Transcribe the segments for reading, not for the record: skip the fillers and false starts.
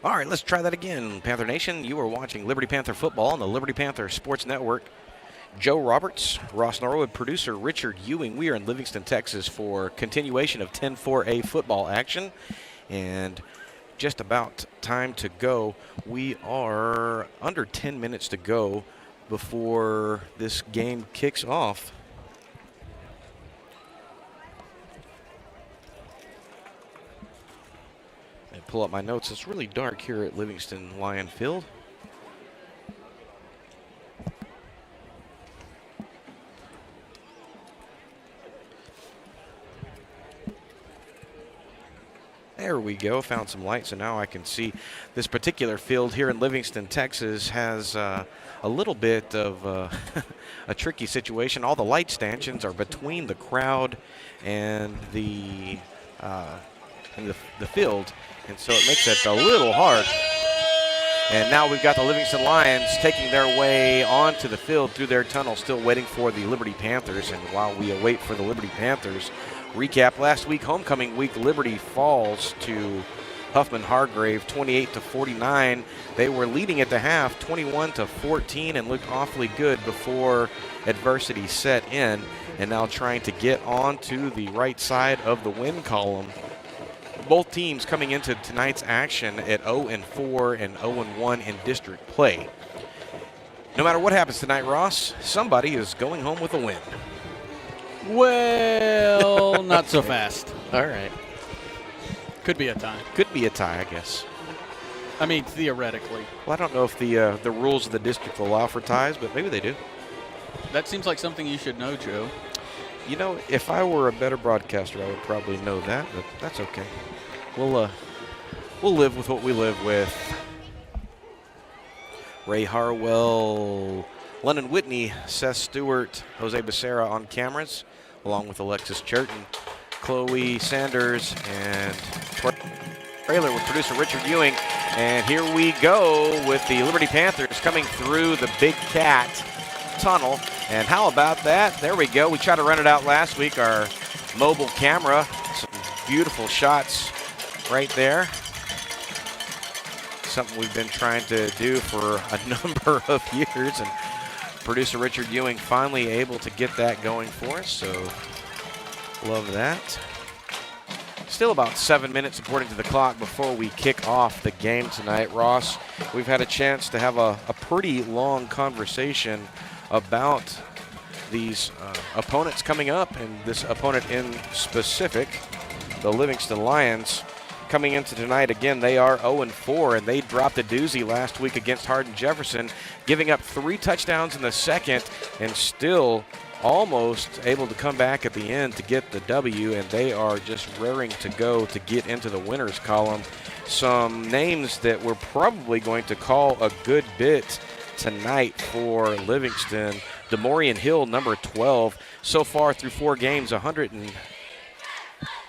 All right, let's try that again. Panther Nation, you are watching Liberty Panther football on the Liberty Panther Sports Network. Joe Roberts, Ross Norwood, producer Richard Ewing. We are in Livingston, Texas for continuation of 10-4A football action. And just about time to go. We are under 10 minutes to go before this game kicks off. Pull up my notes. It's really dark here at Livingston Lion Field. There we go. Found some light, so now I can see this particular field here in Livingston, Texas has a little bit of a tricky situation. All the light stanchions are between the crowd and the field, and so it makes it a little hard. And now we've got the Livingston Lions taking their way onto the field through their tunnel, still waiting for the Liberty Panthers. And while we await for the Liberty Panthers, recap last week, homecoming week, Liberty falls to Huffman Hargrave 28-49. They were leading at the half 21-14 and looked awfully good before adversity set in, and now trying to get onto the right side of the win column. Both teams coming into tonight's action at 0-4 and 0-1 in district play. No matter what happens tonight, Ross, somebody is going home with a win. Well, not so fast. All right. Could be a tie. Could be a tie, I guess. I mean, theoretically. Well, I don't know if the rules of the district allow for ties, but maybe they do. That seems like something you should know, Joe. You know, if I were a better broadcaster, I would probably know that, but that's okay. We'll live with what we live with. Ray Harwell, Lennon Whitney, Seth Stewart, Jose Becerra on cameras, along with Alexis Churton, Chloe Sanders, and trailer with producer Richard Ewing. And here we go with the Liberty Panthers coming through the Big Cat tunnel. And how about that? There we go. We tried to run it out last week, our mobile camera. Some beautiful shots right there. Something we've been trying to do for a number of years, and producer Richard Ewing finally able to get that going for us, so love that. Still about 7 minutes according to the clock before we kick off the game tonight. Ross, we've had a chance to have a pretty long conversation about these opponents coming up, and this opponent in specific, the Livingston Lions. Coming into tonight, again, they are 0-4, and they dropped a doozy last week against Hardin-Jefferson, giving up 3 touchdowns in the second and still almost able to come back at the end to get the W, and they are just raring to go to get into the winners column. Some names that we're probably going to call a good bit tonight for Livingston. DeMorian Hill, number 12, so far through 4 games,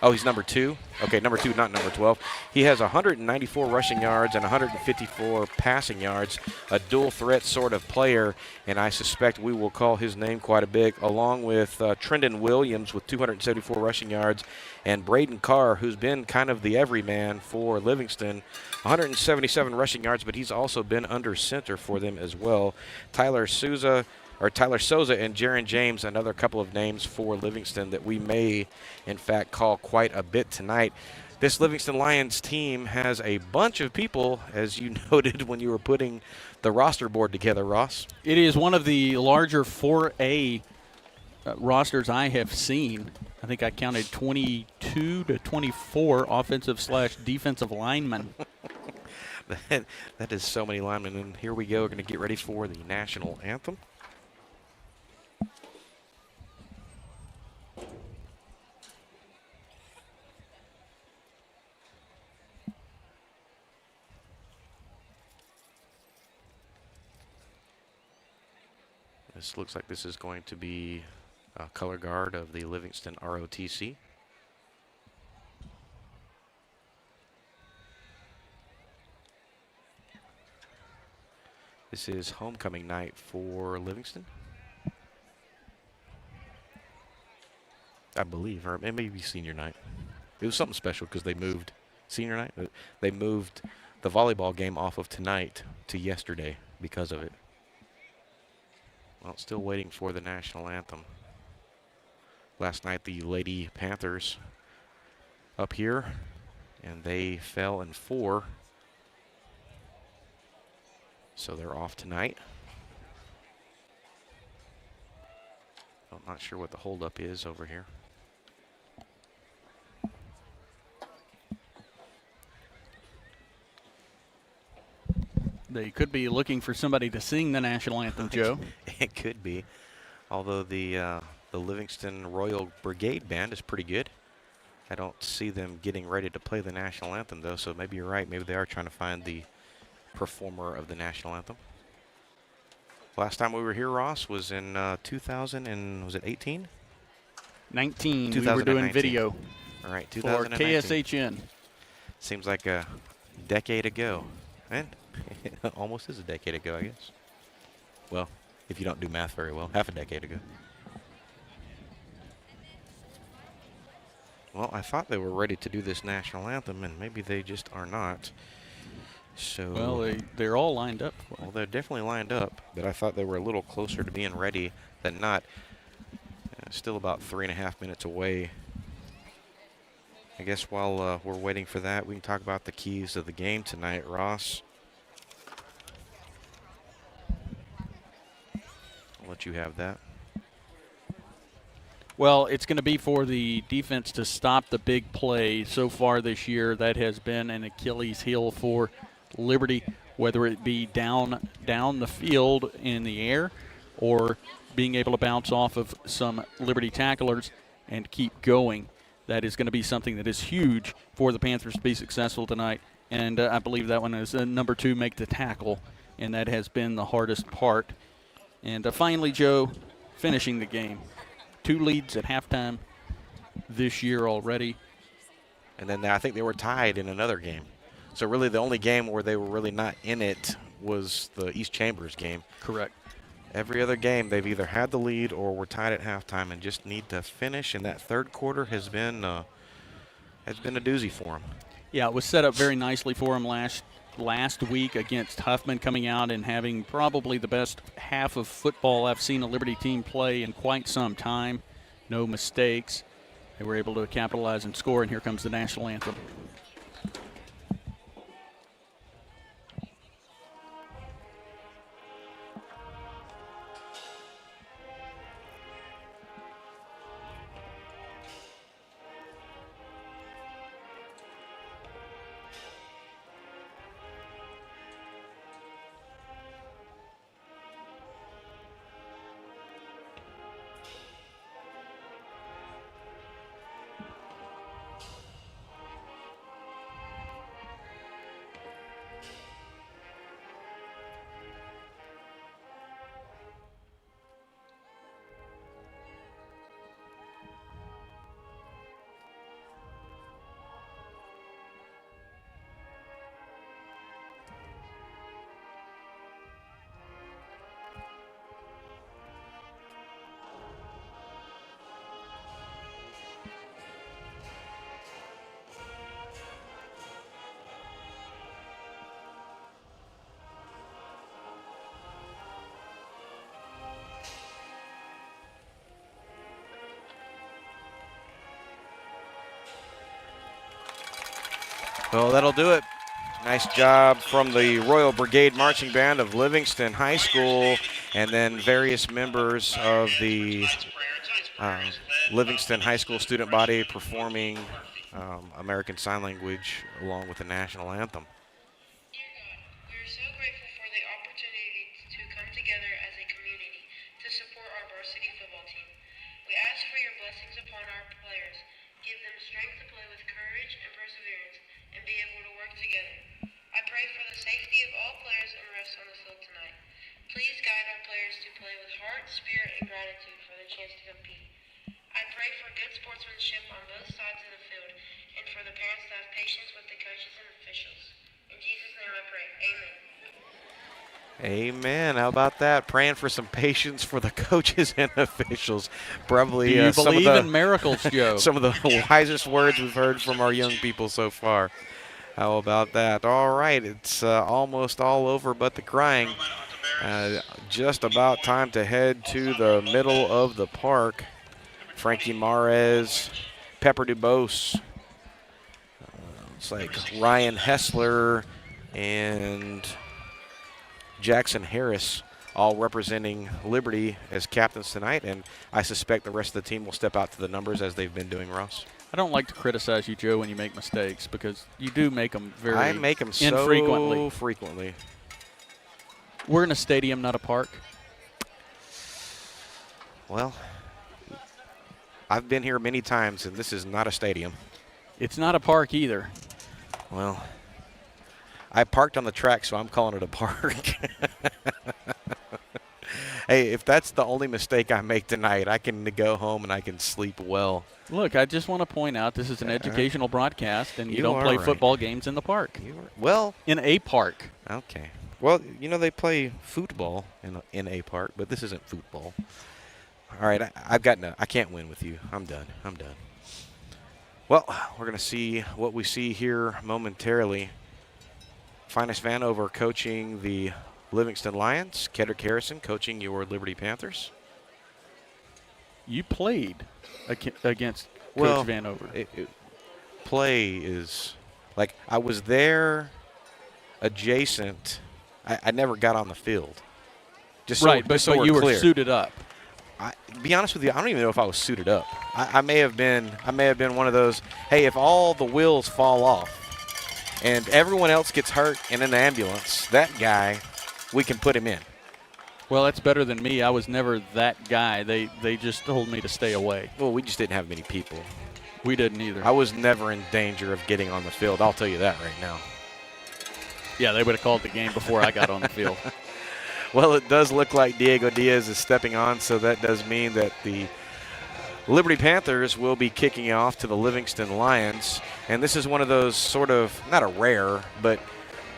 he's number 2. Okay, number 2, not number 12. He has 194 rushing yards and 154 passing yards, a dual threat sort of player, and I suspect we will call his name quite a bit, along with Trendon Williams with 274 rushing yards, and Braden Carr, who's been kind of the everyman for Livingston, 177 rushing yards, but he's also been under center for them as well. Tyler Souza and Jaron James, another couple of names for Livingston that we may, in fact, call quite a bit tonight. This Livingston Lions team has a bunch of people, as you noted when you were putting the roster board together, Ross. It is one of the larger 4A rosters I have seen. I think I counted 22 to 24 offensive/defensive linemen. That is so many linemen. And here we go. We're going to get ready for the national anthem. This looks like this is going to be a color guard of the Livingston ROTC. This is homecoming night for Livingston, I believe, or maybe senior night. It was something special because they moved senior night. They moved the volleyball game off of tonight to yesterday because of it. Well, still waiting for the national anthem. Last night, the Lady Panthers up here, and they fell in 4. So they're off tonight. I'm not sure what the holdup is over here. They could be looking for somebody to sing the national anthem, Joe. It could be. Although the Livingston Royal Brigade Band is pretty good. I don't see them getting ready to play the national anthem, though, so maybe you're right. Maybe they are trying to find the performer of the national anthem. Last time we were here, Ross, was in 2000 and was it 18? 19. We were doing video. All right, for 2019. KSHN. Seems like a decade ago. And it almost is a decade ago, I guess. Well, if you don't do math very well, half a decade ago. Well, I thought they were ready to do this national anthem, and maybe they just are not. So, well, they're all lined up. Well, they're definitely lined up, but I thought they were a little closer to being ready than not. Still about 3.5 minutes away. I guess while we're waiting for that, we can talk about the keys of the game tonight, Ross. I'll let you have that. Well, it's going to be for the defense to stop the big play. So far this year, that has been an Achilles heel for Liberty, whether it be down the field in the air or being able to bounce off of some Liberty tacklers and keep going. That is going to be something that is huge for the Panthers to be successful tonight. And I believe that one is number 2, make the tackle, and that has been the hardest part. And finally, Joe, finishing the game. 2 leads at halftime this year already. And then I think they were tied in another game. So really the only game where they were really not in it was the East Chambers game. Correct. Every other game they've either had the lead or were tied at halftime and just need to finish. And that third quarter has been a doozy for them. Yeah, it was set up very nicely for them last week against Huffman, coming out and having probably the best half of football I've seen a Liberty team play in quite some time. No mistakes. They were able to capitalize and score, and here comes the national anthem. Well, that'll do it. Nice job from the Royal Brigade Marching Band of Livingston High School, and then various members of the Livingston High School student body performing American Sign Language along with the national anthem. Dear God, we are so grateful for the opportunity to come together as a community to support our varsity football team. We ask for your blessings upon our players. Give them strength to play with courage and perseverance and be able to work together. I pray for the safety of all players and refs on the field tonight. Please guide our players to play with heart, spirit, and gratitude for the chance to compete. I pray for good sportsmanship on both sides of the field and for the parents to have patience with the coaches and officials. In Jesus' name I pray. Amen. Amen. How about that? Praying for some patience for the coaches and officials. Probably Do you believe some of the in miracles, Joe? some of the wisest words we've heard from our young people so far. How about that? All right, it's almost all over but the crying. Just about time to head to the middle of the park. Frankie Mares, Pepper Dubose, it's like Ryan Hessler and Jackson Harris all representing Liberty as captains tonight, and I suspect the rest of the team will step out to the numbers as they've been doing, Ross. I don't like to criticize you, Joe, when you make mistakes because you do make them very I make them infrequently. so frequently. We're in a stadium, not a park. Well, I've been here many times, and this is not a stadium. It's not a park either. Well, I parked on the track, so I'm calling it a park. Hey, if that's the only mistake I make tonight, I can go home and I can sleep well. Look, I just want to point out this is an educational broadcast, and you don't play right. football games in the park. Well, in a park. Okay. Well, you know, they play football in a park, but this isn't football. All right, I can't win with you. I'm done. Well, we're going to see what we see here momentarily. Finis Vanover coaching the Livingston Lions. Kedrick Harrison coaching your Liberty Panthers. You played against Well, Coach Vanover. Play is like I was there adjacent. I never got on the field. Just so, right, but so you we're were clear. suited up. To be honest with you, I don't even know if I was suited up. I may have been one of those, hey, if all the wheels fall off and everyone else gets hurt in an ambulance, that guy, we can put him in. Well, that's better than me. I was never that guy. They just told me to stay away. Well, we just didn't have many people. We didn't either. I was never in danger of getting on the field. I'll tell you that right now. Yeah, they would have called the game before I got on the field. Well, it does look like Diego Diaz is stepping on, so that does mean that the Liberty Panthers will be kicking off to the Livingston Lions. And this is one of those sort of, not a rare, but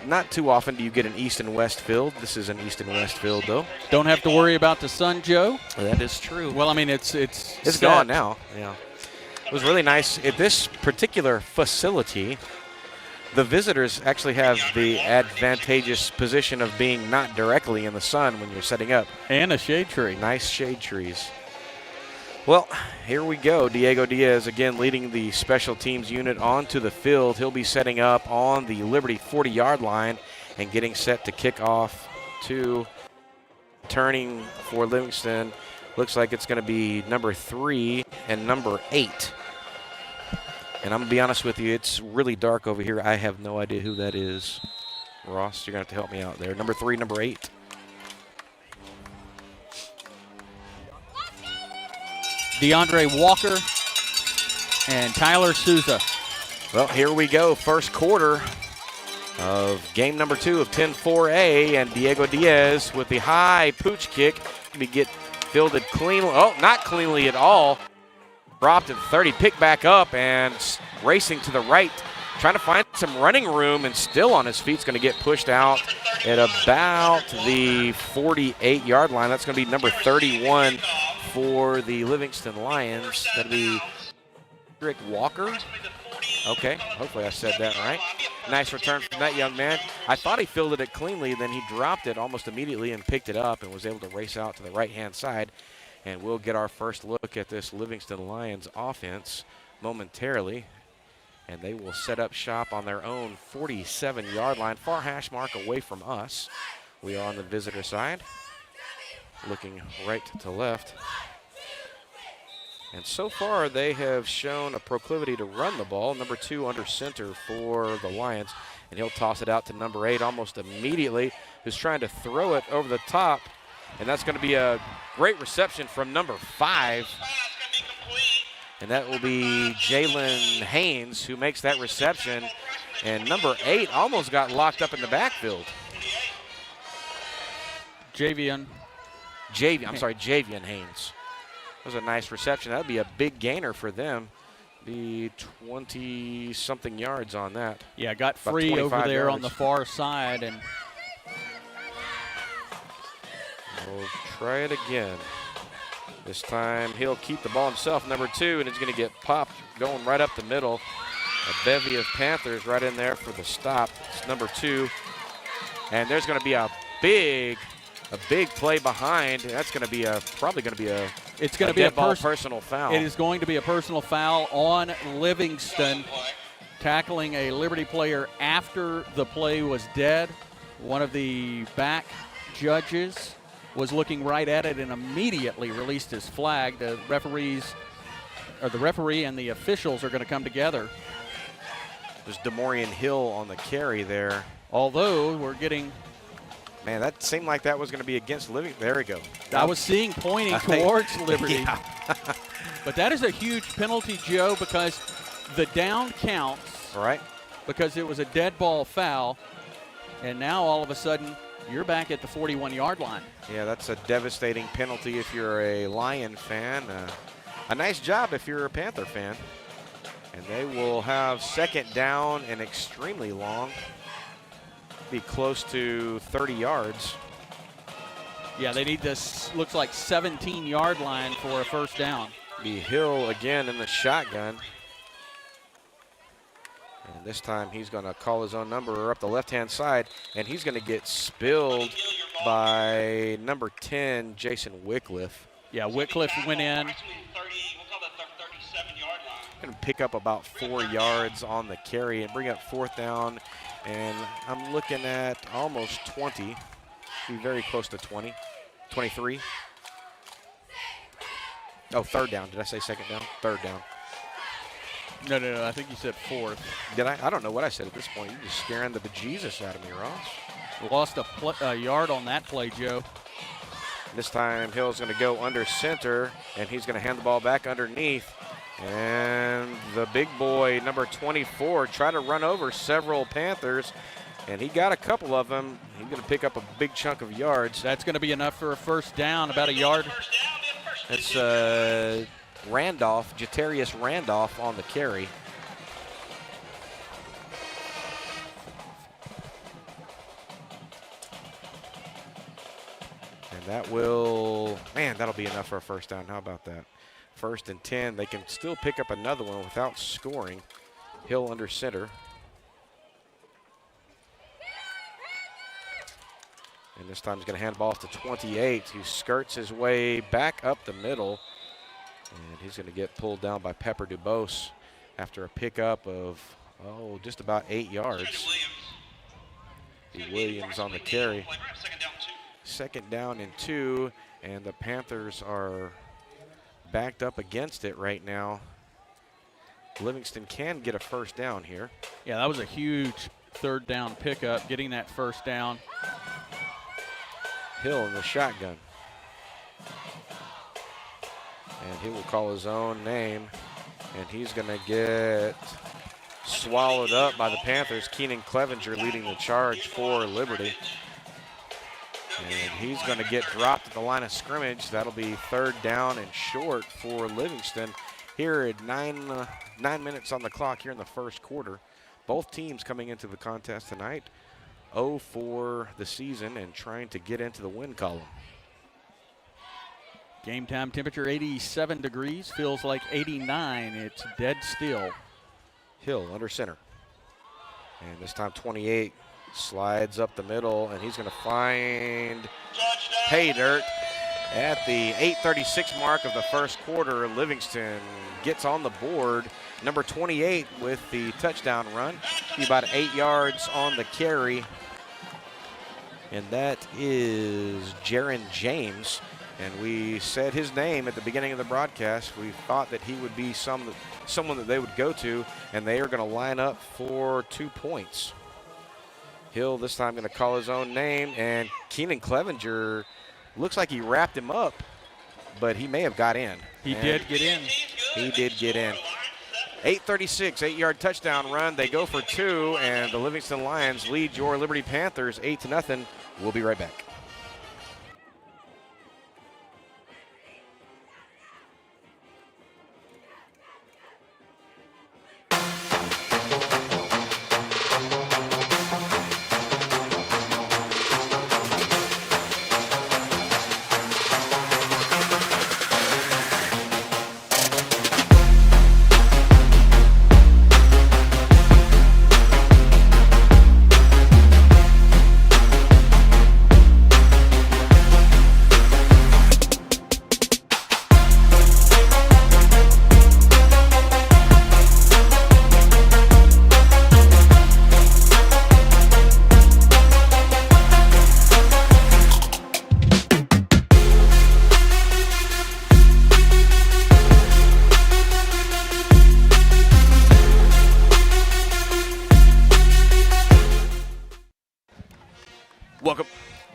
not too often do you get an east and west field. This is an east and west field, though. Don't have to worry about the sun, Joe. That is true. Well, I mean, it's gone now. Yeah. It was really nice. At this particular facility, the visitors actually have the advantageous position of being not directly in the sun when you're setting up. And a shade tree. Nice shade trees. Well, here we go. Diego Diaz again leading the special teams unit onto the field. He'll be setting up on the Liberty 40-yard line and getting set to kick off to turning for Livingston. Looks like it's going to be number 3 and number 8. And I'm going to be honest with you, it's really dark over here. I have no idea who that is. Ross, you're going to have to help me out there. Number 3, number 8. DeAndre Walker and Tyler Souza. Well, here we go. First quarter of game number 2 of 10-4A, and Diego Diaz with the high pooch kick to get fielded cleanly. Oh, not cleanly at all. Dropped at 30, picked back up and racing to the right, trying to find some running room, and still on his feet. Is going to get pushed out at about the 48-yard line. That's going to be number 31 for the Livingston Lions. That'll be Rick Walker. Okay, hopefully I said that right. Nice return from that young man. I thought he fielded it cleanly, then he dropped it almost immediately and picked it up and was able to race out to the right-hand side. And we'll get our first look at this Livingston Lions offense momentarily. And they will set up shop on their own 47-yard line, far hash mark away from us. We are on the visitor side, looking right to left. And so far, they have shown a proclivity to run the ball. Number 2 under center for the Lions. And he'll toss it out to number 8 almost immediately, who's trying to throw it over the top. And that's going to be a great reception from number 5. And that will be Jalen Haynes who makes that reception. And number 8 almost got locked up in the backfield. Javian Haynes. That was a nice reception. That would be a big gainer for them. Be 20-something yards on that. Yeah, got free over there yards on the far side. And we'll try it again. This time he'll keep the ball himself, number 2, and it's going to get popped going right up the middle. A bevy of Panthers right in there for the stop. It's number 2. And there's going to be a big play behind. That's going to be probably going to be a It's going to be a personal foul. It is going to be a personal foul on Livingston, tackling a Liberty player after the play was dead. One of the back judges was looking right at it and immediately released his flag. The referee and the officials are going to come together. There's DeMaurian Hill on the carry there. Although we're getting... Man, that seemed like that was going to be against Livingston. There we go. I was seeing pointing towards Liberty. Yeah. But that is a huge penalty, Joe, because the down counts. Right. Because it was a dead ball foul. And now all of a sudden, you're back at the 41-yard line. Yeah, that's a devastating penalty if you're a Lion fan. A nice job if you're a Panther fan. And they will have second down and extremely long. Be close to 30 yards. Yeah, they need this, looks like 17-yard line for a first down. Be Hill again in the shotgun. And this time he's going to call his own number up the left-hand side, and he's going to get spilled by number 10, Jason Wycliffe. Yeah, Wycliffe went in. Going to pick up about 4 yards on the carry and bring up fourth down. And I'm looking at almost 20. Be very close to 20. 23. Oh, third down. Did I say second down? Third down. No. I think you said fourth. Did I? I don't know what I said at this point. You're just scaring the bejesus out of me, Ross. Lost a yard on that play, Joe. This time Hill's going to go under center, and he's going to hand the ball back underneath. And the big boy, number 24, tried to run over several Panthers, and he got a couple of them. He's going to pick up a big chunk of yards. That's going to be enough for a first down, about a yard. That's Randolph, Jatarius Randolph on the carry. And that will, man, that'll be enough for a first down. How about that? First and 10. They can still pick up another one without scoring. Hill under center. And this time he's going to hand the ball off to 28, who skirts his way back up the middle. And he's going to get pulled down by Pepper Dubose after a pickup of, just about 8 yards. Williams on the carry. Second down and 2, and the Panthers are backed up against it right now. Livingston can get a first down here. Yeah, that was a huge third down pickup, getting that first down. Hill in the shotgun. And he will call his own name, and he's going to get swallowed up by the Panthers. Keenan Clevenger leading the charge for Liberty. And he's going to get dropped at the line of scrimmage. That'll be third down and short for Livingston here at 9 minutes on the clock here in the first quarter. Both teams coming into the contest tonight 0 for the season and trying to get into the win column. Game time temperature 87 degrees, feels like 89. It's dead still. Hill under center. And this time 28 slides up the middle, and he's going to find pay dirt at the 8:36 mark of the first quarter. Livingston gets on the board. Number 28 with the touchdown run. Be about 8 yards on the carry. And that is Jaron James. And we said his name at the beginning of the broadcast. We thought that he would be someone that they would go to, and they are going to line up for 2 points. Hill this time going to call his own name, and Keenan Clevenger looks like he wrapped him up, but he may have got in. He did get in. He did get in. 8:36, 8-yard touchdown run. They go for 2, and the Livingston Lions lead your Liberty Panthers 8-0. We'll be right back.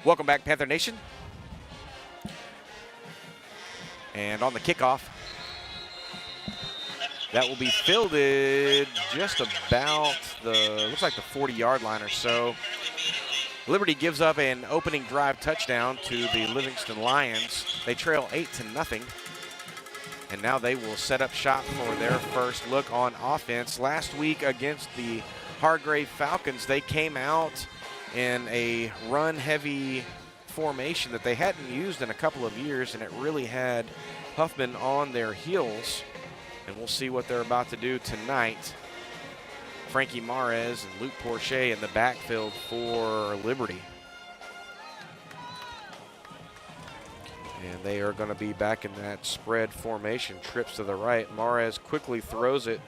Welcome back, Panther Nation. And on the kickoff, that will be fielded just about looks like the 40-yard line or so. Liberty gives up an opening drive touchdown to the Livingston Lions. They trail 8-0. And now they will set up shop for their first look on offense. Last week against the Hargrave Falcons, they came out in a run-heavy formation that they hadn't used in a couple of years, and it really had Huffman on their heels. And we'll see what they're about to do tonight. Frankie Mares and Luke Porche in the backfield for Liberty. And they are going to be back in that spread formation, trips to the right. Mares quickly throws it,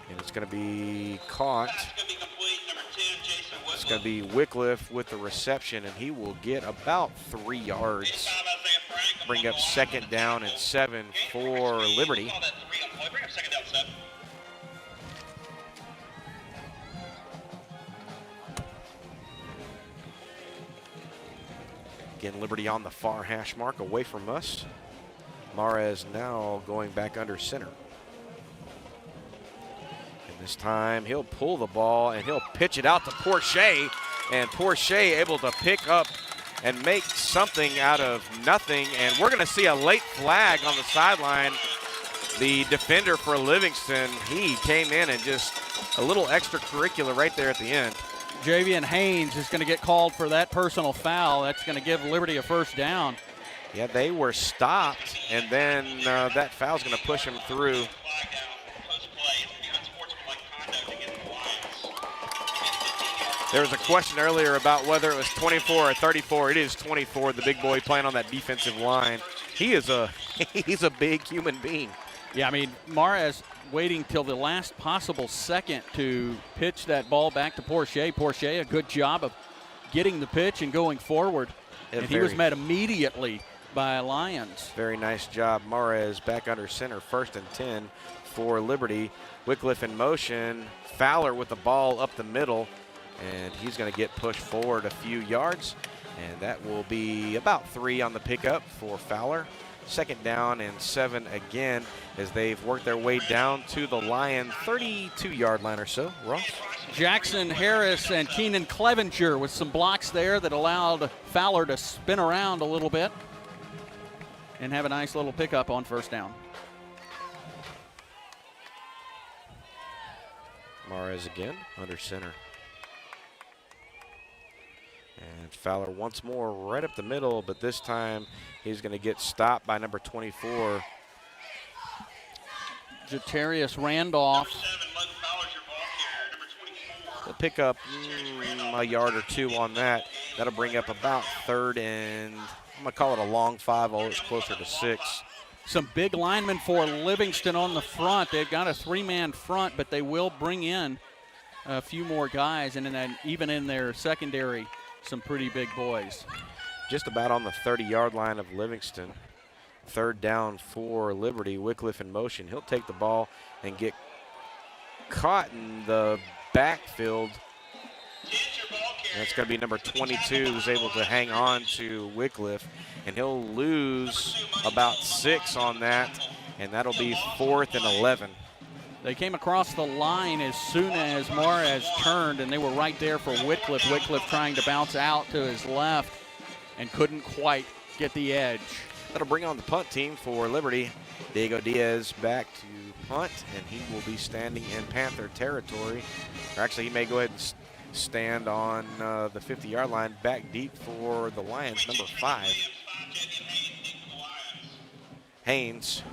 and it's going to be caught. It's going to be Wycliffe with the reception, and he will get about 3 yards. Bring up 2nd down and 7 for Liberty. Again, Liberty on the far hash mark away from us. Mares now going back under center. And this time he'll pull the ball and he'll pitch it out to Porche. And Porche able to pick up and make something out of nothing. And we're going to see a late flag on the sideline. The defender for Livingston, he came in and just a little extracurricular right there at the end. Javian Haynes is going to get called for that personal foul. That's going to give Liberty a first down. Yeah, they were stopped, and then that foul's going to push him through. There was a question earlier about whether it was 24 or 34. It is 24, the big boy playing on that defensive line. He's a big human being. Yeah, I mean, Mares waiting till the last possible second to pitch that ball back to Porche. Porche, a good job of getting the pitch and going forward. And he was met immediately by Lions. Very nice job. Mares back under center, 1st and 10 for Liberty. Wycliffe in motion. Fowler with the ball up the middle. And he's going to get pushed forward a few yards. And that will be about 3 on the pickup for Fowler. 2nd down and 7 again as they've worked their way down to the Lion 32-yard line or so. Ross? Jackson Harris and Keenan Clevenger with some blocks there that allowed Fowler to spin around a little bit and have a nice little pickup on 1st down. Mares again under center. And Fowler once more right up the middle, but this time he's going to get stopped by number 24. Jatarius Randolph. He'll pick up a yard or 2 on that. That'll bring up about 3rd and, I'm going to call it a long 5, although it's closer to 6. Some big linemen for Livingston on the front. They've got a 3-man front, but they will bring in a few more guys, and even in their secondary, some pretty big boys. Just about on the 30-yard line of Livingston. 3rd down for Liberty. Wycliffe in motion. He'll take the ball and get caught in the backfield. That's going to be number 22 who's able to hang on to Wycliffe. And he'll lose about 6 on that. And that'll be 4th and 11. They came across the line as soon as Mares turned, and they were right there for Wycliffe. Wycliffe trying to bounce out to his left and couldn't quite get the edge. That'll bring on the punt team for Liberty. Diego Diaz back to punt, and he will be standing in Panther territory. Or actually, he may go ahead and stand on the 50-yard line, back deep for the Lions, number 5. Haynes.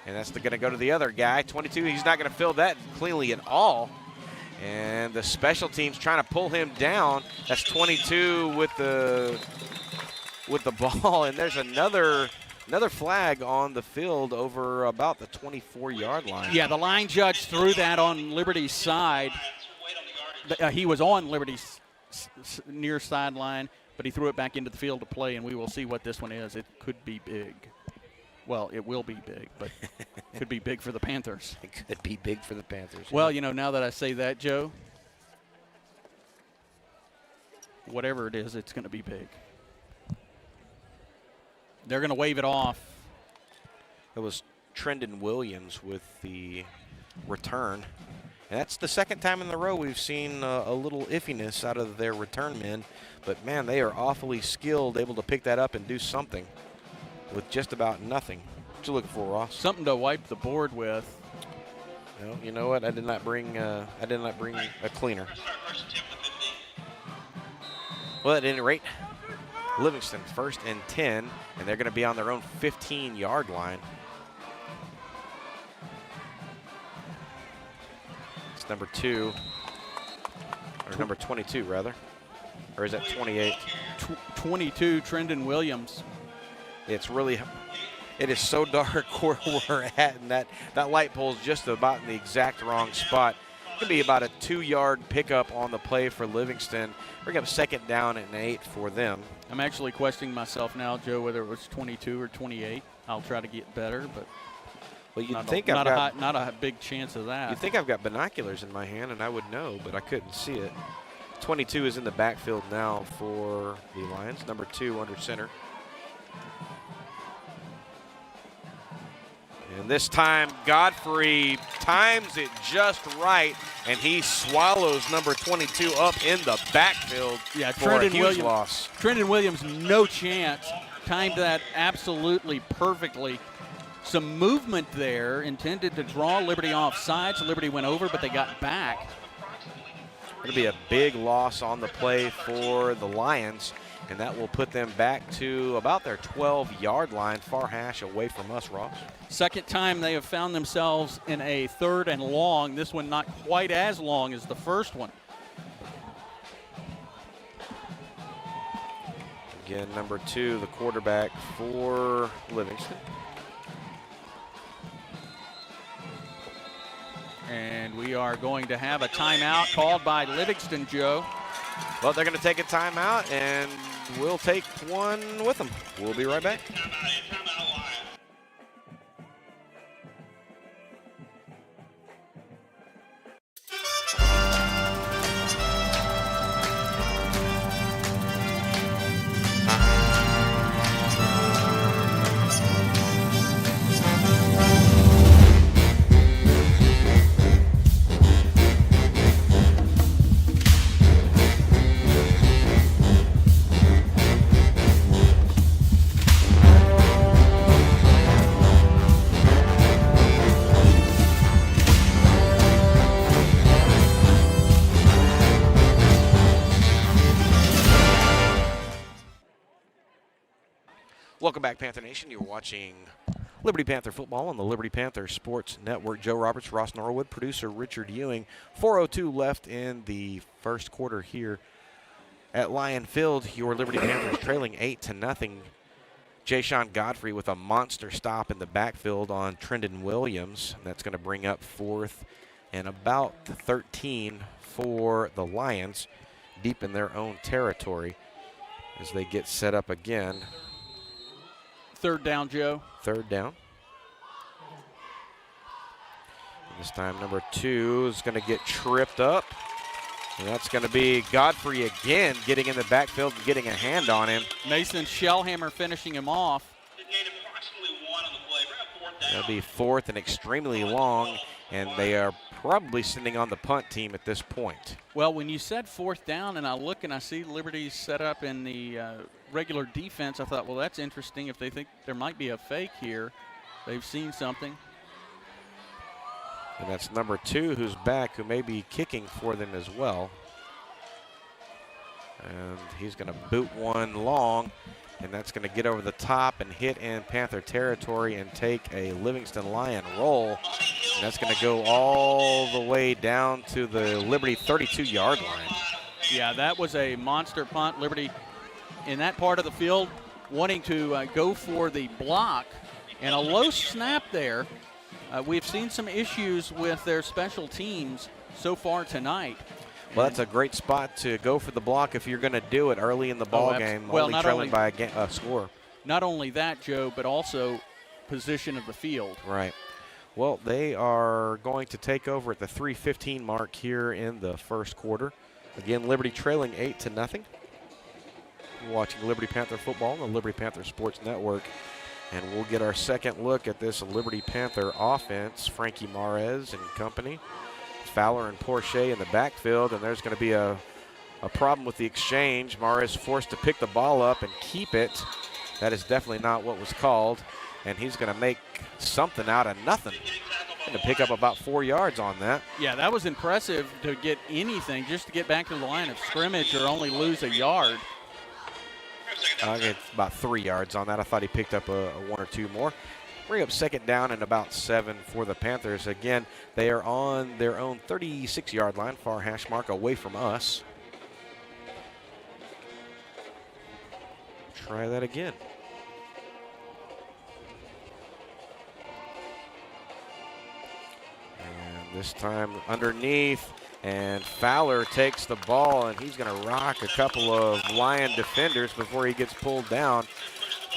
And that's going to go to the other guy, 22. He's not going to fill that cleanly at all. And the special teams trying to pull him down. That's 22 with the ball. And there's another flag on the field over about the 24-yard line. Yeah, the line judge threw that on Liberty's side. He was on Liberty's near sideline, but he threw it back into the field to play, and we will see what this one is. It could be big. Well, it will be big, but it could be big for the Panthers. It could be big for the Panthers. Well, you know, now that I say that, Joe, whatever it is, it's going to be big. They're going to wave it off. It was Trendon Williams with the return. And that's the second time in a row we've seen a little iffiness out of their return men. But, man, they are awfully skilled, able to pick that up and do something with just about nothing. What you looking for, Ross? Something to wipe the board with. No, you know what? I did not bring a cleaner. Well, at any rate, Livingston 1st and 10, and they're going to be on their own 15-yard line. It's number 2, or number 22, rather. Or is that 28? 22, Trendon Williams. It is so dark where we're at, and that light pole's just about in the exact wrong spot. It's going to be about a 2-yard pickup on the play for Livingston. We're going to have 2nd down and 8 for them. I'm actually questioning myself now, Joe, whether it was 22 or 28. I'll try to get better, but well, you'd not think not a big chance of that. You'd think I've got binoculars in my hand, and I would know, but I couldn't see it. 22 is in the backfield now for the Lions. Number 2 under center. And this time, Godfrey times it just right, and he swallows number 22 up in the backfield for a huge loss. Trendon Williams, no chance. Timed that absolutely perfectly. Some movement there, intended to draw Liberty off sides. Liberty went over, but they got back. It'll be a big loss on the play for the Lions, and that will put them back to about their 12-yard line, far hash away from us, Ross. Second time they have found themselves in a 3rd and long. This one not quite as long as the first one. Again, number 2, the quarterback for Livingston. And we are going to have a timeout called by Livingston, Joe. Well, they're going to take a timeout, and we'll take one with them. We'll be right back. Welcome back, Panther Nation. You're watching Liberty Panther football on the Liberty Panther Sports Network. Joe Roberts, Ross Norwood, producer Richard Ewing. 4:02 left in the first quarter here at Lion Field. Your Liberty Panthers trailing 8-0. Jayshon Godfrey with a monster stop in the backfield on Trendon Williams. That's going to bring up 4th and about 13 for the Lions, deep in their own territory as they get set up again. 3rd down, Joe. 3rd down. And this time, number 2 is going to get tripped up. And that's going to be Godfrey again getting in the backfield and getting a hand on him. Mason Shellhammer finishing him off. That'll be 4th and extremely long, and they are probably sending on the punt team at this point. Well, when you said 4th down, and I look and I see Liberty set up in the regular defense, I thought, well, that's interesting. If they think there might be a fake here, they've seen something. And that's number 2 who's back, who may be kicking for them as well. And he's going to boot one long, and that's going to get over the top and hit in Panther territory and take a Livingston Lion roll. And that's going to go all the way down to the Liberty 32-yard line. Yeah, that was a monster punt. Liberty in that part of the field wanting to go for the block, and a low snap there. We've seen some issues with their special teams so far tonight. Well, that's a great spot to go for the block if you're going to do it early in the ball game, well, only trailing by a score. Not only that, Joe, but also position of the field. Right. Well, they are going to take over at the 3:15 mark here in the first quarter. Again, Liberty trailing 8-0. watching Liberty Panther football on the Liberty Panther Sports Network. And we'll get our second look at this Liberty Panther offense. Frankie Mares and company. Fowler and Porsche in the backfield, and there's going to be a problem with the exchange. Mares forced to pick the ball up and keep it. That is definitely not what was called, and he's going to make something out of nothing. Going to pick up about 4 yards on that. Yeah, that was impressive to get anything, just to get back to the line of scrimmage or only lose a yard. It's about 3 yards on that. I thought he picked up a 1 or 2 more. Bring up second down and about 7 for the Panthers. Again, they are on their own 36-yard line, far hash mark away from us. Try that again. And this time underneath, and Fowler takes the ball, and he's going to rock a couple of Lion defenders before he gets pulled down.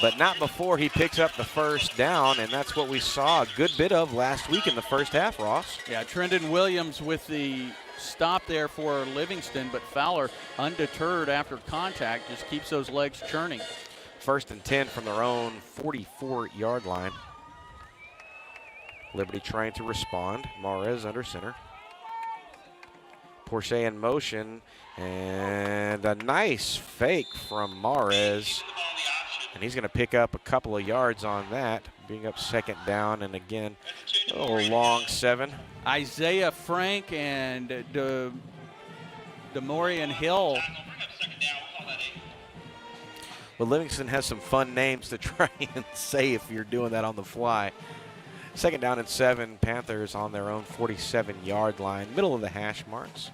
But not before he picks up the first down, and that's what we saw a good bit of last week in the first half, Ross. Yeah, Trendon Williams with the stop there for Livingston, but Fowler, undeterred after contact, just keeps those legs churning. 1st and 10 from their own 44-yard line. Liberty trying to respond. Mares under center. Porsche in motion, and a nice fake from Mares. And he's going to pick up a couple of yards on that, being up second down, and again, a little long 7. Isaiah Frank and DeMorian Hill. Well, Livingston has some fun names to try and say if you're doing that on the fly. Second down and 7, Panthers on their own 47-yard line, middle of the hash marks.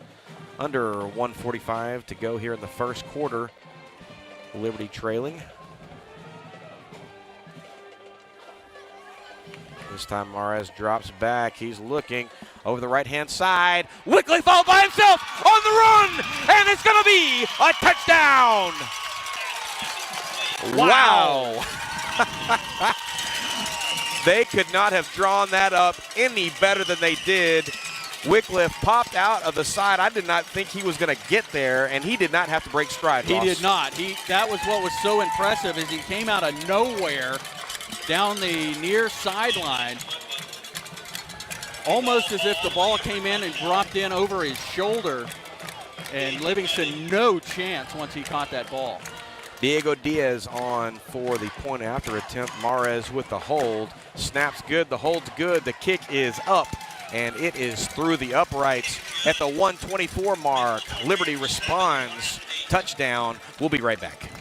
Under 1:45 to go here in the first quarter. Liberty trailing. This time Mares drops back. He's looking over the right-hand side. Wycliffe all by himself on the run, and it's going to be a touchdown. Wow. They could not have drawn that up any better than they did. Wycliffe popped out of the side. I did not think he was going to get there, and he did not have to break stride, He Ross. did not. That was what was so impressive, is he came out of nowhere down the near sideline, almost as if the ball came in and dropped in over his shoulder, and Livingston no chance once he caught that ball. Diego Diaz on for the point after attempt. Mares with the hold. Snaps good, the hold's good, the kick is up, and it is through the uprights at the 124 mark. Liberty responds. Touchdown. We'll be right back.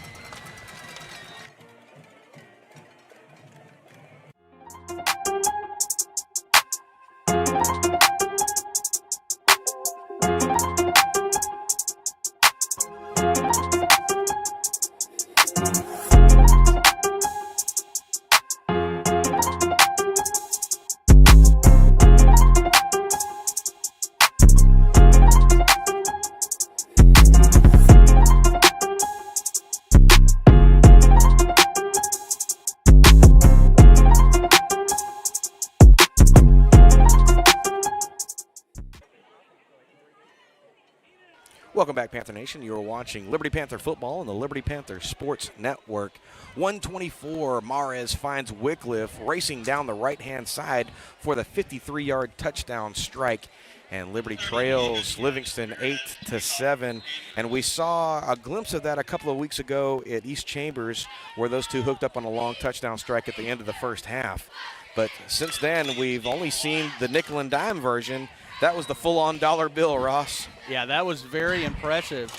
Welcome back, Panther Nation. You're watching Liberty Panther football on the Liberty Panther Sports Network. 124, Mares finds Wycliffe racing down the right-hand side for the 53-yard touchdown strike. And Liberty trails Livingston 8-7. And we saw a glimpse of that a couple of weeks ago at East Chambers, where those two hooked up on a long touchdown strike at the end of the first half. But since then, we've only seen the nickel and dime version. That was the full-on dollar bill, Ross. Yeah, that was very impressive.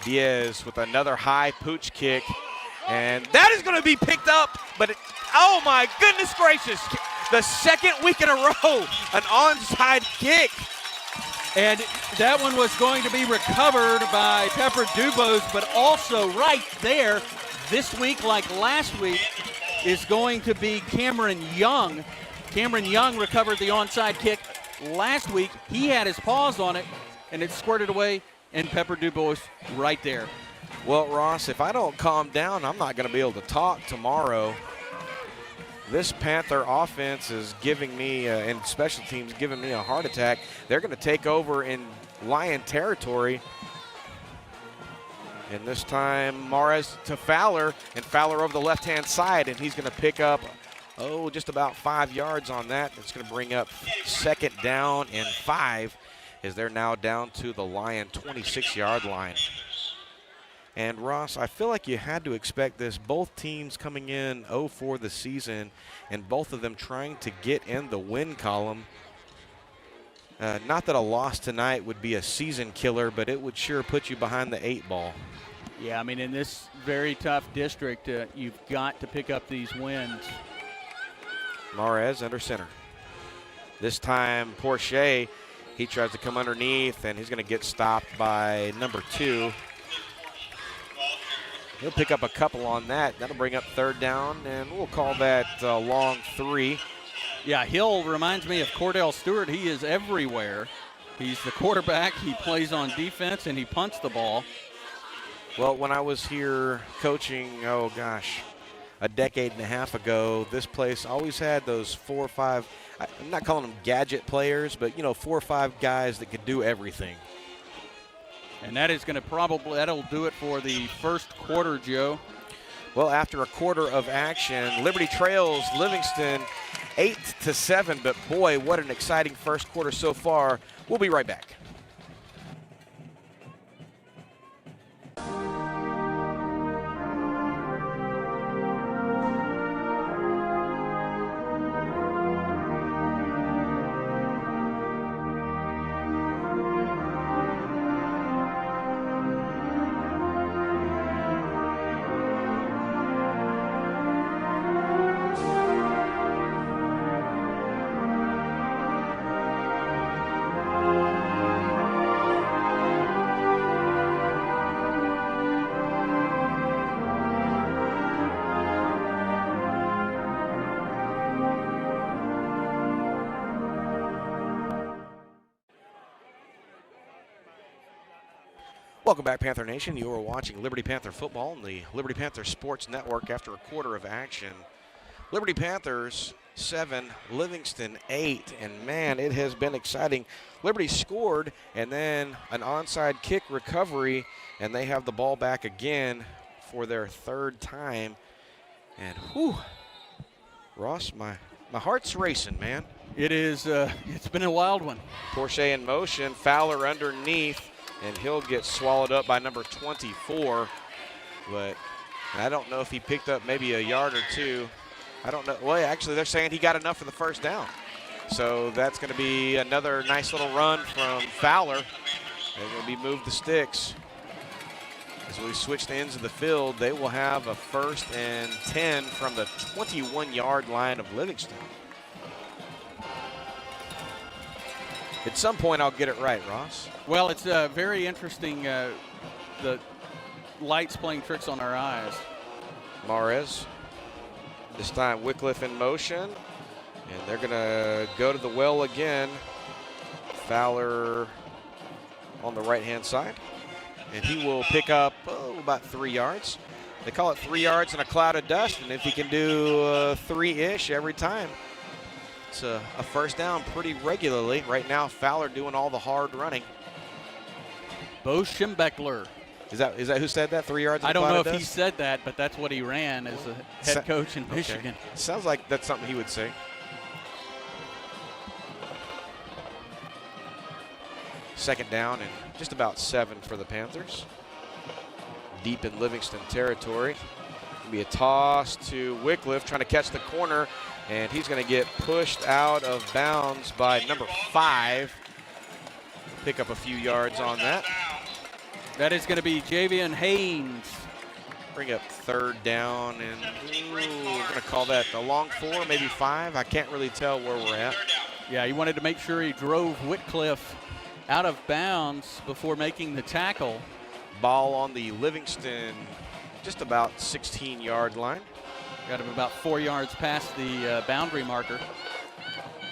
Diaz with another high pooch kick. And that is going to be picked up. But, oh, my goodness gracious. The second week in a row, an onside kick. And that one was going to be recovered by Pepper Dubose, but also right there, this week, like last week, is going to be Cameron Young. Cameron Young recovered the onside kick last week. He had his paws on it, and it squirted away, and Pepper Dubose right there. Well, Ross, if I don't calm down, I'm not going to be able to talk tomorrow. This Panther offense is giving me, and special teams giving me a heart attack. They're going to take over in Lion territory. And this time, Mares to Fowler, and Fowler over the left-hand side, and he's going to pick up, just about 5 yards on that. It's going to bring up 2nd down and 5, as they're now down to the Lion 26-yard line. And Ross, I feel like you had to expect this. Both teams coming in 0-4 the season, and both of them trying to get in the win column. Not that a loss tonight would be a season killer, but it would sure put you behind the 8 ball. Yeah, I mean, in this very tough district, you've got to pick up these wins. Mares under center. This time, Porche, he tries to come underneath, and he's going to get stopped by number 2. He'll pick up a couple on that. That'll bring up 3rd down, and we'll call that a long 3. Yeah, Hill reminds me of Cordell Stewart. He is everywhere. He's the quarterback. He plays on defense, and he punts the ball. Well, when I was here coaching, a decade and a half ago, this place always had those 4 or 5, I'm not calling them gadget players, but, 4 or 5 guys that could do everything. And that is going to that'll do it for the first quarter, Joe. Well, after a quarter of action, Liberty trails Livingston 8-7, but boy, what an exciting first quarter so far. We'll be right back. Welcome back, Panther Nation. You are watching Liberty Panther football on the Liberty Panther Sports Network after a quarter of action. Liberty Panthers 7, Livingston 8, and man, it has been exciting. Liberty scored, and then an onside kick recovery, and they have the ball back again for their 3rd time. And whew, Ross, my heart's racing, man. It is. It's been a wild one. Porche in motion, Fowler underneath, and he'll get swallowed up by number 24. But I don't know if he picked up maybe a yard or 2. I don't know. Well, actually, they're saying he got enough for the first down. So that's going to be another nice little run from Fowler. They're going to be moved the sticks. As we switch the ends of the field, they will have a 1st and 10 from the 21-yard line of Livingston. At some point, I'll get it right, Ross. Well, it's very interesting, the lights playing tricks on our eyes. Mares, this time Wycliffe in motion, and they're going to go to the well again. Fowler on the right-hand side, and he will pick up about 3 yards. They call it 3 yards in a cloud of dust, and if he can do 3-ish every time, it's a first down pretty regularly. Right now, Fowler doing all the hard running. Bo Schimbeckler. Is that who said that? 3 yards in I a don't cloud know of if dust? he said that, but that's what he ran as a head coach in Michigan. Okay. Sounds like that's something he would say. Second down and just about 7 for the Panthers. Deep in Livingston territory. Gonna be a toss to Wycliffe trying to catch the corner, and he's going to get pushed out of bounds by number 5. Pick up a few yards on that. That is going to be Javian Haynes. Bring up 3rd down, and we're going to call that a long 4, maybe 5. I can't really tell where we're at. Yeah, he wanted to make sure he drove Wycliffe out of bounds before making the tackle. Ball on the Livingston, just about 16-yard line. Got him about 4 yards past the boundary marker.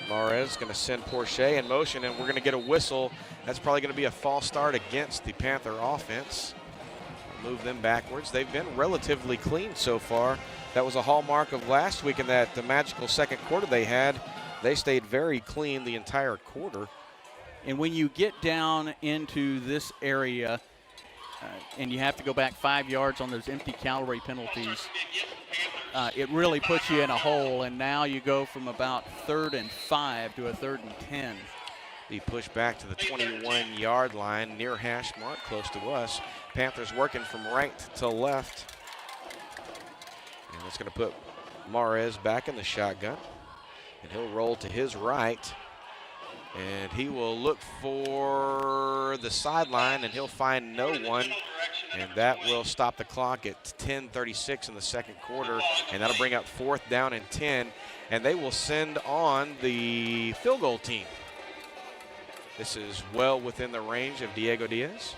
Mares going to send Porche in motion, and we're going to get a whistle. That's probably going to be a false start against the Panther offense. Move them backwards. They've been relatively clean so far. That was a hallmark of last week in that the magical second quarter they had. They stayed very clean the entire quarter. And when you get down into this area, and you have to go back 5 yards on those empty calorie penalties, it really puts you in a hole, and now you go from about 3rd and 5 to a 3rd and 10. Be pushed back to the 21-yard line, near hash mark, close to us. Panthers working from right to left. And it's going to put Mares back in the shotgun. And he'll roll to his right. And he will look for the sideline, and he'll find no one. And that will stop the clock at 10:36 in the second quarter. And that'll bring up 4th down and 10. And they will send on the field goal team. This is well within the range of Diego Diaz.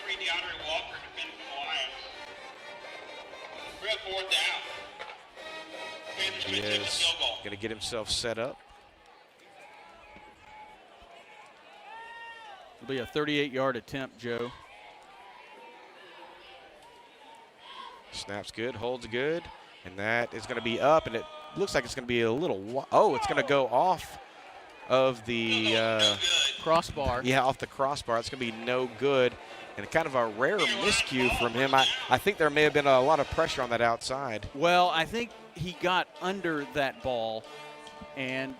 3, DeAndre Walker defending for the Lions. We're at 4th down. Panthers He going to take a is field goal. going to get himself set up. It'll be a 38-yard attempt, Joe. Snaps good, holds good, and that is going to be up, and it looks like it's going to be a little, oh, it's going to go off of the crossbar. Yeah, off the crossbar. It's going to be no good, and kind of a rare miscue from him. I think there may have been a lot of pressure on that outside. Well, I think he got under that ball, and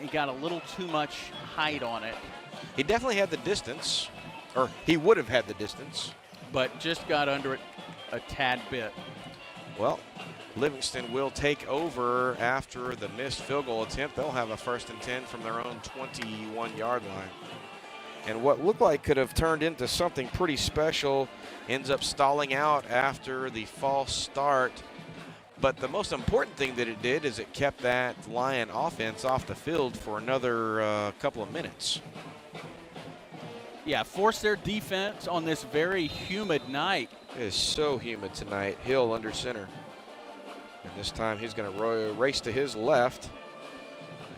he got a little too much height on it. He definitely had the distance, or he would have had the distance. But just got under it a tad bit. Well, Livingston will take over after the missed field goal attempt. They'll have a 1st and 10 from their own 21-yard line. And what looked like could have turned into something pretty special ends up stalling out after the false start. But the most important thing that it did is it kept that Lion offense off the field for another couple of minutes. Yeah, force their defense on this very humid night. It is so humid tonight. Hill under center. And this time he's going to race to his left.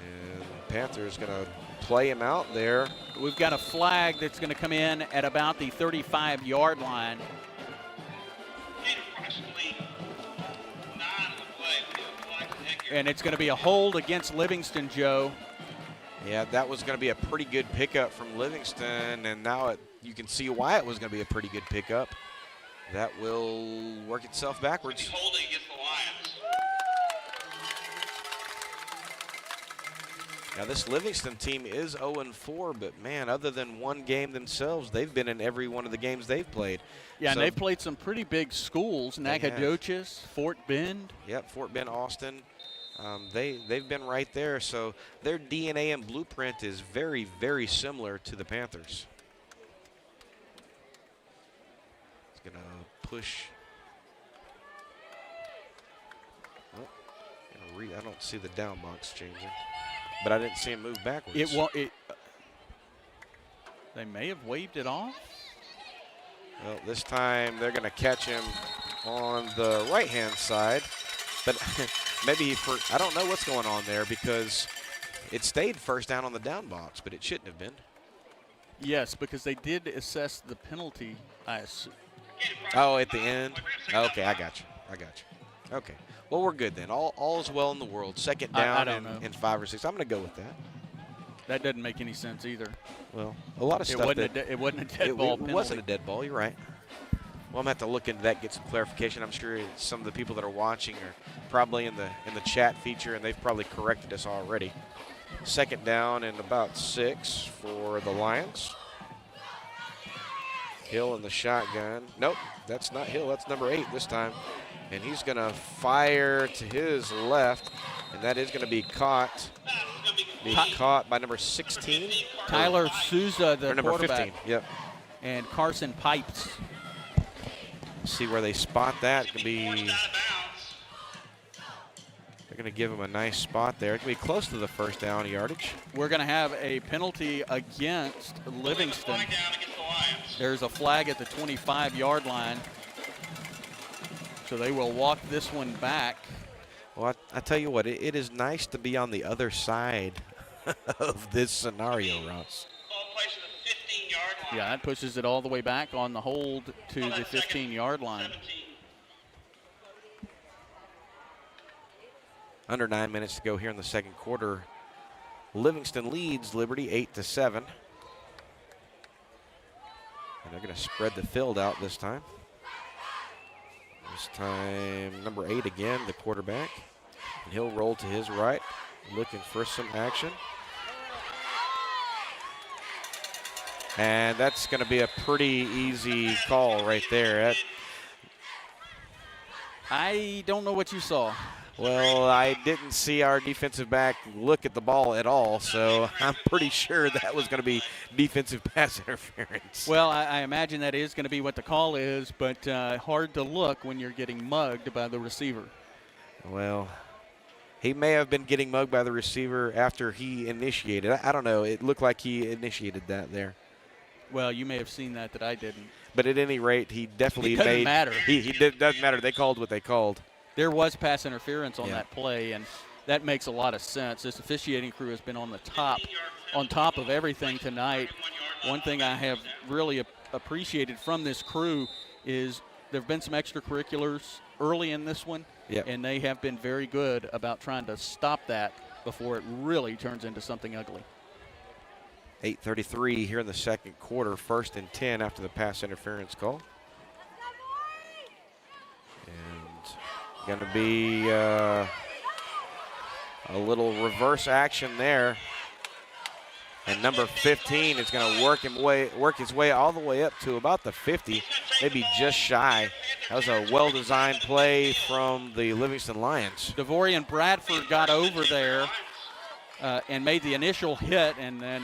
And Panther's going to play him out there. We've got a flag that's going to come in at about the 35-yard line. And it's going to be a hold against Livingston, Joe. Yeah, that was going to be a pretty good pickup from Livingston, and now you can see why it was going to be a pretty good pickup. That will work itself backwards. Holding against the Lions. Now, this Livingston team is 0-4, but, man, other than one game themselves, they've been in every one of the games they've played. Yeah, and they've played some pretty big schools, Nacogdoches, Fort Bend. Yep, Fort Bend, Austin. They've been right there, so their DNA and blueprint is very, very similar to the Panthers. It's going to push. Oh, I don't see the down box changing, but I didn't see him move backwards. They may have waved it off. Well, this time they're going to catch him on the right-hand side, but maybe I don't know what's going on there because it stayed 1st down on the down box, but it shouldn't have been. Yes, because they did assess the penalty, I assume. Oh, at the end? Okay, I got you. Okay. Well, we're good then. All is well in the world. 2nd down and 5 or 6. I'm going to go with that. That doesn't make any sense either. Well, a lot of stuff. It wasn't a dead ball penalty. It wasn't a dead ball. You're right. Well, I'm going to have to look into that, get some clarification. I'm sure some of the people that are watching are probably in the chat feature, and they've probably corrected us already. 2nd down and about 6 for the Lions. Hill in the shotgun. Nope, that's not Hill. That's number 8 this time. And he's going to fire to his left, and that is going to be caught. Caught by number 16. Tyler Souza, the number quarterback. 15, yep. And Carson Pipes. See where they spot that. They're going to give him a nice spot there. It's going to be close to the 1st down yardage. We're going to have a penalty against Livingston. There's a flag at the 25-yard line. So they will walk this one back. Well, I tell you what, it is nice to be on the other side of this scenario, Ross. Yeah, that pushes it all the way back on the hold to the 15-yard line. Under 9 minutes to go here in the second quarter. Livingston leads Liberty 8-7. And they're going to spread the field out this time. This time, number 8 again, the quarterback. And he'll roll to his right, looking for some action. And that's going to be a pretty easy call right there. I don't know what you saw. Well, I didn't see our defensive back look at the ball at all, so I'm pretty sure that was going to be defensive pass interference. Well, I imagine that is going to be what the call is, but hard to look when you're getting mugged by the receiver. Well, he may have been getting mugged by the receiver after he initiated. I don't know. It looked like he initiated that there. Well, you may have seen that I didn't. But at any rate, he definitely it doesn't matter. Doesn't matter. They called what they called. There was pass interference on that play, and that makes a lot of sense. This officiating crew has been on top of everything tonight. One thing I have really appreciated from this crew is there have been some extracurriculars early in this one, and they have been very good about trying to stop that before it really turns into something ugly. 8:33 here in the second quarter, 1st and 10 after the pass interference call. Going to be a little reverse action there. And number 15 is going to work his way all the way up to about the 50, maybe just shy. That was a well-designed play from the Livingston Lions. Devorian Bradford got over there and made the initial hit, and then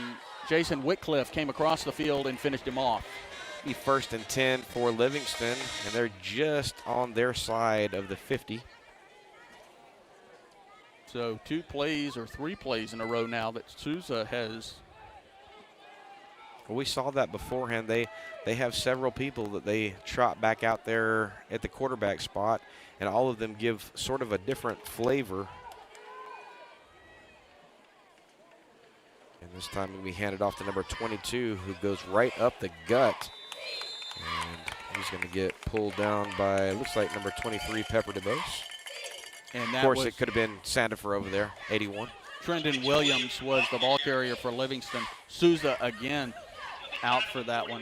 Jason Whitcliffe came across the field and finished him off. Be 1st and 10 for Livingston, and they're just on their side of the 50. So 2 plays or 3 plays in a row now that Souza has. Well, we saw that beforehand. They have several people that they trot back out there at the quarterback spot, and all of them give sort of a different flavor. And this time we hand it off to number 22, who goes right up the gut. And he's going to get pulled down by, looks like number 23, Pepper DeBose. And of course, it could have been Sandifer over there, 81. Trendon Williams was the ball carrier for Livingston. Souza again out for that one.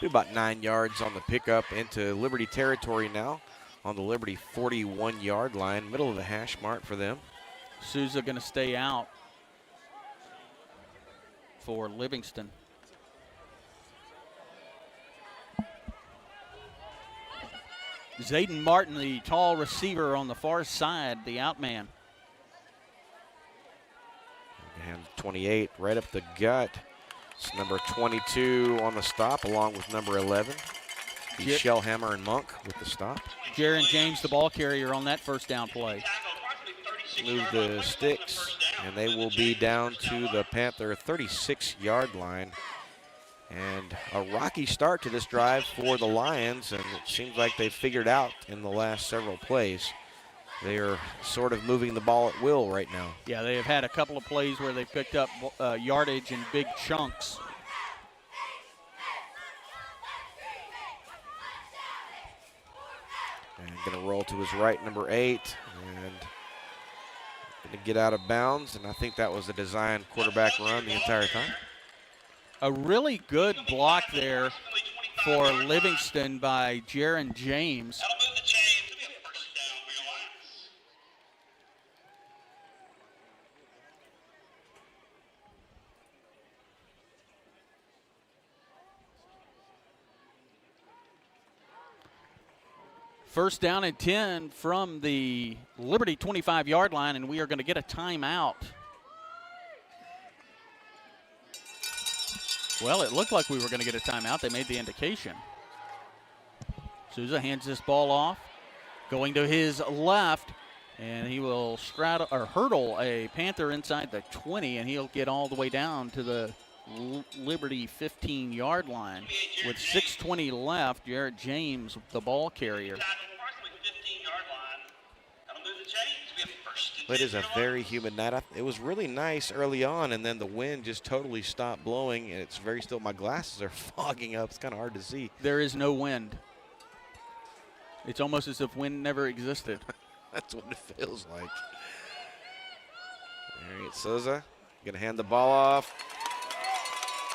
Be about 9 yards on the pickup into Liberty territory now on the Liberty 41-yard line, middle of the hash mark for them. Souza going to stay out for Livingston. Zayden Martin, the tall receiver on the far side, the out man. And 28 right up the gut. It's number 22 on the stop, along with number 11. Shellhammer and Monk with the stop. Jaron James, the ball carrier on that first down play. Move the sticks, and they will be down to the Panther 36-yard line. And a rocky start to this drive for the Lions, and it seems like they've figured out in the last several plays. They are sort of moving the ball at will right now. Yeah, they have had a couple of plays where they picked up yardage in big chunks. And going to roll to his right, number 8, and going to get out of bounds, and I think that was a designed quarterback run the entire time. A really good block there for Livingston by Jaron James. First down and 10 from the Liberty 25-yard line, and we are going to get a timeout. Well, it looked like we were going to get a timeout. They made the indication. Souza hands this ball off, going to his left, and he will hurdle a Panther inside the 20, and he'll get all the way down to the Liberty 15-yard line. With 6:20 left, Jarrett James, the ball carrier. It is a very humid night. It was really nice early on, and then the wind just totally stopped blowing, and it's very still. My glasses are fogging up. It's kind of hard to see. There is no wind. It's almost as if wind never existed. That's what it feels like. All right, Souza going to hand the ball off.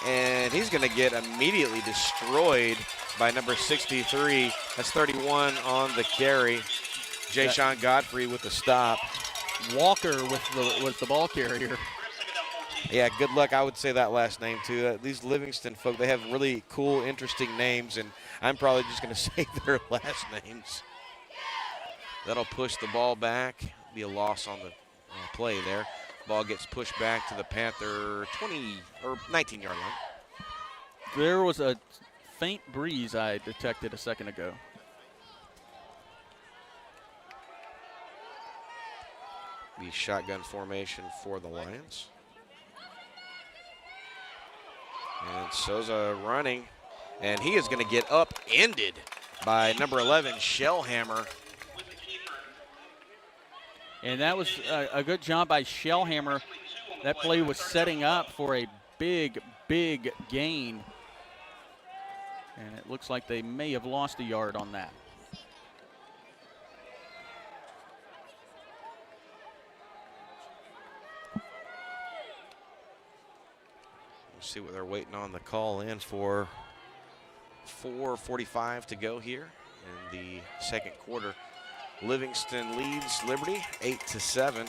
and he's going to get immediately destroyed by number 63. That's 31 on the carry. Jay Sean Godfrey with the stop. Walker was the ball carrier. Yeah, good luck. I would say that last name too. These Livingston folk, they have really cool, interesting names, and I'm probably just going to say their last names. That'll push the ball back. Be a loss on the play there. Ball gets pushed back to the Panther 20 or 19-yard line. There was a faint breeze I detected a second ago. The shotgun formation for the Lions. And Souza running, and he is going to get upended by number 11, Shellhammer. And that was a good job by Shellhammer. That play was setting up for a big, big gain. And it looks like they may have lost a yard on that. We'll see what they're waiting on the call in for. 4:45 to go here in the second quarter. Livingston leads Liberty 8-7.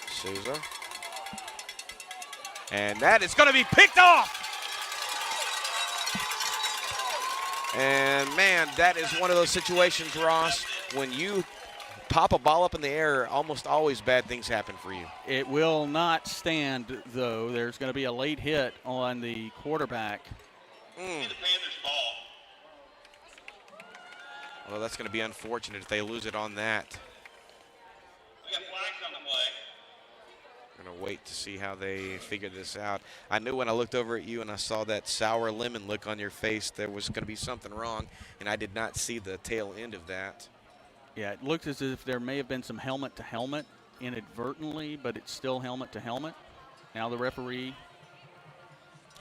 Souza. And that is going to be picked off. And man, that is one of those situations, Ross, when you pop a ball up in the air, almost always bad things happen for you. It will not stand, though. There's going to be a late hit on the quarterback. The Panthers' ball. Well, that's going to be unfortunate if they lose it on that. We got flags on the play. We're going to wait to see how they figure this out. I knew when I looked over at you and I saw that sour lemon look on your face, there was going to be something wrong, and I did not see the tail end of that. Yeah, it looked as if there may have been some helmet-to-helmet inadvertently, but it's still helmet-to-helmet. Now the referee,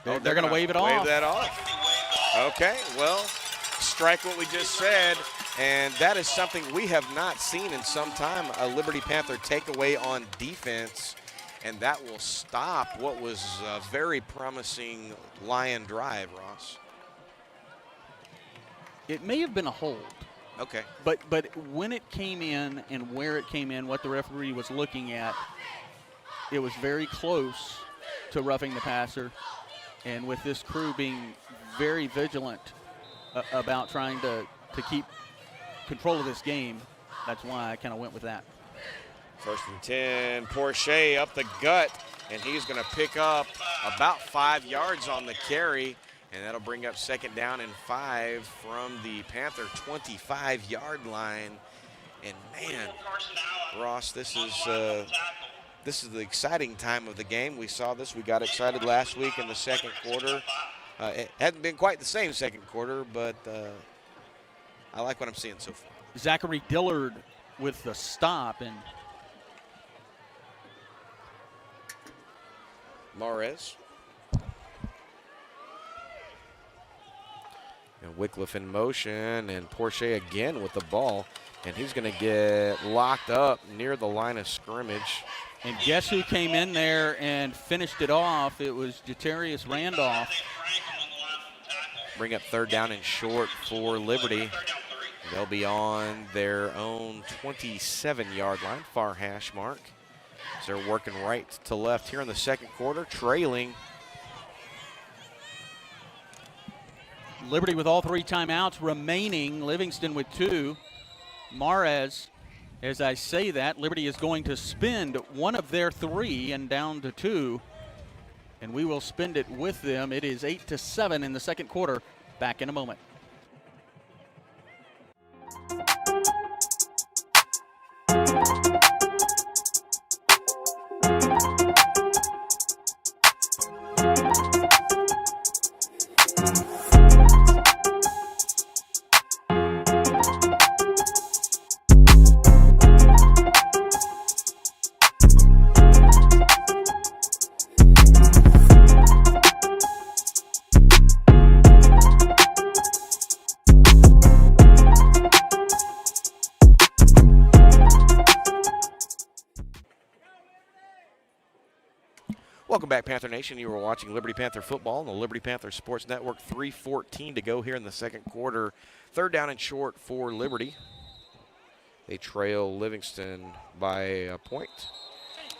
they're going to wave it off. Wave that off. Okay, well, strike what we just said, and that is something we have not seen in some time, a Liberty Panther takeaway on defense, and that will stop what was a very promising Lion drive, Ross. It may have been a hold. Okay. But when it came in and where it came in, what the referee was looking at, it was very close to roughing the passer, and with this crew being very vigilant about trying to keep control of this game, that's why I kind of went with that. 1st and 10, Porsche up the gut, and he's going to pick up about 5 yards on the carry, and that'll bring up 2nd down and 5 from the Panther 25-yard line. And man, Ross, this is the exciting time of the game. We saw this. We got excited last week in the second quarter. It hadn't been quite the same second quarter, but I like what I'm seeing so far. Zachary Dillard with the stop, and Mares. And Wycliffe in motion, and Porsche again with the ball, and he's going to get locked up near the line of scrimmage. And guess who came in there and finished it off? It was Jatarius Randolph. Bring up 3rd down and short for Liberty. They'll be on their own 27-yard line, far hash mark. So they're working right to left here in the second quarter, trailing. Liberty with all 3 timeouts remaining, Livingston with 2. Mares, as I say that, Liberty is going to spend one of their 3 and down to 2, and we will spend it with them. It is 8-7 in the second quarter. Back in a moment. Welcome back, Panther Nation. You are watching Liberty Panther football on the Liberty Panther Sports Network. 3:14 to go here in the second quarter. Third down and short for Liberty. They trail Livingston by a point.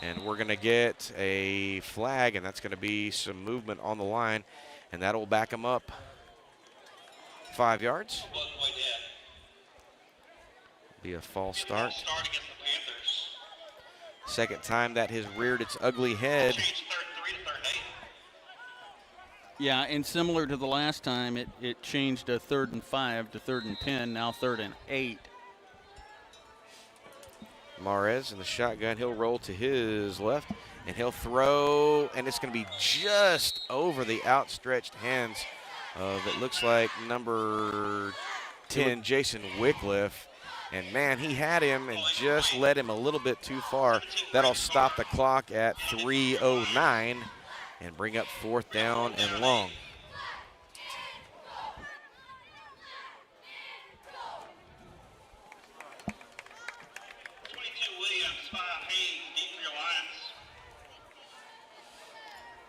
And we're going to get a flag, and that's going to be some movement on the line, and that will back them up 5 yards. Be a false start. Second time that has reared its ugly head. Yeah, and similar to the last time, it changed a 3rd and 5 to 3rd and 10, now 3rd and 8. Mares in the shotgun. He'll roll to his left, and he'll throw, and it's going to be just over the outstretched hands of, it looks like, number 10, Jason Wycliffe. And, man, he had him and just led him a little bit too far. That'll stop the clock at 3:09 and bring up 4th down and long.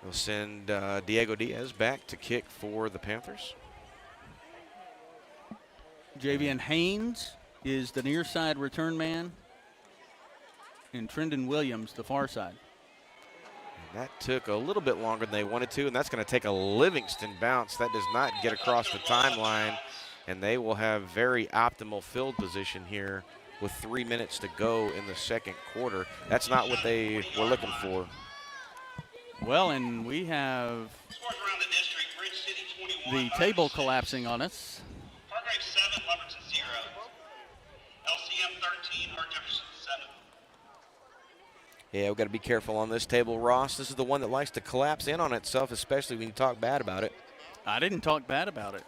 We'll send Diego Diaz back to kick for the Panthers. Javian Haynes is the near side return man, and Trendon Williams the far side. And that took a little bit longer than they wanted to, and that's going to take a Livingston bounce. That does not get across the timeline, and they will have very optimal field position here with 3 minutes to go in the second quarter. That's not what they were looking for. Well, and we have the table collapsing on us. Pregame 7, Roberts and 0. LCM 13, Hart Jefferson 7. Yeah, we've got to be careful on this table, Ross. This is the one that likes to collapse in on itself, especially when you talk bad about it. I didn't talk bad about it.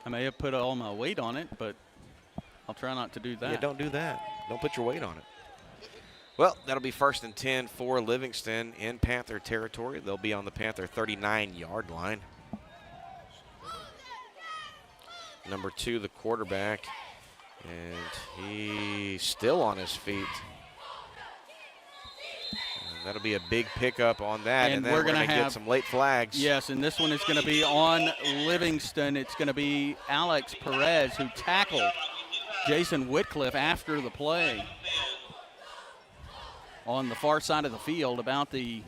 I may have put all my weight on it, but I'll try not to do that. Yeah, don't do that. Don't put your weight on it. Well, that'll be 1st and 10 for Livingston in Panther territory. They'll be on the Panther 39-yard line. Number 2, the quarterback, and he's still on his feet. And that'll be a big pickup on that, and then we're going to get some late flags. Yes, and this one is going to be on Livingston. It's going to be Alex Perez who tackled Jason Wycliffe after the play on the far side of the field, about the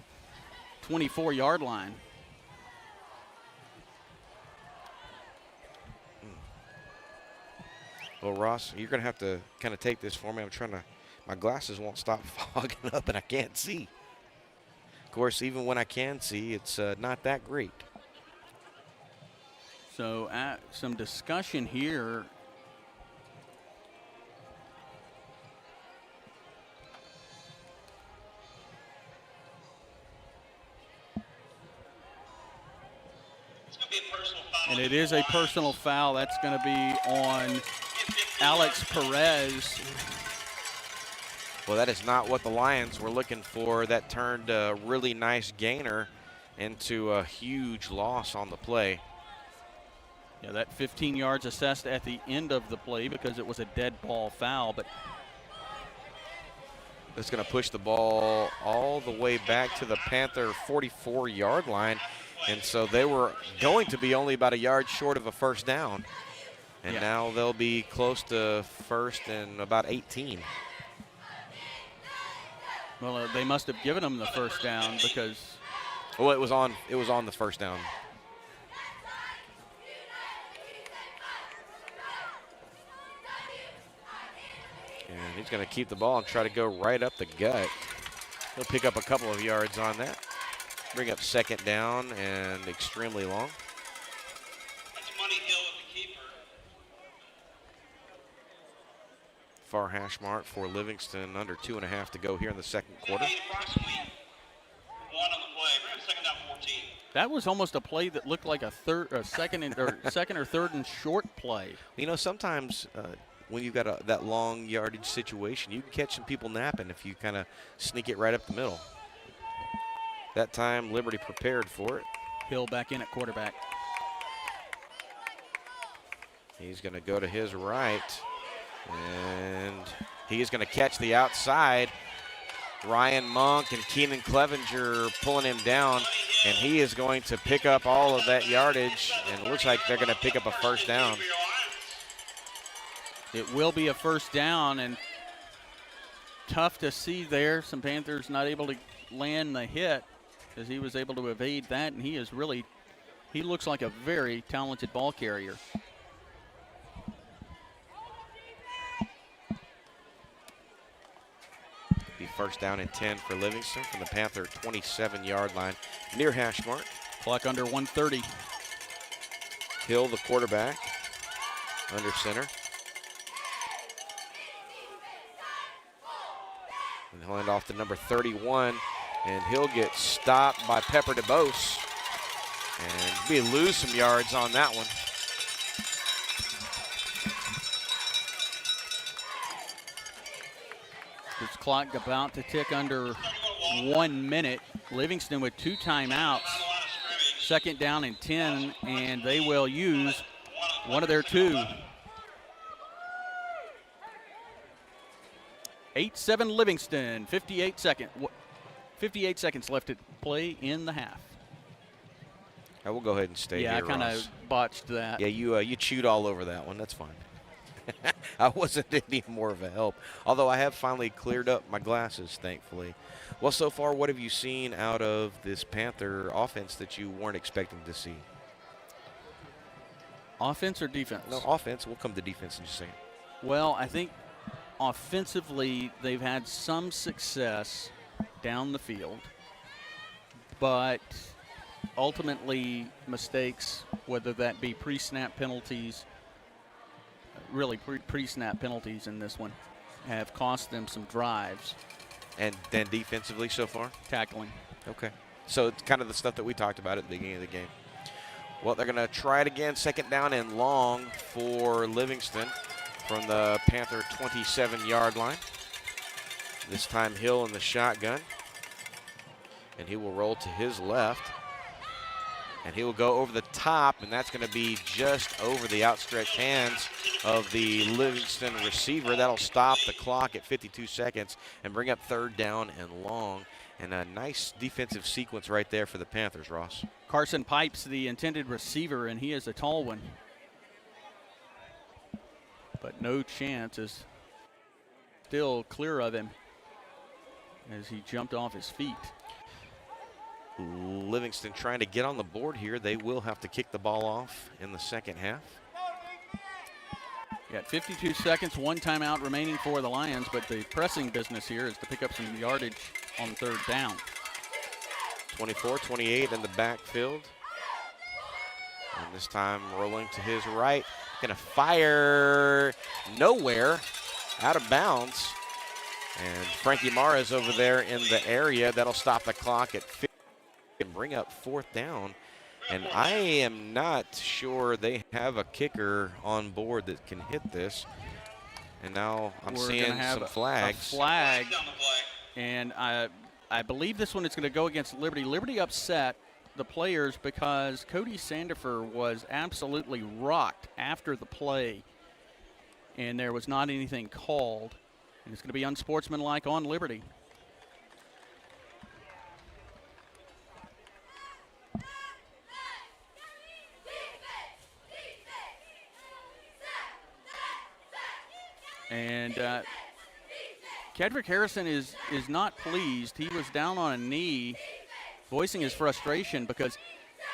24-yard line. Well, Ross, you're going to have to kind of take this for me. I'm trying to, my glasses won't stop fogging up and I can't see. Of course, even when I can see, it's not that great. So some discussion here. And it is a personal foul. That's going to be on Alex Perez. Well, that is not what the Lions were looking for. That turned a really nice gainer into a huge loss on the play. Yeah, that 15 yards assessed at the end of the play because it was a dead ball foul, but it's going to push the ball all the way back to the Panther 44-yard line. And so they were going to be only about a yard short of a 1st down. And now they'll be close to 1st and about 18. Well, they must have given them the 1st down because. Well, it was on the 1st down. And he's going to keep the ball and try to go right up the gut. He'll pick up a couple of yards on that. Bring up 2nd down and extremely long. That's Money Hill with the keeper. Far hash mark for Livingston, under 2.5 to go here in the second quarter. Approximately 1 on the play. We're at 2nd down 14. That was almost a play that looked like a second or 3rd and short play. You know, sometimes when you've got that long yardage situation, you can catch some people napping if you kind of sneak it right up the middle. That time, Liberty prepared for it. Hill back in at quarterback. He's going to go to his right, and he is going to catch the outside. Ryan Monk and Keenan Clevenger pulling him down, and he is going to pick up all of that yardage, and it looks like they're going to pick up a first down. It will be a first down, and tough to see there. Some Panthers not able to land the hit as he was able to evade that, and he looks like a very talented ball carrier. Be first down and 10 for Livingston from the Panther 27-yard line, near hash mark. Clock under 1:30. Hill, the quarterback, under center. And he'll hand off to number 31, and he'll get stopped by Pepper DeBose. And we lose some yards on that one. This clock about to tick under 1 minute. Livingston with 2 timeouts. Second down and 10, and they will use one of their 2. 8-7 Livingston, 58 seconds left to play in the half. I will go ahead and stay here, Yeah, I kind Ross. of botched that. Yeah, you chewed all over that one. That's fine. I wasn't any more of a help, although I have finally cleared up my glasses, thankfully. Well, so far, what have you seen out of this Panther offense that you weren't expecting to see? Offense or defense? No, offense. We'll come to defense in just a second. Well, I think offensively they've had some success down the field, but ultimately mistakes, whether that be pre-snap penalties, really pre-snap penalties in this one, have cost them some drives. And then defensively so far? Tackling. Okay. So it's kind of the stuff that we talked about at the beginning of the game. Well, they're going to try it again, second down and long for Livingston from the Panther 27-yard line. This time Hill in the shotgun. And he will roll to his left. And he will go over the top, and that's going to be just over the outstretched hands of the Livingston receiver. That'll stop the clock at 52 seconds and bring up third down and long. And a nice defensive sequence right there for the Panthers, Ross. Carson Pipes, the intended receiver, and he is a tall one. But no chance is still clear of him as he jumped off his feet. Livingston trying to get on the board here. They will have to kick the ball off in the second half. Got 52 seconds, 1 timeout remaining for the Lions, but the pressing business here is to pick up some yardage on third down. 24-28 in the backfield. And this time rolling to his right. Gonna fire nowhere, out of bounds. And Frankie Mara's over there in the area. That'll stop the clock at 50 and bring up fourth down. And I am not sure they have a kicker on board that can hit this. And now I'm seeing some flags. A flag, and I believe this one is going to go against Liberty. Liberty upset the players because Cody Sandifer was absolutely rocked after the play, and there was not anything called. And it's going to be unsportsmanlike on Liberty. And Kedrick Harrison is not pleased. He was down on a knee voicing his frustration because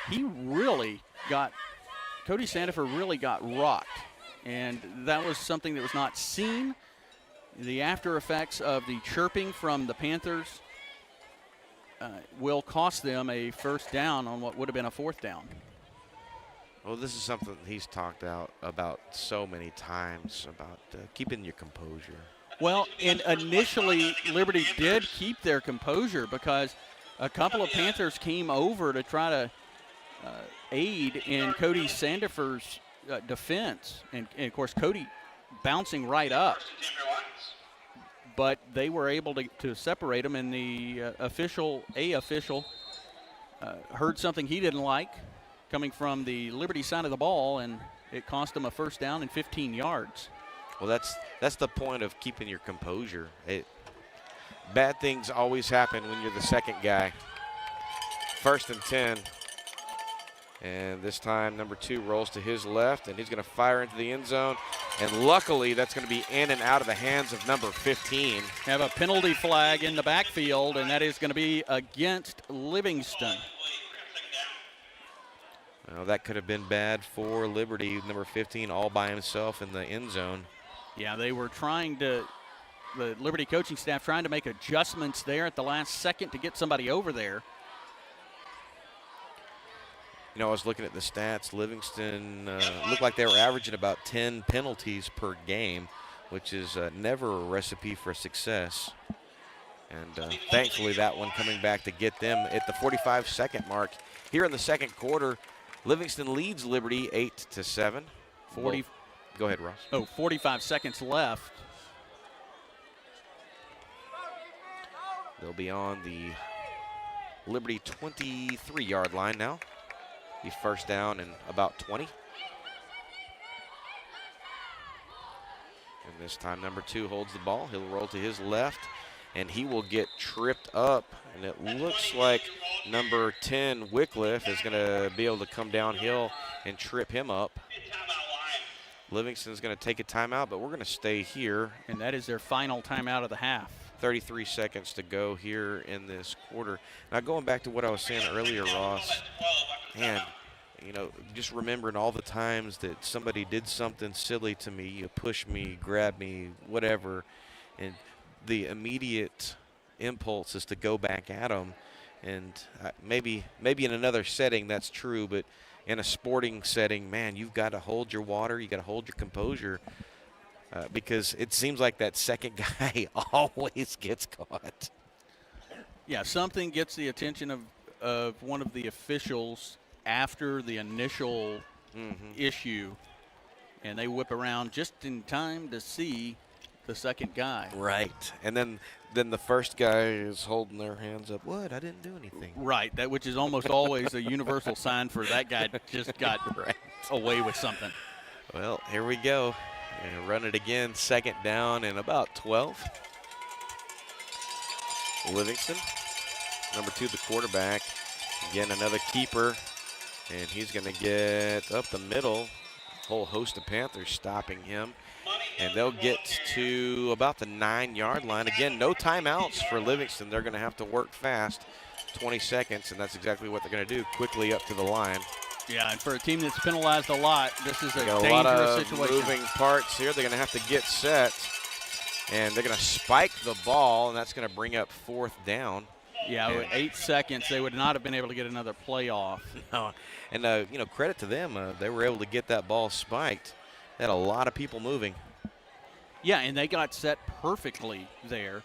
he really got, Cody Sandifer really got rocked. And that was something that was not seen. The after effects of the chirping from the Panthers will cost them a first down on what would have been a fourth down. Well, this is something he's talked about so many times, about keeping your composure. Well, and initially Liberty did keep their composure because a couple of Panthers came over to try to aid in Cody Sandifer's defense. And, of course, Cody bouncing right up. But they were able to separate them, and the official heard something he didn't like coming from the Liberty side of the ball, and it cost him a first down and 15 yards. Well, that's the point of keeping your composure. bad things always happen when you're the second guy. 1st and 10. And this time, number 2 rolls to his left, and he's going to fire into the end zone. And luckily, that's going to be in and out of the hands of number 15. Have a penalty flag in the backfield, and that is going to be against Livingston. Well, that could have been bad for Liberty. Number 15 all by himself in the end zone. Yeah, they were trying to, the Liberty coaching staff trying to make adjustments there at the last second to get somebody over there. You know, I was looking at the stats. Livingston looked like they were averaging about 10 penalties per game, which is never a recipe for success. And thankfully, that one coming back to get them at the 45-second mark. Here in the second quarter, Livingston leads Liberty 8-7. Go ahead, Ross. 45 seconds left. They'll be on the Liberty 23-yard line now. Be first down and about 20. And this time, number 2 holds the ball. He'll roll to his left, and he will get tripped up. And it looks like number 10, Wycliffe, is going to be able to come downhill and trip him up. Livingston's going to take a timeout, but we're going to stay here. And that is their final timeout of the half. 33 seconds to go here in this quarter. Now, going back to what I was saying earlier, Ross, man, you know, just remembering all the times that somebody did something silly to me, you push me, grab me, whatever, and the immediate impulse is to go back at them. And maybe in another setting that's true, but in a sporting setting, man, you've got to hold your water, you got to hold your composure. Because it seems like that second guy always gets caught. Yeah, something gets the attention of one of the officials after the initial issue, and they whip around just in time to see the second guy. Right, and then the first guy is holding their hands up. What? I didn't do anything. Right, that which is almost always a universal sign for that guy just got away with something. Well, here we go. And run it again, second down and about 12. Livingston, number 2, the quarterback. Again, another keeper, and he's going to get up the middle. A whole host of Panthers stopping him, and they'll get to about the 9-yard line. Again, no timeouts for Livingston. They're going to have to work fast, 20 seconds, and that's exactly what they're going to do, quickly up to the line. Yeah, and for a team that's penalized a lot, this is a dangerous lot of situation. Moving parts here. They're going to have to get set, and they're going to spike the ball, and that's going to bring up 4th down. Yeah, with 8 seconds, they would not have been able to get another play off. No, and you know, credit to them, they were able to get that ball spiked. They had a lot of people moving. Yeah, and they got set perfectly there.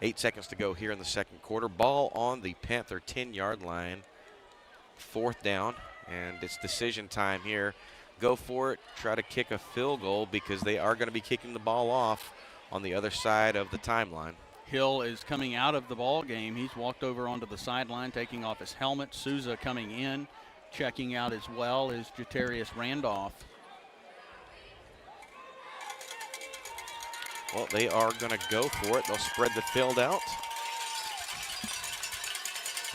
8 seconds to go here in the second quarter. Ball on the Panther 10-yard line. 4th down, and it's decision time here. Go for it. Try to kick a field goal because they are going to be kicking the ball off on the other side of the timeline. Hill is coming out of the ball game. He's walked over onto the sideline, taking off his helmet. Souza coming in, checking out as well is Jatarius Randolph. Well, they are going to go for it. They'll spread the field out.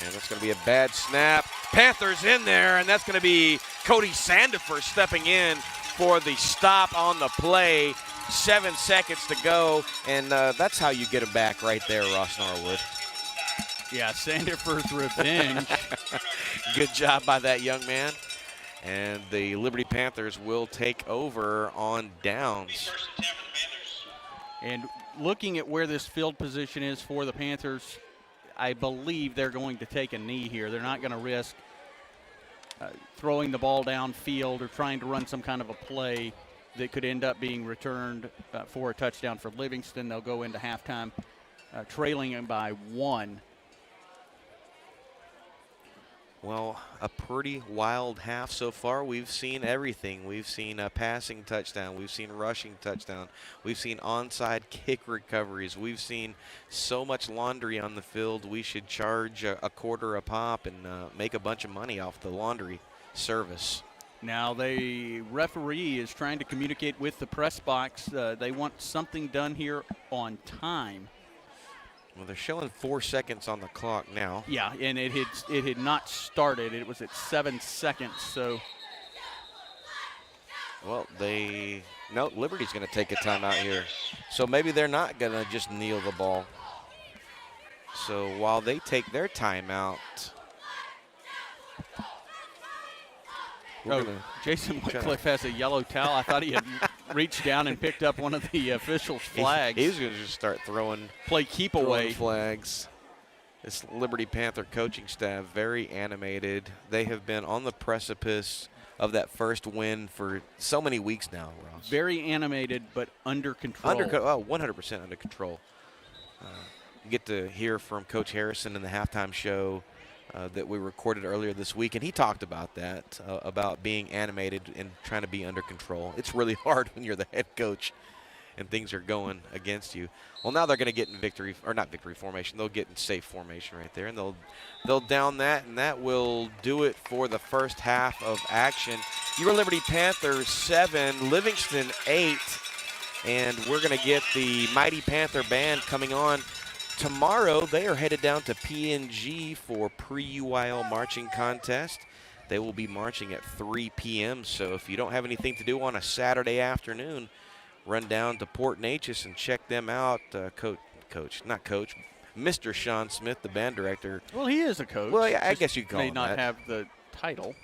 And that's going to be a bad snap. Panthers in there, and that's going to be Cody Sandifer stepping in for the stop on the play. 7 seconds to go, and that's how you get him back right there, Ross Norwood. Yeah, Sandifer's revenge. Good job by that young man. And the Liberty Panthers will take over on downs. And looking at where this field position is for the Panthers, I believe they're going to take a knee here. They're not going to risk throwing the ball downfield or trying to run some kind of a play that could end up being returned for a touchdown for Livingston. They'll go into halftime trailing them by 1. Well, a pretty wild half so far. We've seen everything. We've seen a passing touchdown. We've seen rushing touchdown. We've seen onside kick recoveries. We've seen so much laundry on the field. We should charge a quarter a pop and make a bunch of money off the laundry service. Now the referee is trying to communicate with the press box. They want something done here on time. Well, they're showing 4 seconds on the clock now. Yeah, and it had not started. It was at 7 seconds. So, well, no, Liberty's going to take a timeout here. So maybe they're not going to just kneel the ball. So while they take their timeout, Jason Whitcliffe has a yellow towel. I thought he had reached down and picked up one of the officials' flags. He's going to just start throwing keep away flags. This Liberty Panther coaching staff, very animated. They have been on the precipice of that first win for so many weeks now, Ross. Very animated, but under control. 100% under control. You get to hear from Coach Harrison in the halftime show that we recorded earlier this week, and he talked about that, about being animated and trying to be under control. It's really hard when you're the head coach and things are going against you. Well, now they're going to get in not victory formation. They'll get in safe formation right there, and they'll down that, and that will do it for the first half of action. Your Liberty Panthers 7, Livingston 8, and we're going to get the Mighty Panther Band coming on. Tomorrow, they are headed down to PNG for pre-UIL marching contest. They will be marching at 3 p.m., so if you don't have anything to do on a Saturday afternoon, run down to Port Neches and check them out. Mr. Sean Smith, the band director. Well, he is a coach. Well, yeah, I guess you could call him that. May not have the title.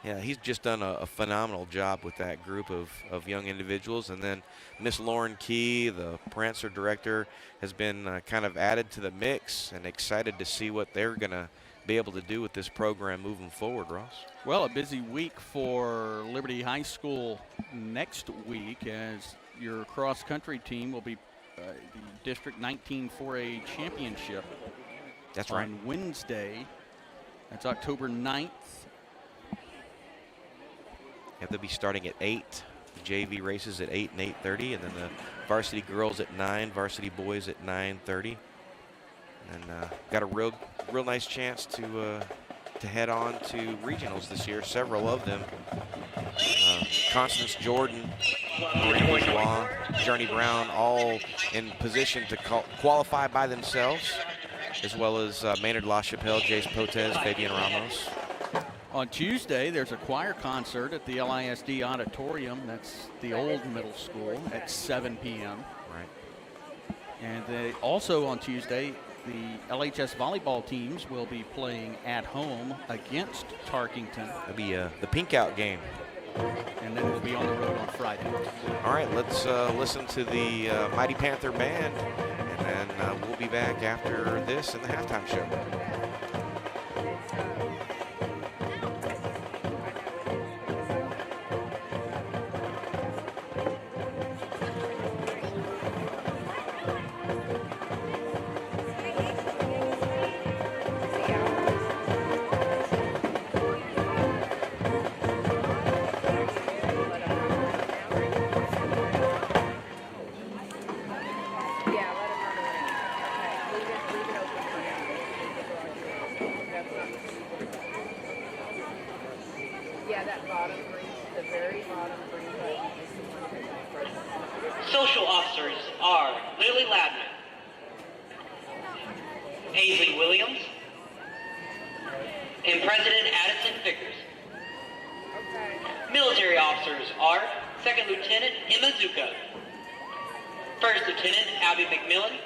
Yeah, he's just done a phenomenal job with that group of young individuals. And then Miss Lauren Key, the Prancer director, has been kind of added to the mix, and excited to see what they're going to be able to do with this program moving forward, Ross. Well, a busy week for Liberty High School next week, as your cross-country team will be the District 19 4A Championship. That's right. On Wednesday. That's October 9th. Yeah, they'll be starting at 8. The JV races at 8 and 8:30, and then the varsity girls at 9, varsity boys at 9:30. And got a real nice chance to head on to regionals this year. Several of them. Constance Jordan, Marie Bourgeois, Journey Brown, all in position to qualify by themselves, as well as Maynard La Chapelle, Jace Potez, Fabian Ramos. On Tuesday, there's a choir concert at the LISD Auditorium. That's the old middle school at 7 p.m. Right. And also on Tuesday, the LHS volleyball teams will be playing at home against Tarkington. That'll be the pink out game. And then we'll be on the road on Friday. All right, let's listen to the Mighty Panther Band, and then we'll be back after this in the halftime show. Social officers are Lily Ladman, Paisley Williams, and President Addison Vickers. Military officers are Second Lieutenant Emma Zuka, First Lieutenant Abby McMillan,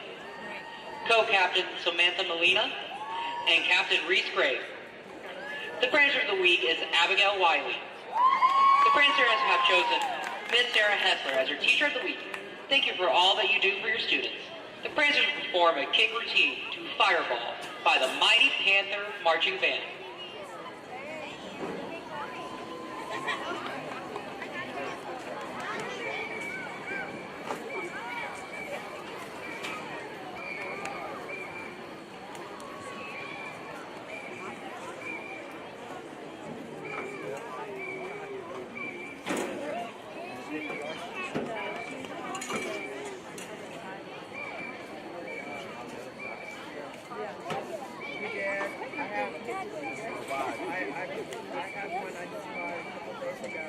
Co-Captain Samantha Molina, and Captain Reese Gray. The Prancer of the Week is Abigail Wiley. The Prancers have chosen Miss Sarah Hessler as your Teacher of the Week. Thank you for all that you do for your students. The Prancers perform a kick routine to Fireball by the Mighty Panther Marching Band. ago.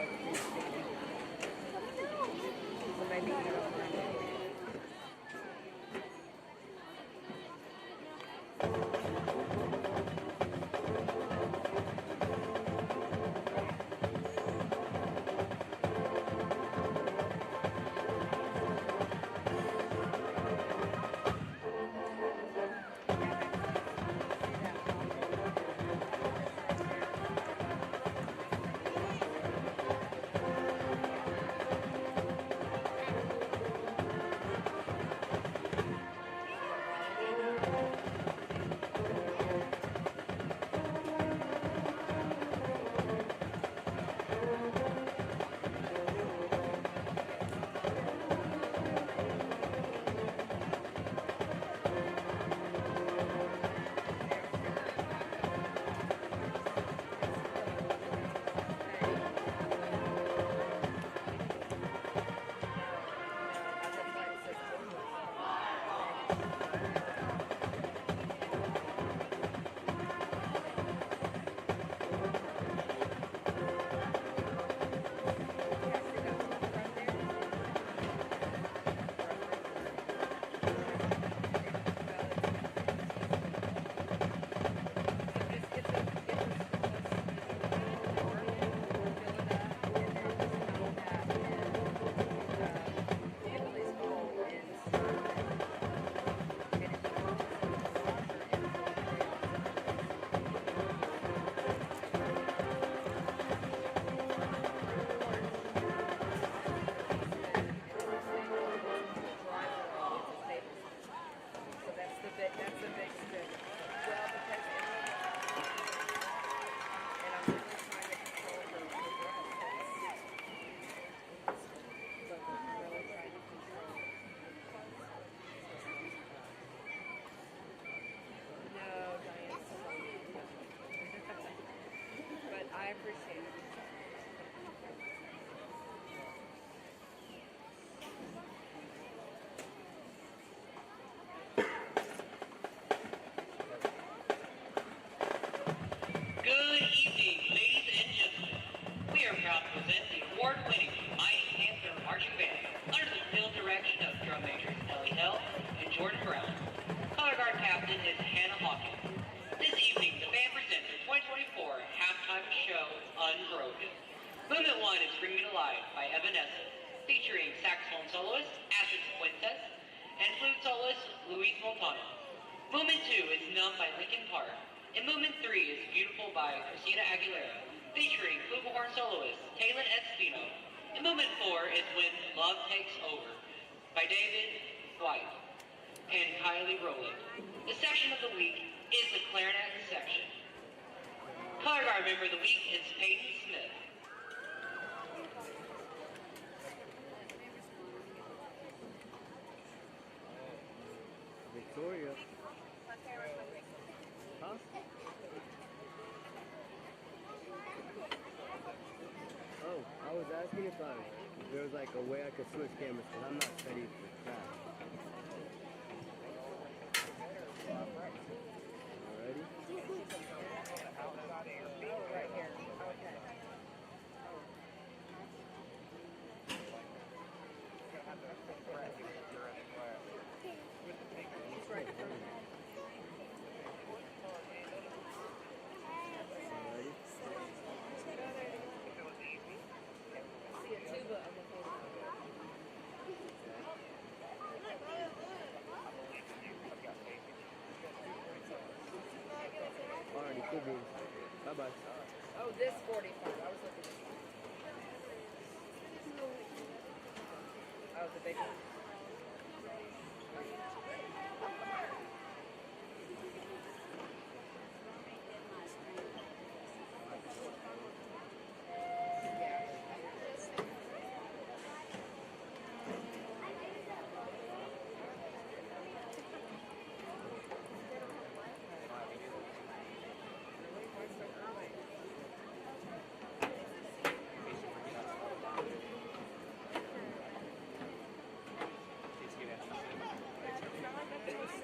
So maybe you don't remember. Victoria. Huh? Oh, I was asking if there was like a way I could switch cameras because I'm not steady for crap. Alrighty? Right here. Okay. He's right in front of me. See a tuba on the floor. Alrighty, cool beans. Bye-bye. Oh, this 45. I was looking at this. Oh, the big one. It was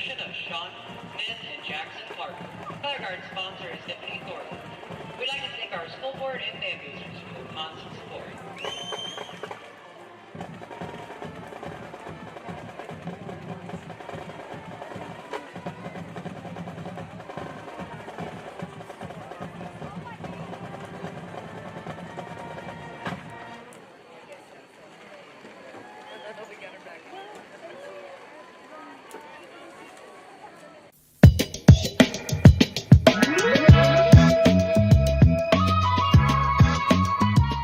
direction of Sean Smith and Jackson Clark. Color guard sponsor is Tiffany Thornton. We'd like to thank our school board and fan boosters for their constant support.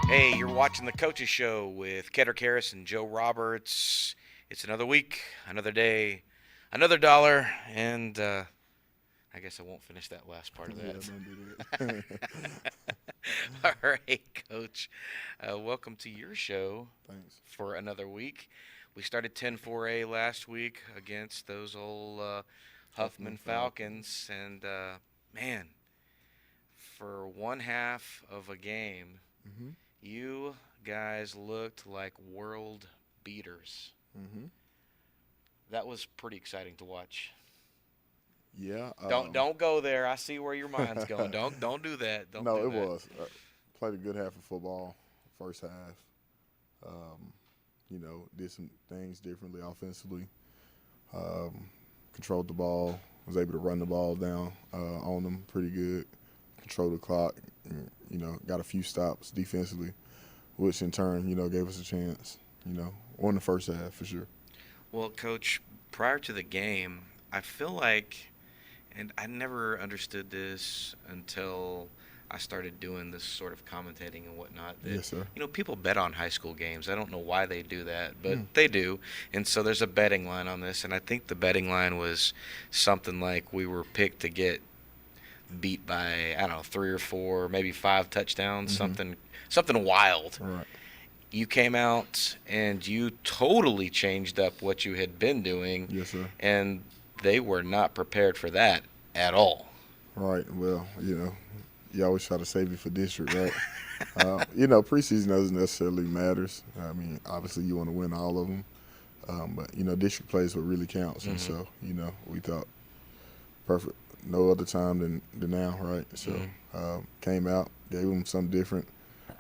Hey, you're watching the Coaches Show with Kedrick Harrison, Joe Roberts. It's another week, another day, another dollar, and I guess I won't finish that last part of that. Yeah, don't do that. All right, Coach. Welcome to your show. Thanks. For another week. We started 10-4A last week against those old Huffman Falcons, and man, for one half of a game, you guys looked like world beaters. That was pretty exciting to watch. Yeah. Don't go there. I see where your mind's going. Don't do that. Don't no, do it that. was. Played a good half of football, first half. Did some things differently offensively. Controlled the ball. Was able to run the ball down on them pretty good. Controlled the clock. And, got a few stops defensively, which in turn, gave us a chance. On the first half for sure. Well, Coach, prior to the game, I feel like, and I never understood this until I started doing this sort of commentating and whatnot. That, Yes, sir. People bet on high school games. I don't know why they do that, but they do. And so there's a betting line on this, and I think the betting line was something like we were picked to get beat by, I don't know, 3 or 4, maybe 5 touchdowns, something wild. Right. You came out and you totally changed up what you had been doing. Yes, sir. And they were not prepared for that at all. Right. Well, you always try to save it for district, right? Preseason doesn't necessarily matters. I mean, obviously you want to win all of them. But, district plays what really counts. And so, we thought perfect. No other time than now, right? So came out, gave them something different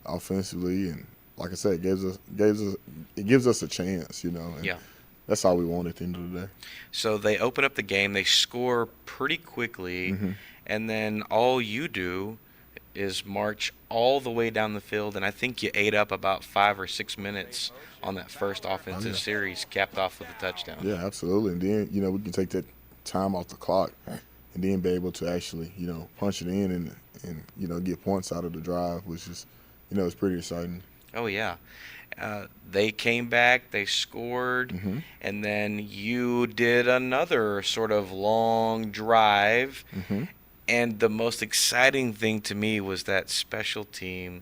offensively, and like I said, it gives us a chance, and that's all we want at the end of the day. So they open up the game, they score pretty quickly, and then all you do is march all the way down the field, and I think you ate up about 5 or 6 minutes on that first offensive series, capped off with a touchdown. Yeah, absolutely. And then, we can take that time off the clock and then be able to actually, punch it in and get points out of the drive, which is, it's pretty exciting. Oh, yeah. They came back, they scored, and then you did another sort of long drive. And the most exciting thing to me was that special team.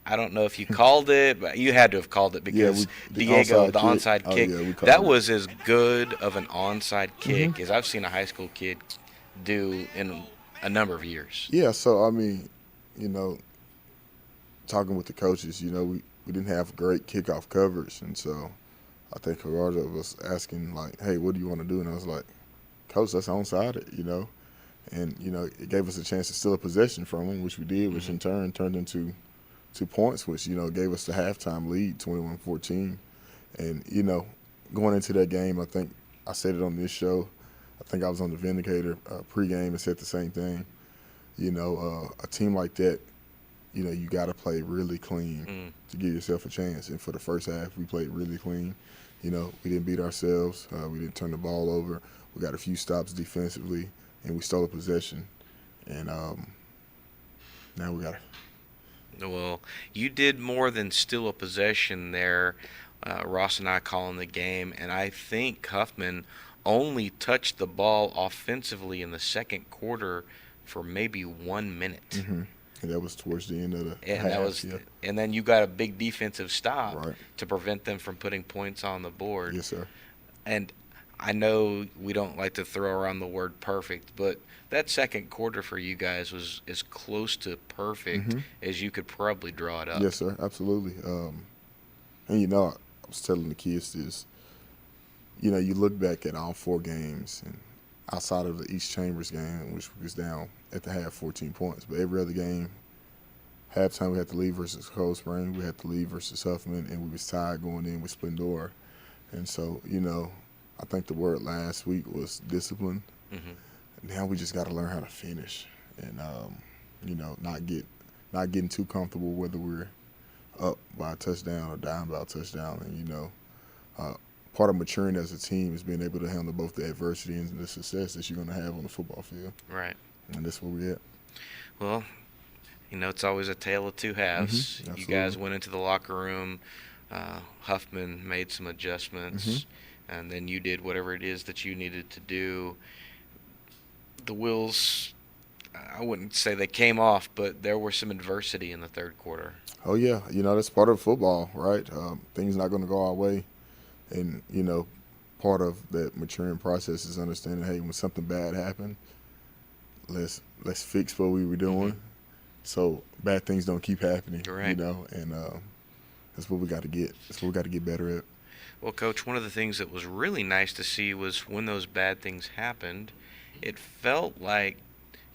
I don't know if you called it, but you had to have called it because Diego, the onside kick, that was as good of an onside kick as I've seen a high school kid do in a number of years. Yeah, so, I mean, talking with the coaches, we didn't have great kickoff coverage. And so I think Gerardo was asking, like, hey, what do you want to do? And I was like, Coach, that's onside it, And, it gave us a chance to steal a possession from them, which we did, which in turn turned into 2 points, which, gave us the halftime lead, 21-14. And, going into that game, I think I said it on this show. I think I was on the Vindicator pregame and said the same thing. A team like that, you got to play really clean to give yourself a chance. And for the first half, we played really clean. We didn't beat ourselves. We didn't turn the ball over. We got a few stops defensively, and we stole a possession. And now we got to. Well, you did more than steal a possession there. Ross and I calling the game, and I think Huffman only touched the ball offensively in the second quarter for maybe 1 minute. And that was towards the end of the and half. That was, and then you got a big defensive stop to prevent them from putting points on the board. Yes, sir. And I know we don't like to throw around the word perfect, but that second quarter for you guys was as close to perfect as you could probably draw it up. Yes, sir, absolutely. And, I was telling the kids this, you look back at all 4 games, and, outside of the East Chambers game, which was down at the half 14 points. But every other game, halftime we had to leave versus Cold Spring, we had to leave versus Huffman, and we was tied going in with Splendora. And so, I think the word last week was discipline. Mm-hmm. Now we just got to learn how to finish and, not getting too comfortable whether we're up by a touchdown or down by a touchdown. And, part of maturing as a team is being able to handle both the adversity and the success that you're going to have on the football field. Right. And that's where we're at. Well, it's always a tale of two halves. Mm-hmm. You guys went into the locker room. Huffman made some adjustments, and then you did whatever it is that you needed to do. The wheels, I wouldn't say they came off, but there was some adversity in the third quarter. Oh, yeah. That's part of football, right? Things not going to go our way. And, part of that maturing process is understanding, hey, when something bad happened, let's fix what we were doing so bad things don't keep happening, right. And that's what we got to get. That's what we got to get better at. Well, Coach, one of the things that was really nice to see was when those bad things happened, it felt like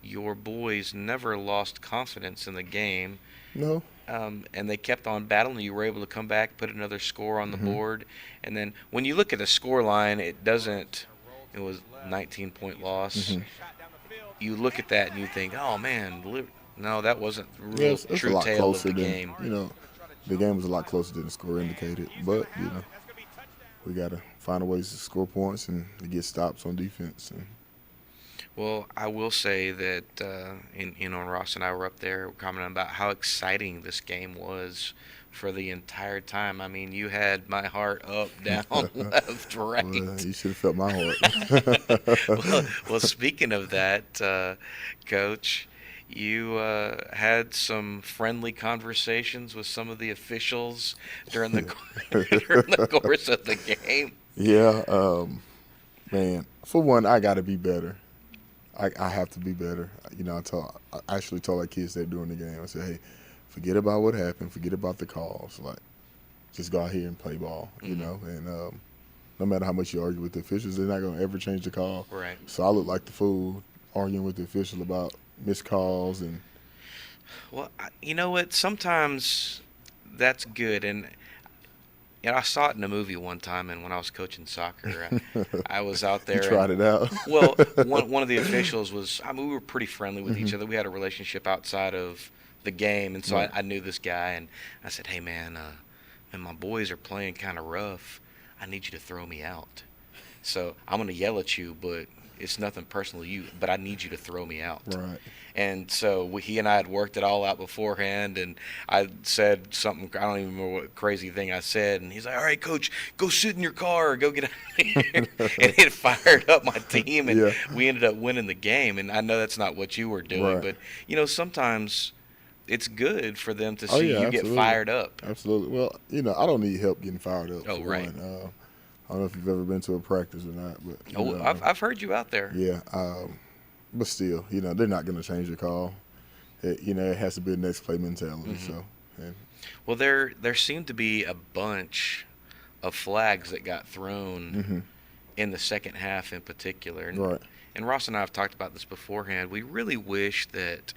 your boys never lost confidence in the game. No. And they kept on battling. You were able to come back, put another score on the board. And then when you look at the score line, it was a 19-point loss. You look at that and you think, oh, man, no, that wasn't the real true tale of the game. The game was a lot closer than the score indicated. But, we got to find a ways to score points and to get stops on defense. Well, I will say that, Ross and I were up there commenting about how exciting this game was for the entire time. I mean, you had my heart up, down, left, right. Well, you should have felt my heart. well, speaking of that, Coach, you had some friendly conversations with some of the officials during the course of the game. Yeah, man. For one, I got to be better. I have to be better. I actually told our kids that during the game. I said, hey, forget about what happened. Forget about the calls. Just go out here and play ball, And no matter how much you argue with the officials, they're not going to ever change the call. Right. So I look like the fool arguing with the official about missed calls. Well, you know what? Sometimes that's good. And I saw it in a movie one time, and when I was coaching soccer, I was out there. You tried it out. Well, one of the officials we were pretty friendly with each other. We had a relationship outside of the game, and so I knew this guy, and I said, hey, man, my boys are playing kind of rough. I need you to throw me out. So I'm going to yell at you, but it's nothing personal to you, but I need you to throw me out. Right. And so he and I had worked it all out beforehand, and I said something, I don't even remember what crazy thing I said, and he's like, all right, Coach, go sit in your car or go get out of here. And it fired up my team, and we ended up winning the game. And I know that's not what you were doing, but, sometimes it's good for them to see you get fired up. Absolutely. Well, I don't need help getting fired up. Oh, right. I don't know if you've ever been to a practice or not. But I've heard you out there. Yeah. But still, they're not going to change the call. It has to be a next play mentality. So, Well, there seemed to be a bunch of flags that got thrown in the second half in particular. And Ross and I have talked about this beforehand. We really wish that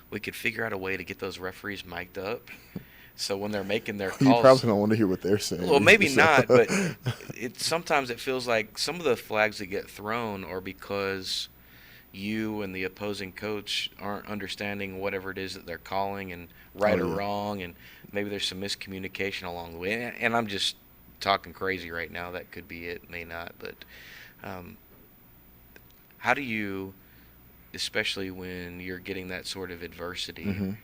we could figure out a way to get those referees mic'd up. So when they're making their calls, you probably don't want to hear what they're saying. Well, maybe not, but sometimes it feels like some of the flags that get thrown are because you and the opposing coach aren't understanding whatever it is that they're calling and right or wrong, and maybe there's some miscommunication along the way. And I'm just talking crazy right now. That could be it, may not. But how do you, especially when you're getting that sort of adversity,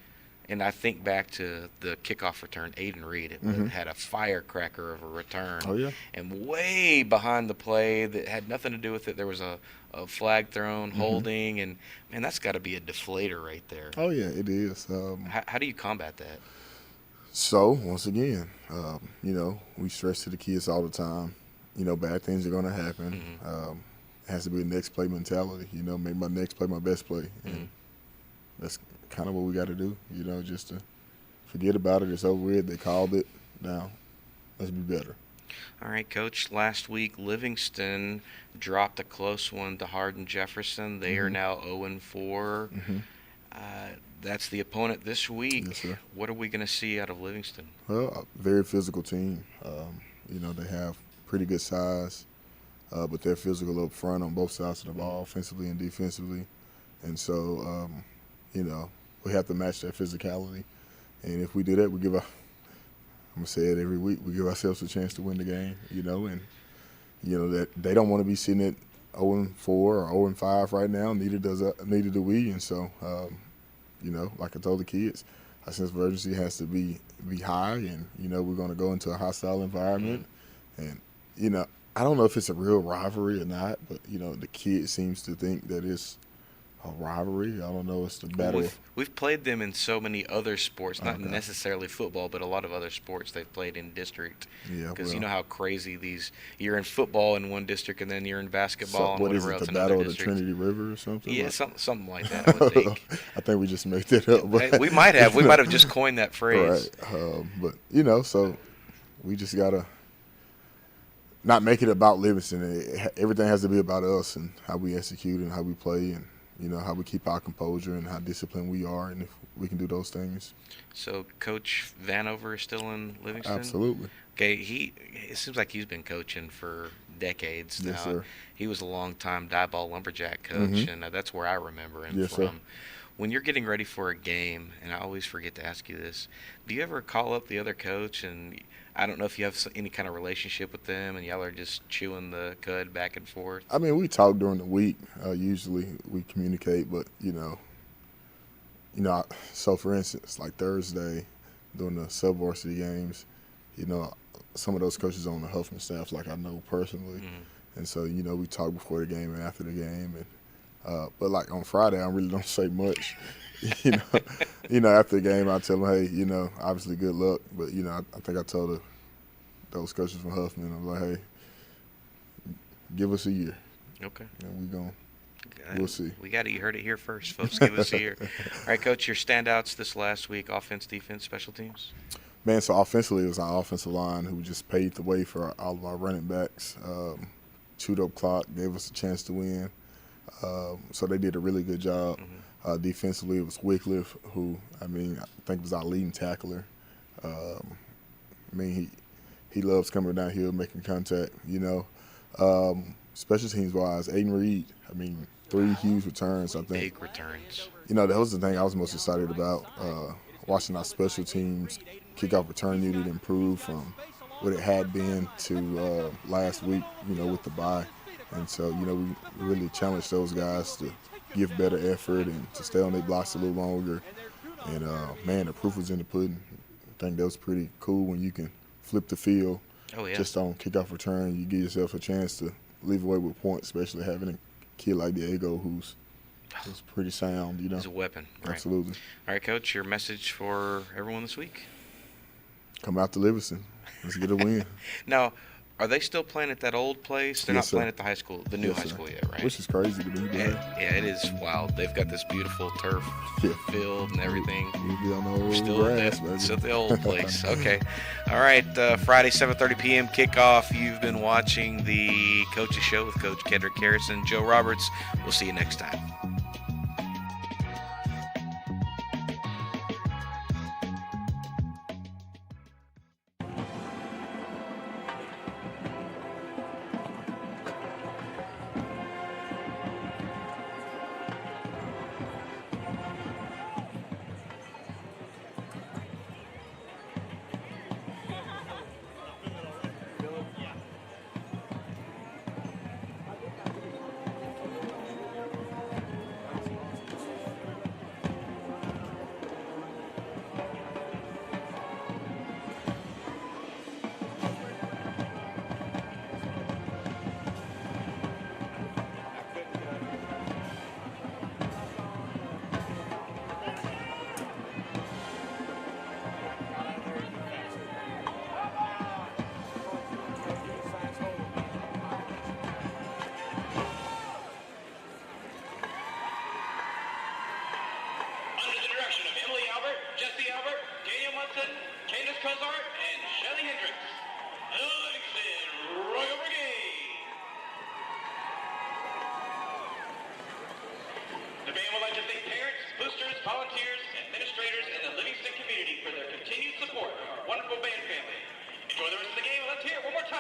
and I think back to the kickoff return, Aiden Reed had a firecracker of a return. Oh, yeah. And way behind the play that had nothing to do with it, there was a flag thrown, holding, and, man, that's got to be a deflator right there. Oh, yeah, it is. How do you combat that? So, once again, we stress to the kids all the time, bad things are going to happen. It has to be a next play mentality, make my next play my best play. And that's kind of what we got to do, just to forget about it. It's over with. They called it. Now, let's be better. All right, Coach. Last week, Livingston dropped a close one to Hardin Jefferson. They are now 0-4. That's the opponent this week. Yes, sir. What are we going to see out of Livingston? Well, a very physical team. They have pretty good size, but they're physical up front on both sides of the ball, offensively and defensively. And so, we have to match that physicality. And if we do that, we give I'm going to say it every week, we give ourselves a chance to win the game, that they don't want to be sitting at 0-4 or 0-5 right now. Neither do we. And so, like I told the kids, our sense of urgency has to be high, and, we're going to go into a hostile environment. And, I don't know if it's a real rivalry or not, but, the kid seems to think that it's a rivalry. I don't know. It's the battle. We've played them in so many other sports, not necessarily football, but a lot of other sports they've played in district. Yeah, because you know how crazy you're in football in one district and then you're in basketball and whatever else in another battle of the district. Trinity River or something? Yeah, something like that, I would think. I think we just made that up. But, we might have. We might have just coined that phrase. Right. But, so we just got to not make it about Livingston. Everything has to be about us and how we execute and how we play and, how we keep our composure and how disciplined we are, and if we can do those things. So Coach Vanover is still in Livingston? Absolutely. Okay, it seems like he's been coaching for decades now. Yes, sir. He was a long-time die-ball lumberjack coach, and that's where I remember him yes, from. Sir. When you're getting ready for a game, and I always forget to ask you this, do you ever call up the other coach, and I don't know if you have any kind of relationship with them, and y'all are just chewing the cud back and forth? I mean, we talk during the week. Usually we communicate, but, so for instance, like Thursday during the sub-varsity games, some of those coaches on the Huffman staff, like I know personally. And so, we talk before the game and after the game. And but like on Friday, I really don't say much. After the game, I tell them, hey, obviously good luck. But, I think I told those coaches from Huffman, I'm like, hey, give us a year. Okay. And we'll see. You heard it here first, folks. Give us a year. All right, Coach, your standouts this last week, offense, defense, special teams? Man, so offensively, it was our offensive line who just paved the way for all of our running backs. Chewed up clock, gave us a chance to win. So they did a really good job. Defensively, it was Wycliffe, who, I think was our leading tackler. He loves coming downhill, making contact, Special teams-wise, Aiden Reed, 3 huge returns, I think. Big returns. That was the thing I was most excited about, watching our special teams kickoff return unit improve from what it had been to last week, with the bye. And so, we really challenged those guys to give better effort and to stay on their blocks a little longer. And, the proof was in the pudding. I think that was pretty cool when you can flip the field just on kickoff return. You give yourself a chance to leave away with points, especially having a kid like Diego who's pretty sound, He's a weapon. Right. Absolutely. All right, Coach, your message for everyone this week? Come out to Livingston. Let's get a win. Now, are they still playing at that old place? They're Yes, not playing sir. at the high school, the new Yes, high sir. school yet, right? Which is crazy to me. Yeah, it is wild. They've got this beautiful turf field and everything. We'll be on the old Still grass, baby. it's at the old place. Okay. All right. Friday, 7:30 p.m. kickoff. You've been watching the Coach's Show with Coach Kedrick Harrison, Joe Roberts. We'll see you next time.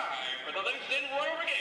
time for the Livingston Royal Brigade.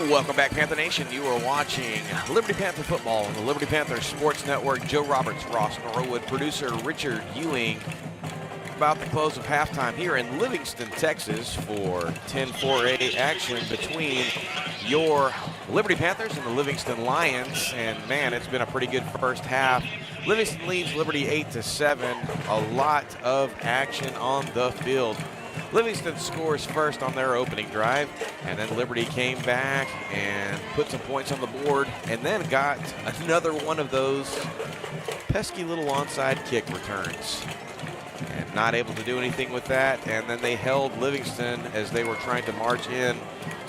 Welcome back, Panther Nation. You are watching Liberty Panther football on the Liberty Panther Sports Network. Joe Roberts, Ross Norwood, producer Richard Ewing. About the close of halftime here in Livingston, Texas for 10-4A action between your Liberty Panthers and the Livingston Lions. And man, it's been a pretty good first half. Livingston leads Liberty 8-7. A lot of action on the field. Livingston scores first on their opening drive, and then Liberty came back and put some points on the board, and then got another one of those pesky little onside kick returns. And not able to do anything with that, and then they held Livingston as they were trying to march in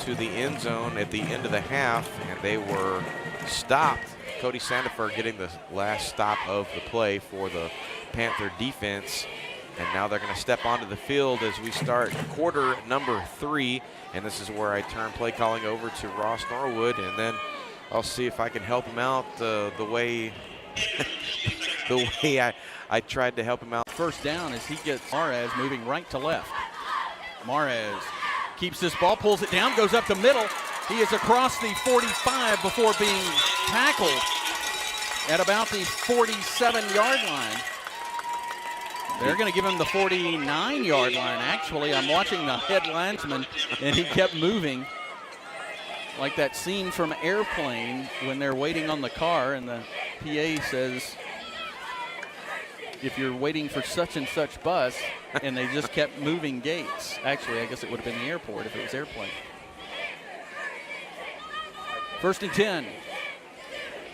to the end zone at the end of the half, and they were stopped. Cody Sandifer getting the last stop of the play for the Panther defense. And now they're going to step onto the field as we start quarter number 3. And this is where I turn play calling over to Ross Norwood. And then I'll see if I can help him out the way I tried to help him out. First down as he gets Mares moving right to left. Mares keeps this ball, pulls it down, goes up the middle. He is across the 45 before being tackled at about the 47-yard line. They're going to give him the 49-yard line, actually. I'm watching the head linesman, and he kept moving like that scene from Airplane when they're waiting on the car, and the PA says, if you're waiting for such and such bus, and they just kept moving gates. Actually, I guess it would have been the airport if it was Airplane. First and 10.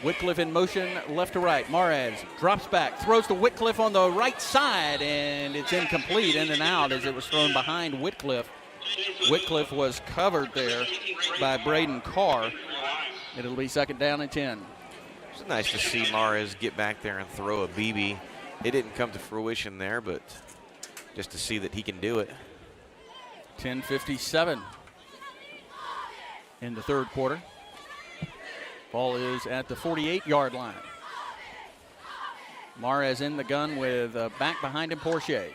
Whitcliffe in motion, left to right. Mares drops back, throws to Whitcliffe on the right side, and it's incomplete, in and out as it was thrown behind Whitcliffe. Whitcliffe was covered there by Braden Carr. It'll be second down and 10. It's nice to see Mares get back there and throw a BB. It didn't come to fruition there, but just to see that he can do it. 10:57 in the third quarter. Ball is at the 48-yard line. Mares in the gun with back behind him, Porcher.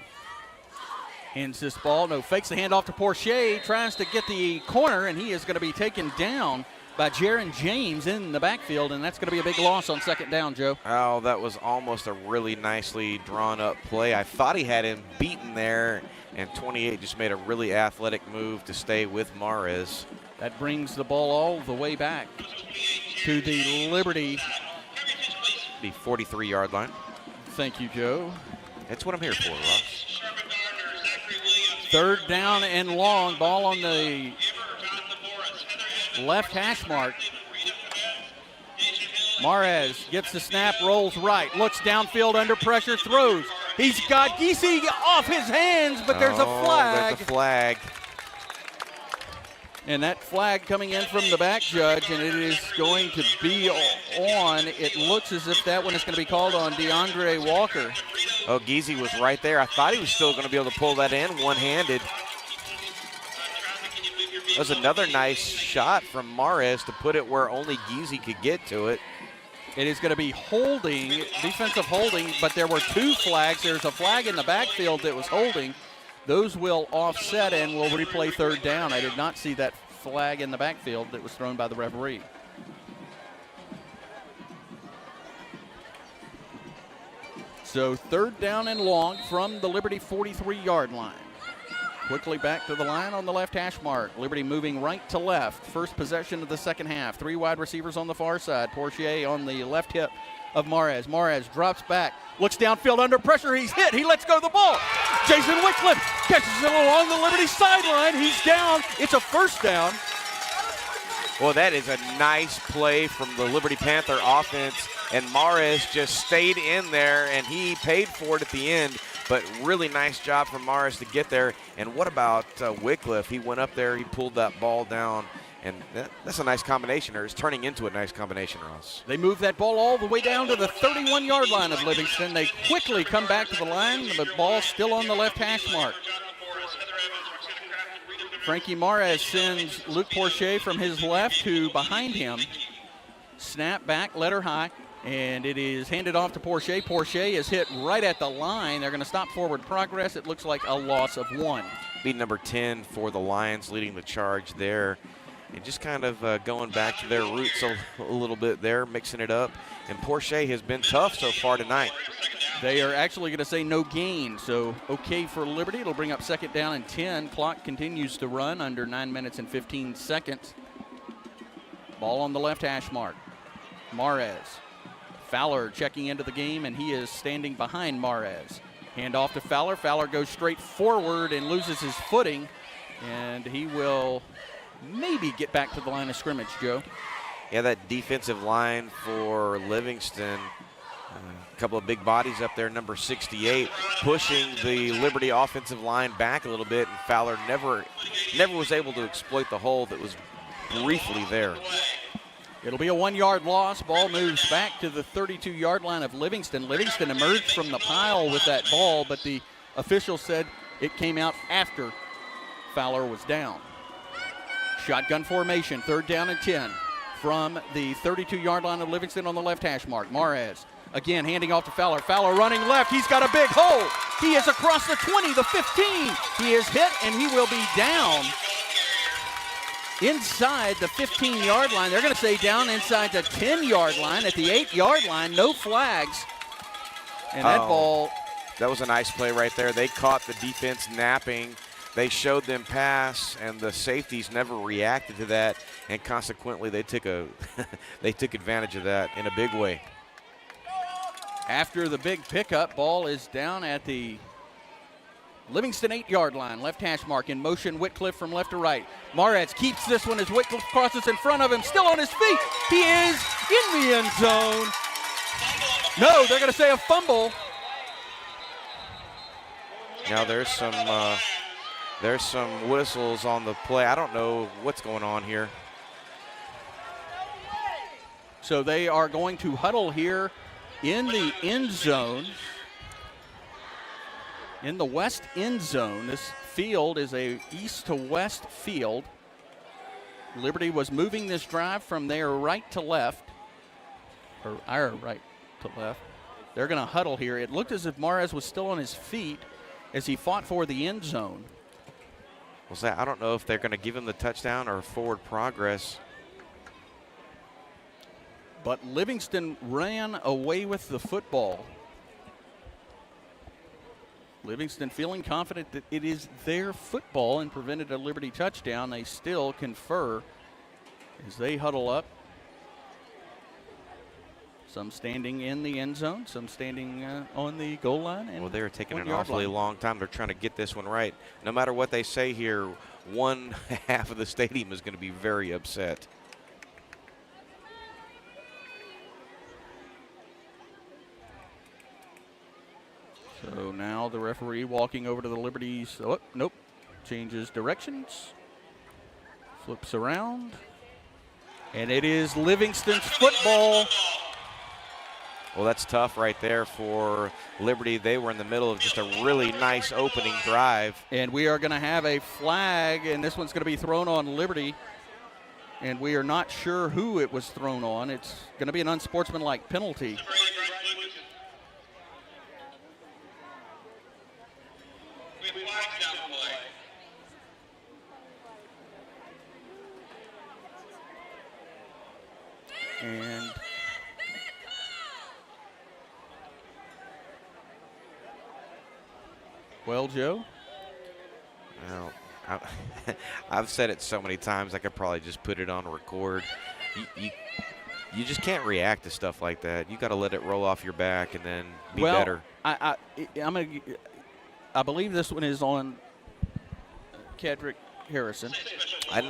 Hands this ball, fakes the handoff to Porcher, tries to get the corner, and he is going to be taken down by Jaron James in the backfield, and that's going to be a big loss on second down, Joe. Oh, that was almost a really nicely drawn-up play. I thought he had him beaten there, and 28 just made a really athletic move to stay with Mares. That brings the ball all the way back to the Liberty. The 43-yard line. Thank you, Joe. That's what I'm here for, Ross. Third down and long. Ball on the left hash mark. Mares gets the snap, rolls right, looks downfield under pressure, throws. He's got Giese off his hands, but there's a flag. There's a flag. And that flag coming in from the back judge, and it is going to be on. It looks as if that one is going to be called on DeAndre Walker. Oh, Giese was right there. I thought he was still going to be able to pull that in one-handed. That was another nice shot from Mares to put it where only Giese could get to it. It is going to be holding, defensive holding, but there were two flags. There's a flag in the backfield that was holding. Those will offset and will replay third down. I did not see that flag in the backfield that was thrown by the referee. So third down and long from the Liberty 43-yard line. Quickly back to the line on the left hash mark. Liberty moving right to left. First possession of the second half. Three wide receivers on the far side. Porcher on the left hip of Mares. Mares drops back, looks downfield under pressure. He's hit. He lets go the ball. Jason Whitcliffe catches it along the Liberty sideline. He's down. It's a first down. Well, that is a nice play from the Liberty Panther offense, and Mares just stayed in there, and he paid for it at the end, but really nice job from Mares to get there. And what about Wycliffe? He went up there, he pulled that ball down, and that's a nice combination, or it's turning into a nice combination, Ross. They move that ball all the way down to the 31-yard line of Livingston. They quickly come back to the line, the ball still on the left hash mark. Frankie Mares sends Luke Porcher from his left to behind him. Snap back, letter high, and it is handed off to Porcher. Porcher is hit right at the line. They're going to stop forward progress. It looks like a loss of 1. Be number 10 for the Lions leading the charge there. And just kind of going back to their roots a little bit there, mixing it up. And Porcher has been tough so far tonight. They are actually going to say no gain, so okay for Liberty. It'll bring up 2nd down and 10. Clock continues to run under 9 minutes and 15 seconds. Ball on the left hash mark. Mares. Fowler checking into the game, and he is standing behind Mares. Hand off to Fowler. Fowler goes straight forward and loses his footing, and he will maybe get back to the line of scrimmage, Joe. Yeah, that defensive line for Livingston, a couple of big bodies up there, number 68, pushing the Liberty offensive line back a little bit, and Fowler never was able to exploit the hole that was briefly there. It'll be a 1-yard loss. Ball moves back to the 32-yard line of Livingston. Livingston emerged from the pile with that ball, but the official said it came out after Fowler was down. Shotgun formation, 3rd down and 10 from the 32-yard line of Livingston on the left hash mark. Mares again handing off to Fowler. Fowler running left. He's got a big hole. He is across the 20, the 15. He is hit, and he will be down inside the 15-yard line. They're going to say down inside the 10-yard line. At the 8-yard line, no flags. And that ball. That was a nice play right there. They caught the defense napping. They showed them pass, and the safeties never reacted to that, and consequently they took they took advantage of that in a big way. After the big pickup, ball is down at the Livingston 8-yard line, left hash mark. In motion, Wycliffe from left to right. Mares keeps this one as Wycliffe crosses in front of him, still on his feet. He is in the end zone. No, they're going to say a fumble. Now there's some whistles on the play. I don't know what's going on here. So they are going to huddle here in the end zone. In the west end zone. This field is a east to west field. Liberty was moving this drive from their right to left, or our right to left. They're going to huddle here. It looked as if Mares was still on his feet as he fought for the end zone. I don't know if they're going to give him the touchdown or forward progress. But Livingston ran away with the football. Livingston feeling confident that it is their football and prevented a Liberty touchdown. They still confer as they huddle up. Some standing in the end zone, some standing on the goal line. And well, they're taking an 1-yard awfully line. long time. They're trying to get this one right. No matter what they say here, one half of the stadium is going to be very upset. So now the referee walking over to the Liberties. Oh, nope. Changes directions. Flips around. And it is Livingston's football. Well, that's tough right there for Liberty. They were in the middle of just a really nice opening drive. And we are going to have a flag, and this one's going to be thrown on Liberty. And we are not sure who it was thrown on. It's going to be an unsportsmanlike penalty. And well, Joe? Well, I've said it so many times I could probably just put it on record. You just can't react to stuff like that. You got to let it roll off your back and then be better. I believe this one is on Kedrick Harrison.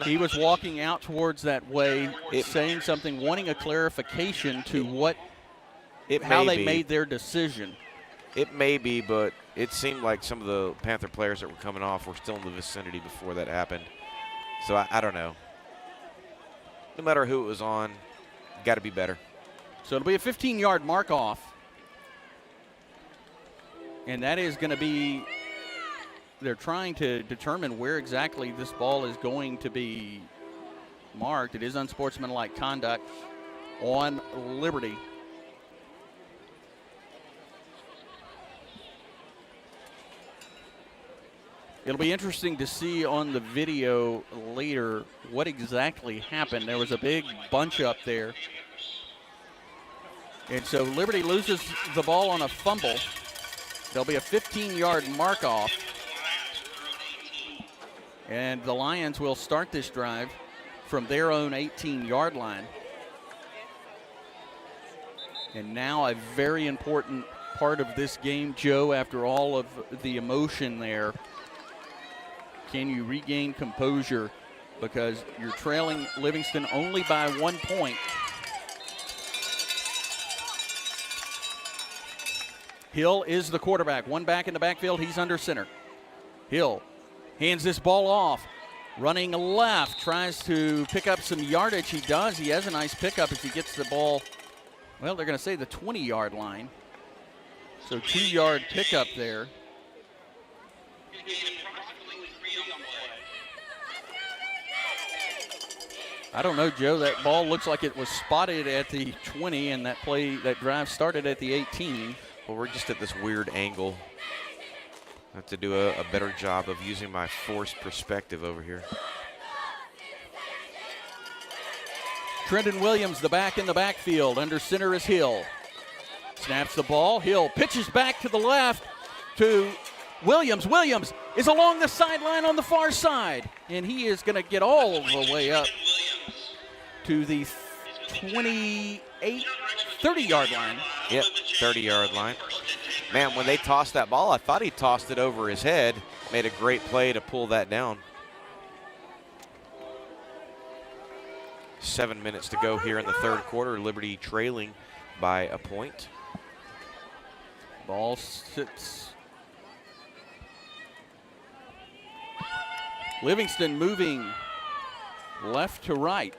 He was walking out towards that way, saying something, wanting a clarification to how they made their decision. It may be, but it seemed like some of the Panther players that were coming off were still in the vicinity before that happened. So I don't know. No matter who it was on, got to be better. So it'll be a 15-yard mark off. And that is going to be, they're trying to determine where exactly this ball is going to be marked. It is unsportsmanlike conduct on Liberty. It'll be interesting to see on the video later what exactly happened. There was a big bunch up there. And so Liberty loses the ball on a fumble. There'll be a 15-yard mark off. And the Lions will start this drive from their own 18-yard line. And now a very important part of this game, Joe, after all of the emotion there. Can you regain composure? Because you're trailing Livingston only by 1 point. Hill is the quarterback. One back in the backfield. He's under center. Hill hands this ball off. Running left. Tries to pick up some yardage. He does. He has a nice pickup as he gets the ball. Well, they're going to say the 20-yard line. So 2-yard pickup there. I don't know, Joe. That ball looks like it was spotted at the 20, and that drive started at the 18. Well, we're just at this weird angle. I have to do a better job of using my forced perspective over here. Trenton Williams, the back in the backfield. Under center is Hill. Snaps the ball. Hill pitches back to the left to Williams. Williams is along the sideline on the far side, and he is going to get all the way up to the 30-yard line. Yep, 30-yard line. Man, when they tossed that ball, I thought he tossed it over his head. Made a great play to pull that down. 7 minutes to go here in the third quarter. Liberty trailing by a point. Ball sits. Livingston moving left to right.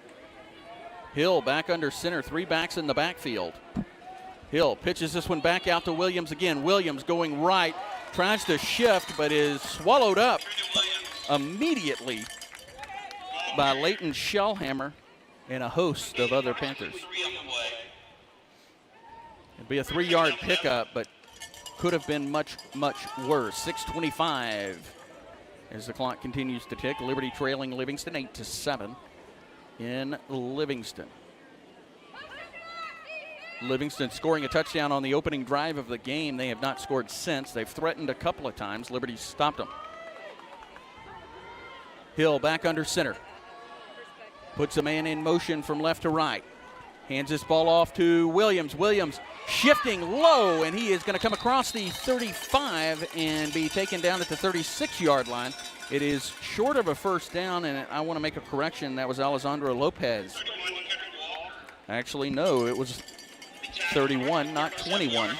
Hill back under center, 3 backs in the backfield. Hill pitches this one back out to Williams again. Williams going right, tries to shift, but is swallowed up immediately by Leighton Shellhammer and a host of other Panthers. It'd be a 3-yard pickup, but could have been much, much worse. 6:25 as the clock continues to tick. Liberty trailing Livingston 8-7 in Livingston. Livingston scoring a touchdown on the opening drive of the game. They have not scored since. They've threatened a couple of times. Liberty stopped them. Hill back under center. Puts a man in motion from left to right. Hands this ball off to Williams. Williams shifting low, and he is going to come across the 35 and be taken down at the 36-yard line. It is short of a first down, and I want to make a correction. That was Alessandro Lopez. Actually, no, it was 31, not 21.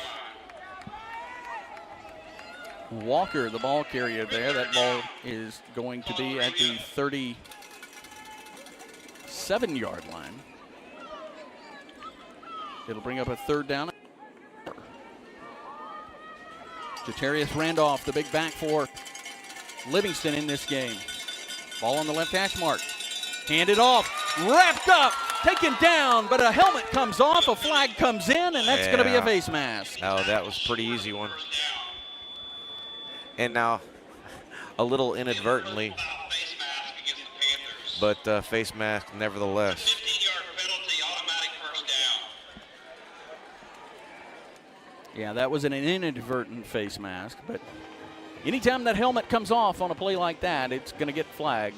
Walker, the ball carrier there. That ball is going to be at the 37-yard line. It'll bring up a third down. Jatarius Randolph, the big back for Livingston in this game. Ball on the left hash mark. Handed off, wrapped up, taken down, but a helmet comes off, a flag comes in, and that's going to be a face mask. Oh, that was a pretty easy one. And now, a little inadvertently, but face mask nevertheless. Yeah, that was an inadvertent face mask, but anytime that helmet comes off on a play like that, it's going to get flagged.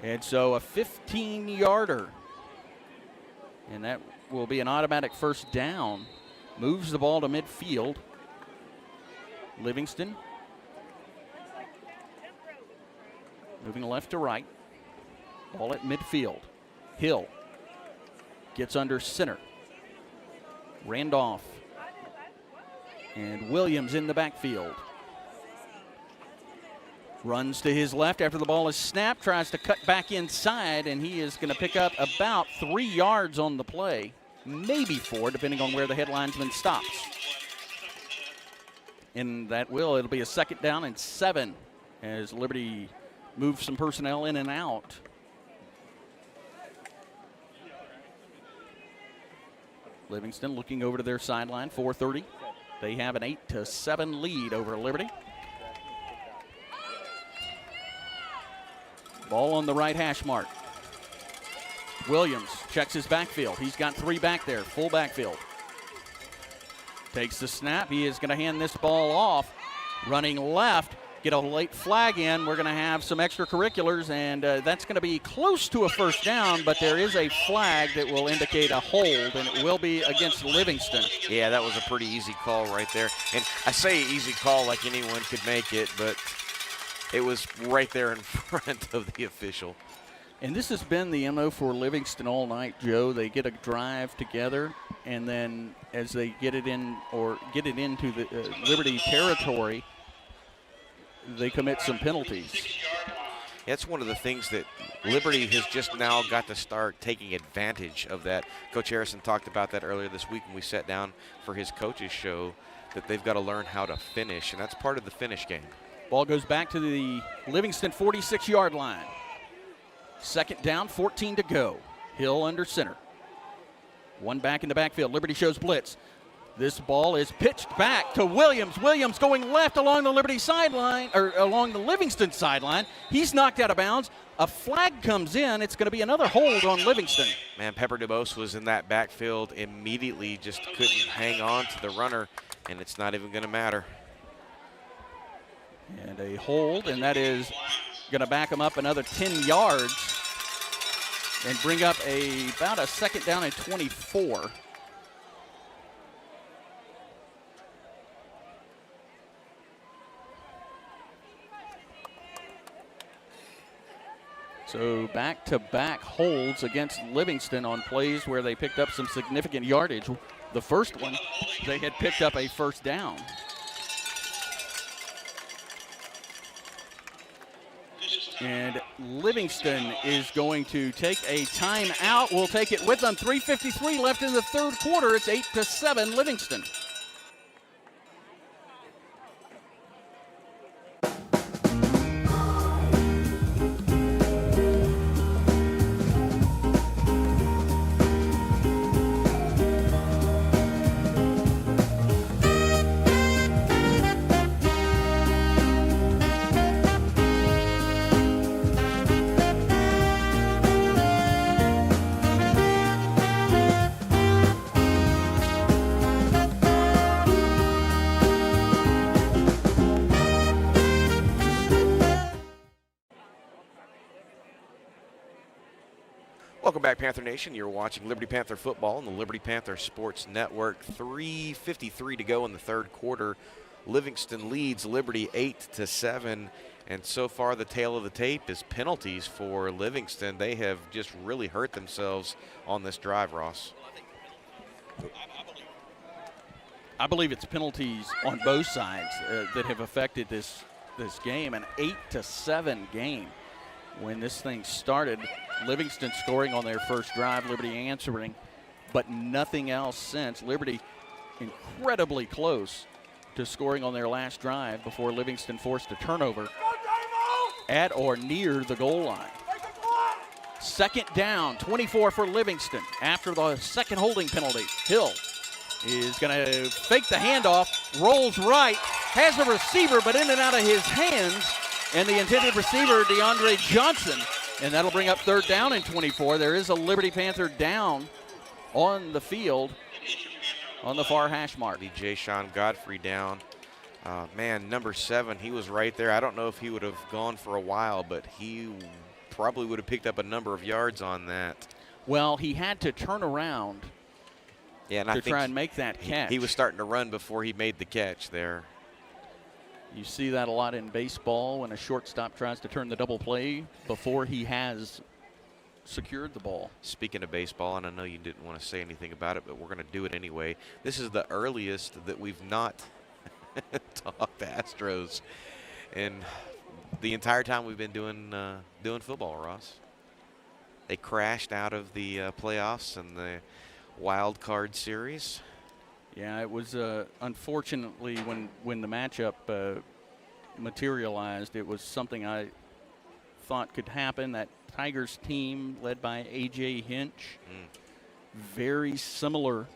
And so a 15-yarder, and that will be an automatic first down. Moves the ball to midfield. Livingston moving left to right. Ball at midfield. Hill gets under center. Randolph and Williams in the backfield. Runs to his left after the ball is snapped, tries to cut back inside, and he is going to pick up about 3 yards on the play, maybe 4, depending on where the head linesman stops. And it'll be a 2nd down and 7 as Liberty moves some personnel in and out. Livingston looking over to their sideline, 4:30. They have an 8-7 lead over Liberty. Ball on the right hash mark. Williams checks his backfield. He's got 3 back there, full backfield. Takes the snap. He is going to hand this ball off. Running left, get a late flag in. We're going to have some extracurriculars, and that's going to be close to a 1st down, but there is a flag that will indicate a hold, and it will be against Livingston. Yeah, that was a pretty easy call right there. And I say easy call like anyone could make it, but it was right there in front of the official. And this has been the MO for Livingston all night, Joe. They get a drive together, and then as they get it in or get it into the Liberty territory, they commit some penalties. That's one of the things that Liberty has just now got to start taking advantage of that. Coach Harrison talked about that earlier this week when we sat down for his coaches show, that they've got to learn how to finish, and that's part of the finish game. Ball goes back to the Livingston 46-yard line. 2nd down, 14 to go. Hill under center. 1 back in the backfield. Liberty shows blitz. This ball is pitched back to Williams. Williams going left along the Liberty sideline, or along the Livingston sideline. He's knocked out of bounds. A flag comes in. It's going to be another hold on Livingston. Man, Pepper DeBose was in that backfield immediately, just couldn't hang on to the runner, and it's not even going to matter. And a hold, and that is going to back him up another 10 yards and bring up about a 2nd down and 24. So back-to-back holds against Livingston on plays where they picked up some significant yardage. The first one, they had picked up a 1st down. And Livingston is going to take a timeout. We'll take it with them. 3:53 left in the 3rd quarter. It's 8-7 Livingston. Welcome back, Panther Nation. You're watching Liberty Panther football on the Liberty Panther Sports Network. 3:53 to go in the 3rd quarter. Livingston leads Liberty 8-7, and so far the tale of the tape is penalties for Livingston. They have just really hurt themselves on this drive, Ross. I believe it's penalties on both sides that have affected this game. An 8-7 game. When this thing started, Livingston scoring on their first drive, Liberty answering, but nothing else since. Liberty incredibly close to scoring on their last drive before Livingston forced a turnover at or near the goal line. 2nd down, 24 for Livingston after the 2nd holding penalty. Hill is going to fake the handoff, rolls right, has a receiver, but in and out of his hands, and the intended receiver, DeAndre Johnson, and that'll bring up 3rd down and 24. There is a Liberty Panther down on the field on the far hash mark. J. Sean Godfrey down. Man, number 7, he was right there. I don't know if he would have gone for a while, but he probably would have picked up a number of yards on that. Well, he had to turn around to try and make that catch. He was starting to run before he made the catch there. You see that a lot in baseball when a shortstop tries to turn the double play before he has secured the ball. Speaking of baseball, and I know you didn't want to say anything about it, but we're going to do it anyway. This is the earliest that we've not talked Astros in the entire time we've been doing football, Ross. They crashed out of the playoffs and the wild card series. Yeah, it was unfortunately when the matchup materialized, it was something I thought could happen. That Tigers team led by A.J. Hinch, very similar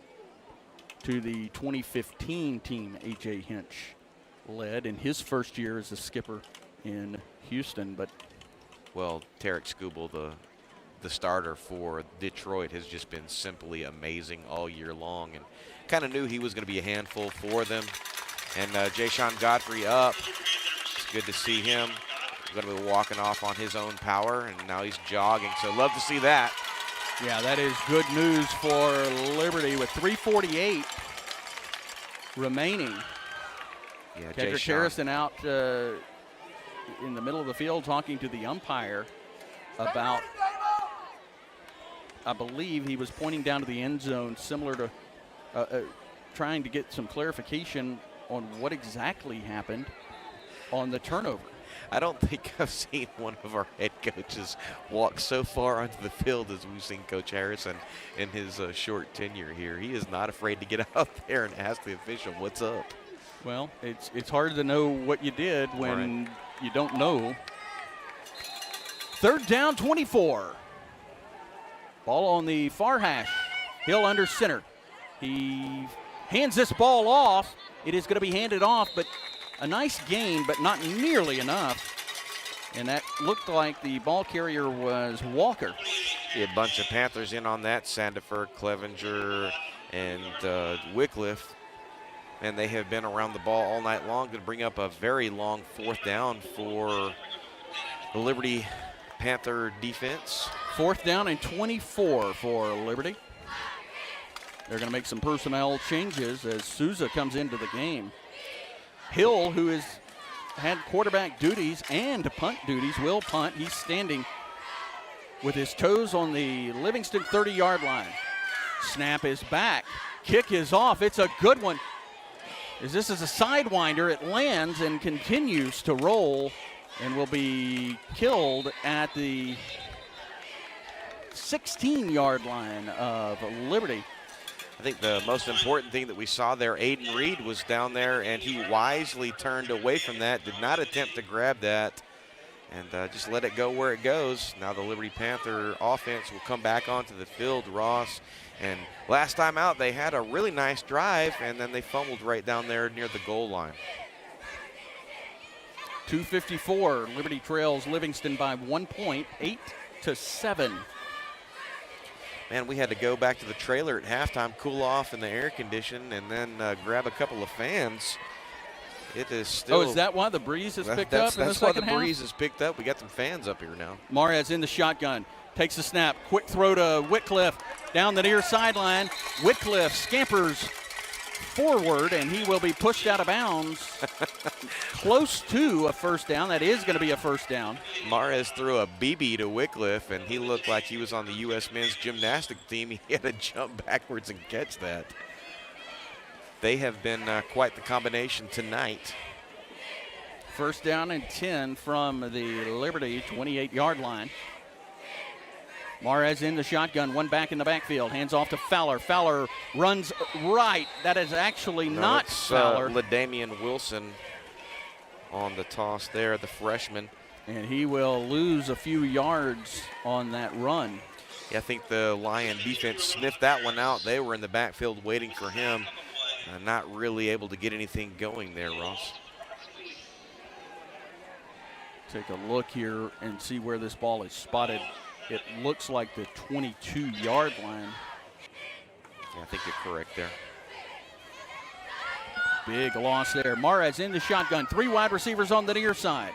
to the 2015 team A.J. Hinch led in his first year as a skipper in Houston. But well, Tarek Skubal, the starter for Detroit, has just been simply amazing all year long, and kind of knew he was going to be a handful for them. And Jayshon Godfrey up. It's good to see him. He's going to be walking off on his own power, and now he's jogging, so love to see that. Yeah, that is good news for Liberty with 3:48 remaining. Yeah, Kedrick Harrison out in the middle of the field talking to the umpire about, I believe he was pointing down to the end zone, similar to trying to get some clarification on what exactly happened on the turnover. I don't think I've seen one of our head coaches walk so far onto the field as we've seen Coach Harrison in his short tenure here. He is not afraid to get out there and ask the official, what's up? Well, it's hard to know what you did when you don't know. 3rd down, 24. Ball on the far hash. Hill under center. He hands this ball off. It is going to be handed off, but a nice gain, but not nearly enough. And that looked like the ball carrier was Walker. A bunch of Panthers in on that, Sandifer, Clevenger, and Wycliffe. And they have been around the ball all night long to bring up a very long 4th down for the Liberty Panther defense. 4th down and 24 for Liberty. They're going to make some personnel changes as Souza comes into the game. Hill, who has had quarterback duties and punt duties, will punt. He's standing with his toes on the Livingston 30-yard line. Snap is back. Kick is off. It's a good one. As this is a sidewinder, it lands and continues to roll and will be killed at the 16-yard line of Liberty. I think the most important thing that we saw there, Aiden Reed was down there, and he wisely turned away from that, did not attempt to grab that, and just let it go where it goes. Now the Liberty Panther offense will come back onto the field, Ross. And last time out, they had a really nice drive, and then they fumbled right down there near the goal line. 2:54, Liberty trails Livingston by 1 point, 8-7. Man, we had to go back to the trailer at halftime, cool off in the air condition, and then grab a couple of fans. It is still. Oh, is that why the breeze has picked up in the second half? That's why the breeze has picked up. We got some fans up here now. Marez in the shotgun, takes the snap, quick throw to Wycliffe down the near sideline. Wycliffe scampers forward, and he will be pushed out of bounds. Close to a first down. That is going to be a first down. Marez threw a BB to Wycliffe, and he looked like he was on the U.S. men's gymnastic team. He had to jump backwards and catch that. They have been quite the combination tonight. First down and 10 from the Liberty 28-yard line. Marez in the shotgun, one back in the backfield, hands off to Fowler. Fowler runs right. That is actually not Fowler. LaDamian Wilson on the toss there, the freshman. And he will lose a few yards on that run. Yeah, I think the Lion defense sniffed that one out. They were in the backfield waiting for him. Not really able to get anything going there, Ross. Take a look here and see where this ball is spotted. It looks like the 22-yard line. Yeah, I think you're correct there. Big loss there. Marez in the shotgun. 3 wide receivers on the near side.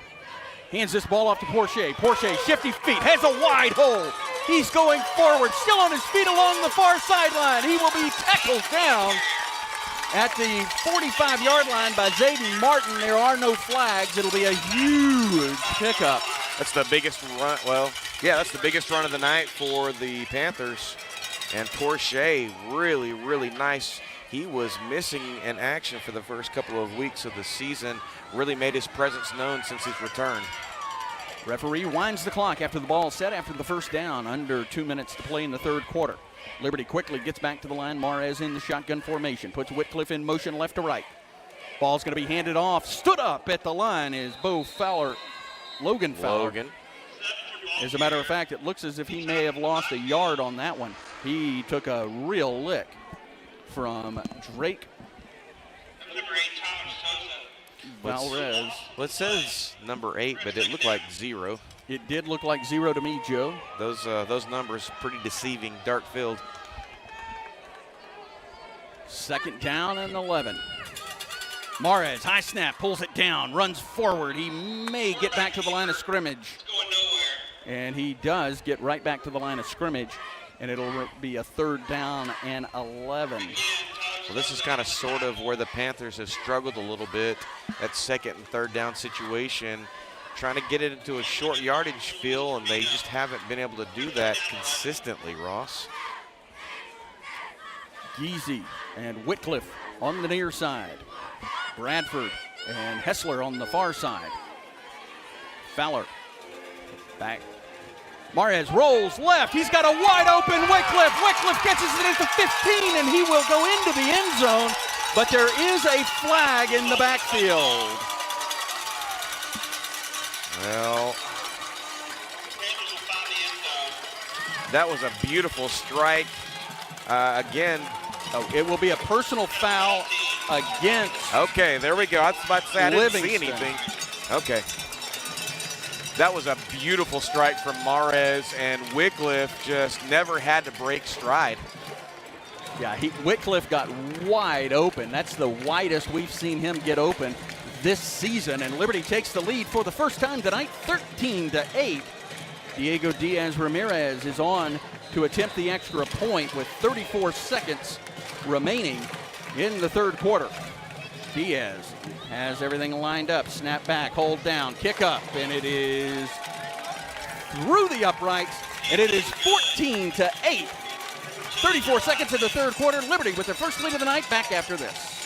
Hands this ball off to Porche. Porche, shifty feet, has a wide hole. He's going forward, still on his feet along the far sideline. He will be tackled down at the 45-yard line by Zayden Martin. There are no flags. It'll be a huge pickup. That's the biggest run. Well, yeah, that's the biggest run of the night for the Panthers. And Torche, really, really nice. He was missing in action for the first couple of weeks of the season. Really made his presence known since his return. Referee winds the clock after the ball set after the first down. Under 2 minutes to play in the third quarter. Liberty quickly gets back to the line. Mares in the shotgun formation. Puts Whitcliffe in motion left to right. Ball's going to be handed off. Stood up at the line is Logan Fowler. As a matter of fact, it looks as if he may have lost a yard on that one. He took a real lick from Drake Valrez. Well, it says number 8, but it looked like 0. It did look like 0 to me, Joe. Those numbers pretty deceiving. Dark field. Second down and 11. Mares, high snap, pulls it down, runs forward. He may get back to the line of scrimmage. And he does get right back to the line of scrimmage. And it'll be a third down and 11. Well, this is kind of sort of where the Panthers have struggled a little bit. That second and third down situation. Trying to get it into a short yardage field, and they just haven't been able to do that consistently, Ross. Geezy and Whitcliffe on the near side. Bradford and Hessler on the far side. Fowler back. Mares rolls left. He's got a wide open Whitcliffe. Whitcliffe catches it at the 15, and he will go into the end zone, but there is a flag in the backfield. Well, that was a beautiful strike. Again, it will be a personal foul against. Okay, there we go. I was about to say I didn't see Livingston. anything. Okay. That was a beautiful strike from Mares, and Whitcliffe just never had to break stride. Yeah, Whitcliffe got wide open. That's the widest we've seen him get open this season, and Liberty takes the lead for the first time tonight, 13-8. Diego Diaz Ramirez is on to attempt the extra point with 34 seconds remaining in the third quarter. Diaz has everything lined up. Snap back, hold down, kick up, and it is through the uprights, and it is 14-8. 34 seconds in the third quarter. Liberty with their first lead of the night. Back after this.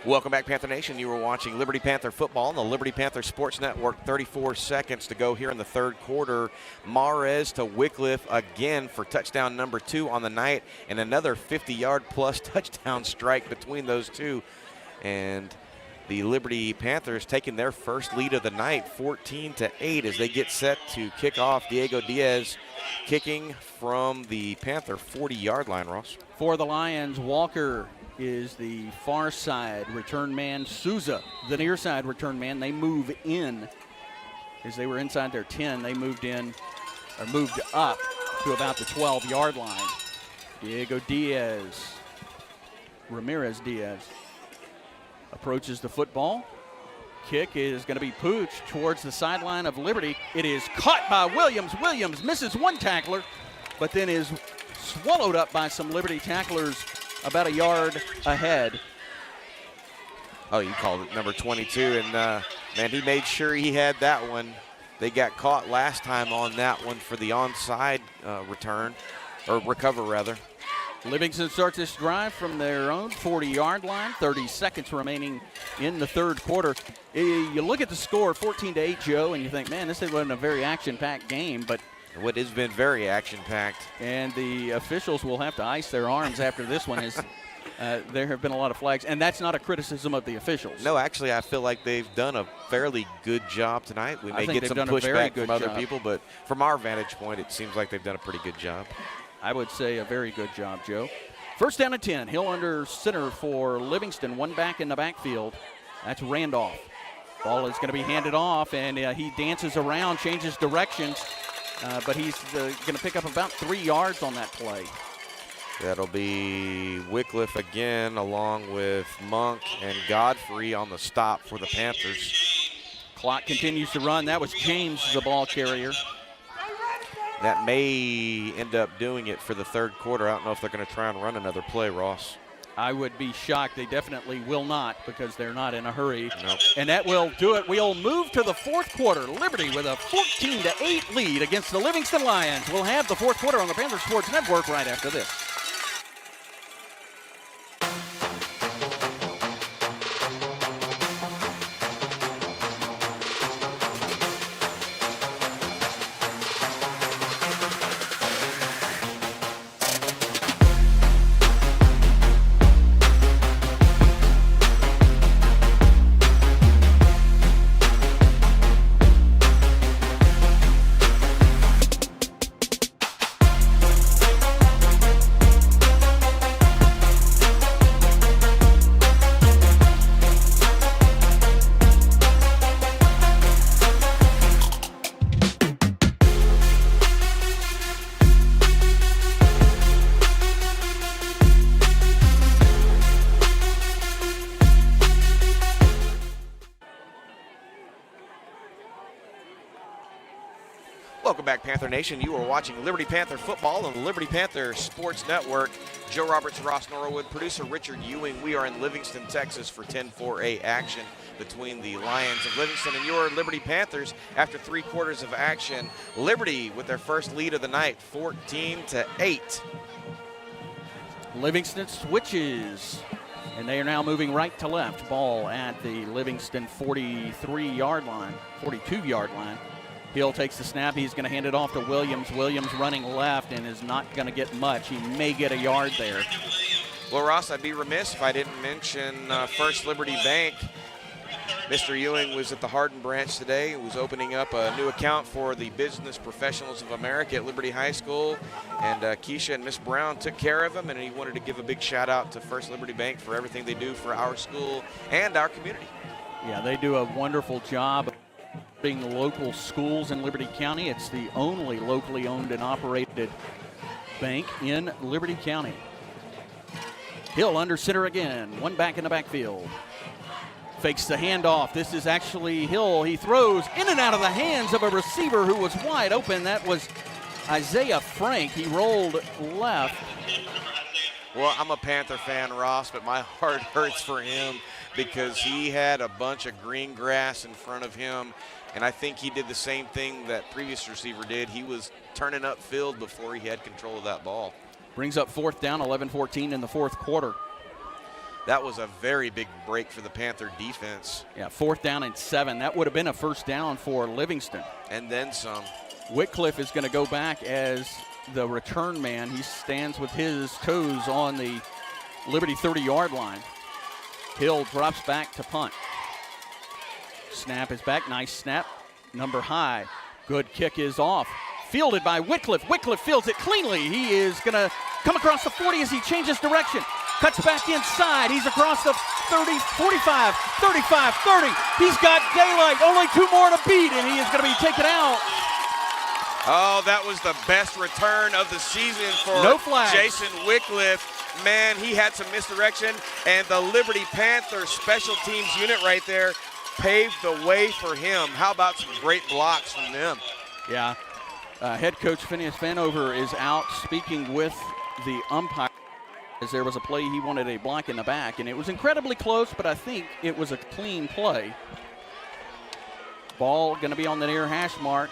Welcome back, Panther Nation. You were watching Liberty Panther football on the Liberty Panther Sports Network. 34 seconds to go here in the third quarter. Mares to Whitcliffe again for touchdown number 2 on the night, and another 50-yard plus touchdown strike between those two. And the Liberty Panthers taking their first lead of the night, 14-8, as they get set to kick off. Diego Diaz kicking from the Panther 40-yard line, Ross. For the Lions, Walker is the far side return man. Souza, the near side return man. They move in. As they were inside their 10, they moved in, or moved up to about the 12-yard line. Diego Diaz, Ramirez Diaz, approaches the football. Kick is going to be pooched towards the sideline of Liberty. It is caught by Williams. Williams misses one tackler, but then is swallowed up by some Liberty tacklers about a yard ahead. Oh, you called it number 22, and man, he made sure he had that one. They got caught last time on that one for the onside return, or recover rather. Livingston starts this drive from their own 40-yard line. 30 seconds remaining in the third quarter. You look at the score, 14-8, Joe, and you think, man, this wasn't a very action-packed game, but what has been very action-packed. And the officials will have to ice their arms after this one. There have been a lot of flags, and that's not a criticism of the officials. No, actually, I feel like they've done a fairly good job tonight. We may get some pushback from other people, but from our vantage point, it seems like they've done a pretty good job. I would say a very good job, Joe. First down and 10. Hill under center for Livingston. One back in the backfield. That's Randolph. Ball is going to be handed off, and he dances around, changes directions, but he's going to pick up about 3 yards on that play. That'll be Wycliffe again, along with Monk and Godfrey on the stop for the Panthers. Clock continues to run. That was James, the ball carrier. That may end up doing it for the third quarter. I don't know if they're going to try and run another play, Ross. I would be shocked. They definitely will not, because they're not in a hurry. Nope. And that will do it. We'll move to the fourth quarter. Liberty with a 14-8 lead against the Livingston Lions. We'll have the fourth quarter on the Panther Sportz Network right after this. Welcome back, Panther Nation. You are watching Liberty Panther football on the Liberty Panther Sports Network. Joe Roberts and Ross Norwood, producer Richard Ewing. We are in Livingston, Texas for 10-4A action between the Lions of Livingston and your Liberty Panthers. After 3 quarters of action, Liberty with their first lead of the night, 14-8. Livingston switches, and they are now moving right to left. Ball at the Livingston 42-yard line. Hill takes the snap. He's going to hand it off to Williams. Williams running left and is not going to get much. He may get a yard there. Well, Ross, I'd be remiss if I didn't mention First Liberty Bank. Mr. Ewing was at the Hardin branch today. He was opening up a new account for the Business Professionals of America at Liberty High School. And Keisha and Miss Brown took care of him, and he wanted to give a big shout out to First Liberty Bank for everything they do for our school and our community. Yeah, they do a wonderful job being local schools in Liberty County. It's the only locally owned and operated bank in Liberty County. Hill under center again. One back in the backfield. Fakes the handoff. This is actually Hill. He throws in and out of the hands of a receiver who was wide open. That was Isaiah Frank. He rolled left. Well, I'm a Panther fan, Ross, but my heart hurts for him because he had a bunch of green grass in front of him, and I think he did the same thing that previous receiver did. He was turning upfield before he had control of that ball. Brings up fourth down, 11-14 in the fourth quarter. That was a very big break for the Panther defense. Yeah, 4th down and 7. That would have been a first down for Livingston. And then some. Wycliffe is going to go back as the return man. He stands with his toes on the Liberty 30-yard line. Hill drops back to punt. Snap is back. Nice snap. Number high. Good kick is off. Fielded by Wycliffe. Wycliffe fields it cleanly. He is going to come across the 40 as he changes direction. Cuts back inside. He's across the 30, 45, 35, 30. He's got daylight. Only 2 more to beat, and he is going to be taken out. Oh, that was the best return of the season for no flags. Jason Wycliffe. Man, he had some misdirection, and the Liberty Panther special teams unit right there paved the way for him. How about some great blocks from them? Yeah. Head Coach Finis Vanover is out speaking with the umpire as there was a play he wanted a block in the back, and it was incredibly close, but I think it was a clean play. Ball going to be on the near hash mark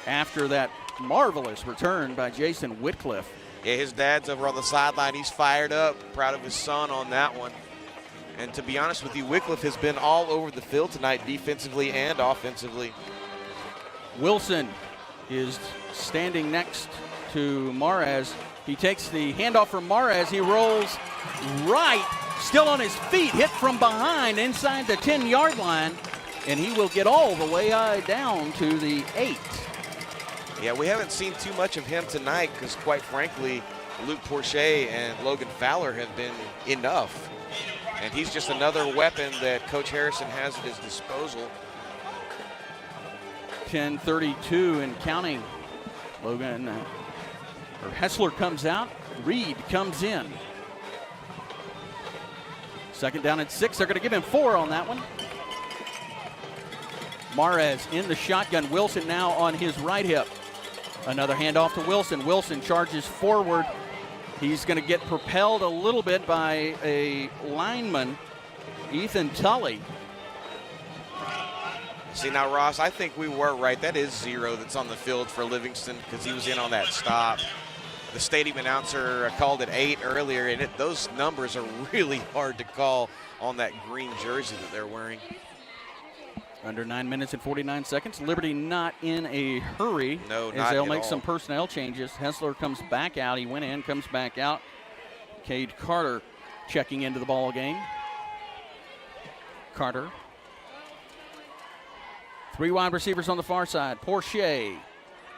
after that marvelous return by Jason Wycliffe. Yeah, his dad's over on the sideline. He's fired up, proud of his son on that one. And to be honest with you, Wycliffe has been all over the field tonight, defensively and offensively. Wilson is standing next to Mares. He takes the handoff from Mares. He rolls right, still on his feet, hit from behind inside the 10-yard line, and he will get all the way down to the 8. Yeah, we haven't seen too much of him tonight because, quite frankly, Luke Porcher and Logan Fowler have been enough. And he's just another weapon that Coach Harrison has at his disposal. 10:32 and counting. Hessler comes out. Reed comes in. Second down and 6. They're going to give him 4 on that one. Mares in the shotgun. Wilson now on his right hip. Another handoff to Wilson. Wilson charges forward. He's going to get propelled a little bit by a lineman, Ethan Tully. See, now, Ross, I think we were right. That is 0 that's on the field for Livingston because he was in on that stop. The stadium announcer called it 8 earlier, and those numbers are really hard to call on that green jersey that they're wearing. Under 9 minutes and 49 seconds. Liberty not in a hurry. No, as not they'll at make all. some personnel changes. Hessler comes back out. He went in, comes back out. Cade Carter checking into the ball game. Carter. 3 wide receivers on the far side. Porcher.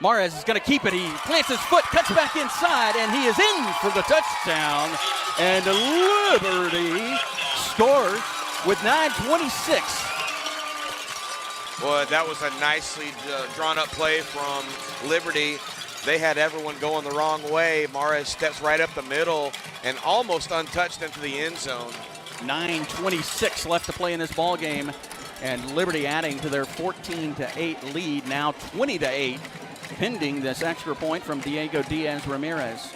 Mares is going to keep it. He plants his foot, cuts back inside, and he is in for the touchdown. And Liberty scores with 9:26. Boy, that was a nicely drawn-up play from Liberty. They had everyone going the wrong way. Mares steps right up the middle and almost untouched into the end zone. 9:26 left to play in this ball game, and Liberty adding to their 14-8 lead, now 20-8, pending this extra point from Diego Diaz Ramirez.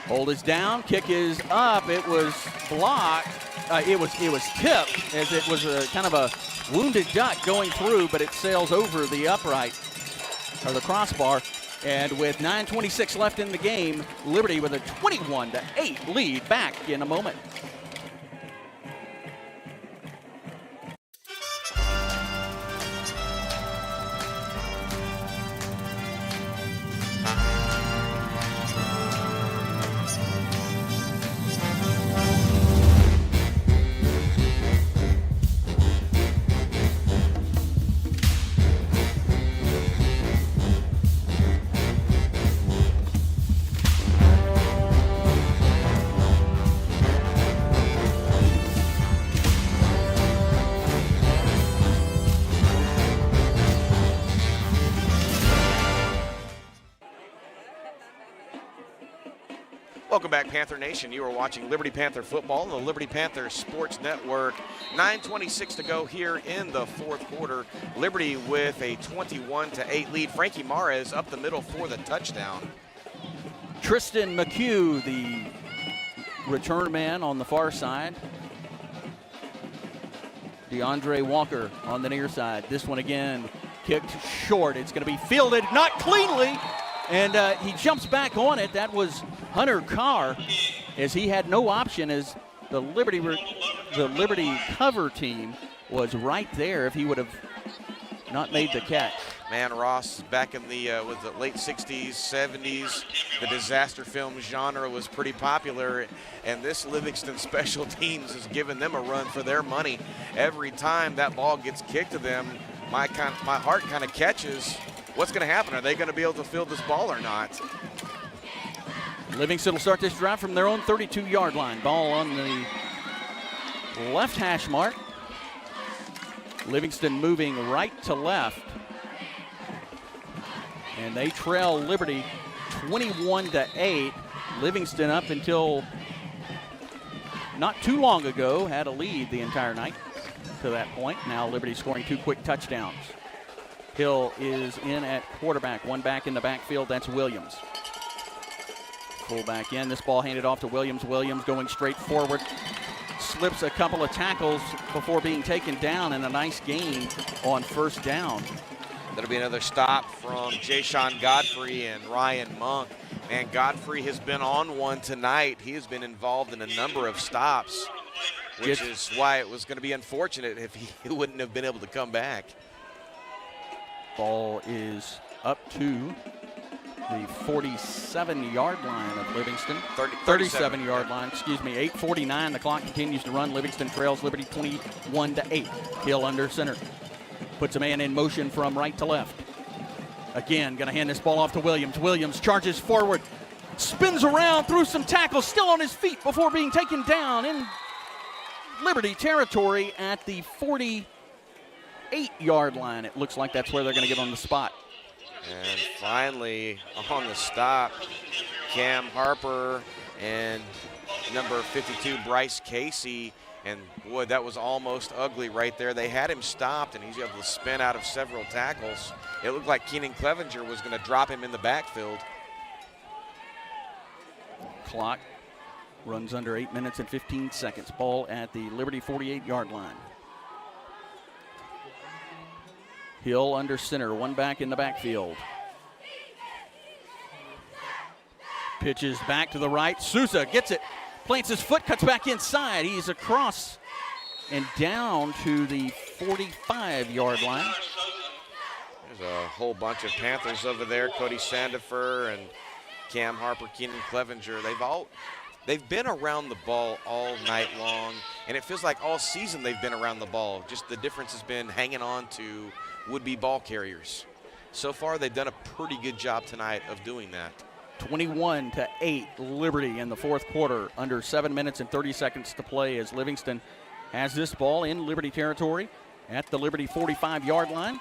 Hold is down, kick is up. It was blocked. It was tipped as it was a kind of a wounded duck going through, but it sails over the upright or the crossbar. And with 9:26 left in the game, Liberty with a 21-8 lead. Back in a moment. Welcome back, Panther Nation. You are watching Liberty Panther football on the Liberty Panther Sports Network. 9:26 to go here in the fourth quarter. Liberty with a 21-8 lead. Frankie Mares up the middle for the touchdown. Tristan McHugh, the return man on the far side. DeAndre Walker on the near side. This one again kicked short. It's going to be fielded, not cleanly, and he jumps back on it. That was Hunter Carr, as he had no option, as the Liberty cover team was right there if he would have not made the catch. Man, Ross, back in the late 60s, 70s, the disaster film genre was pretty popular, and this Livingston special teams has given them a run for their money. Every time that ball gets kicked to them, my heart kind of catches. What's going to happen? Are they going to be able to field this ball or not? Livingston will start this drive from their own 32-yard line. Ball on the left hash mark. Livingston moving right to left. And they trail Liberty 21-8. Livingston up until not too long ago had a lead the entire night to that point. Now Liberty scoring 2 quick touchdowns. Hill is in at quarterback. One back in the backfield, that's Williams. Pull back in. This ball handed off to Williams. Williams going straight forward. Slips a couple of tackles before being taken down, and a nice gain on first down. That'll be another stop from Jayshon Godfrey and Ryan Monk. Man, Godfrey has been on one tonight. He has been involved in a number of stops, which is why it was going to be unfortunate if he wouldn't have been able to come back. Ball is up to the 47-yard line of Livingston. 37-yard line, excuse me. 8:49, the clock continues to run. Livingston trails Liberty 21-8. Hill under center. Puts a man in motion from right to left. Again, going to hand this ball off to Williams. Williams charges forward, spins around through some tackles, still on his feet before being taken down in Liberty territory at the 48-yard line. It looks like that's where they're going to get on the spot. And finally, on the stop, Cam Harper and number 52, Bryce Casey. And boy, that was almost ugly right there. They had him stopped, and he's able to spin out of several tackles. It looked like Keenan Clevenger was going to drop him in the backfield. Clock runs under 8 minutes and 15 seconds. Ball at the Liberty 48-yard line. Hill under center, one back in the backfield. Pitches back to the right. Sousa gets it, plants his foot, cuts back inside. He's across and down to the 45-yard line. There's a whole bunch of Panthers over there. Cody Sandifer and Cam Harper, Keenan Clevenger. They've been around the ball all night long, and it feels like all season they've been around the ball. Just the difference has been hanging on to would-be ball carriers. So far, they've done a pretty good job tonight of doing that. 21-8 Liberty in the fourth quarter, under 7 minutes and 30 seconds to play as Livingston has this ball in Liberty territory at the Liberty 45-yard line.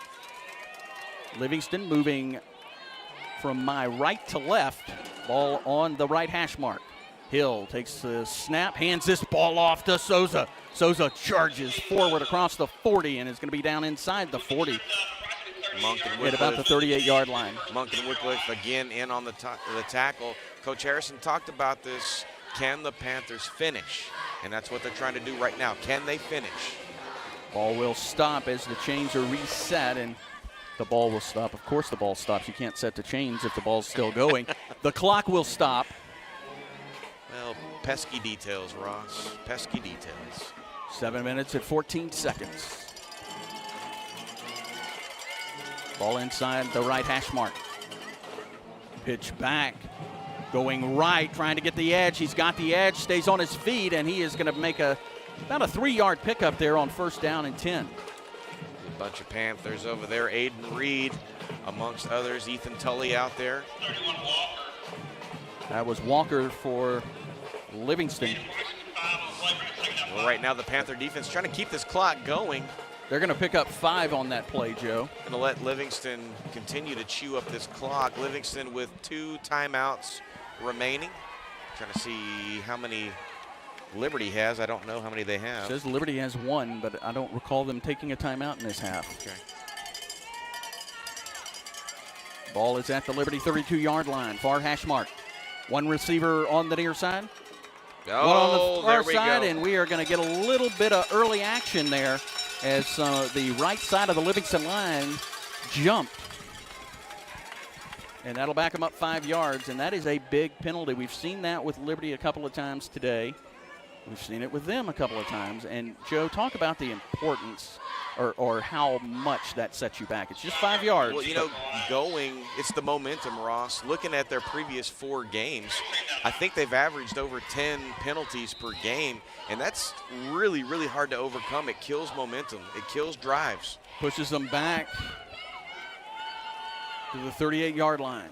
Livingston moving from my right to left, ball on the right hash mark. Hill takes the snap, hands this ball off to Sousa. Sousa charges forward across the 40 and is going to be down inside the 40. Monk and At about the 38-yard line. Monk and Wycliffe again in on the tackle. Coach Harrison talked about this. Can the Panthers finish? And that's what they're trying to do right now. Can they finish? Ball will stop as the chains are reset, and the ball will stop. Of course the ball stops. You can't set the chains if the ball's still going. The clock will stop. Well, pesky details, Ross. Pesky details. 7 minutes and 14 seconds. Ball inside the right hash mark. Pitch back, going right, trying to get the edge. He's got the edge, stays on his feet, and he is going to make about a 3-yard pickup there on first down and 10. A bunch of Panthers over there. Aiden Reed, amongst others. Ethan Tully out there. That was Walker for Livingston. Well, right now the Panther defense trying to keep this clock going. They're going to pick up 5 on that play, Joe. Going to let Livingston continue to chew up this clock. Livingston with 2 timeouts remaining. Trying to see how many Liberty has. I don't know how many they have. It says Liberty has 1, but I don't recall them taking a timeout in this half. Okay. Ball is at the Liberty 32-yard line, far hash mark. One receiver on the near side. Oh, one on the far side, go. and we are going to get a little bit of early action there as the right side of the Livingston line jumped. And that'll back them up 5 yards, and that is a big penalty. We've seen that with Liberty a couple of times today. We've seen it with them a couple of times. And, Joe, talk about the importance or how much that sets you back. It's just 5 yards. Well, you know, it's the momentum, Ross. Looking at their previous 4 games, I think they've averaged over 10 penalties per game, and that's really, really hard to overcome. It kills momentum. It kills drives. Pushes them back to the 38-yard line.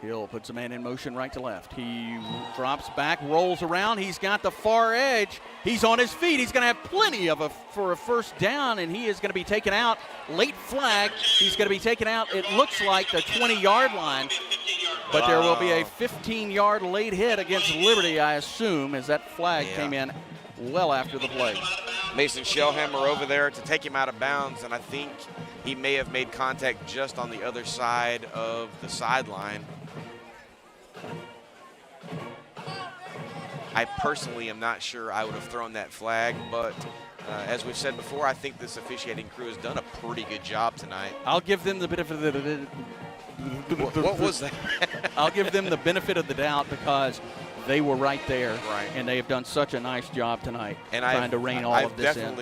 Hill puts a man in motion right to left. He drops back, rolls around. He's got the far edge. He's on his feet. He's going to have plenty for a first down, and he is going to be taken out. Late flag. He's going to be taken out, it looks like, the 20-yard line. But there will be a 15-yard late hit against Liberty, I assume, as that flag came in well after the play. Mason Shellhammer over there to take him out of bounds, and I think he may have made contact just on the other side of the sideline. I personally am not sure I would have thrown that flag, but as we've said before, I think this officiating crew has done a pretty good job tonight. I'll give them the benefit of the What was that? I'll give them the benefit of the doubt because they were right there, and they have done such a nice job tonight trying to rein all of this in.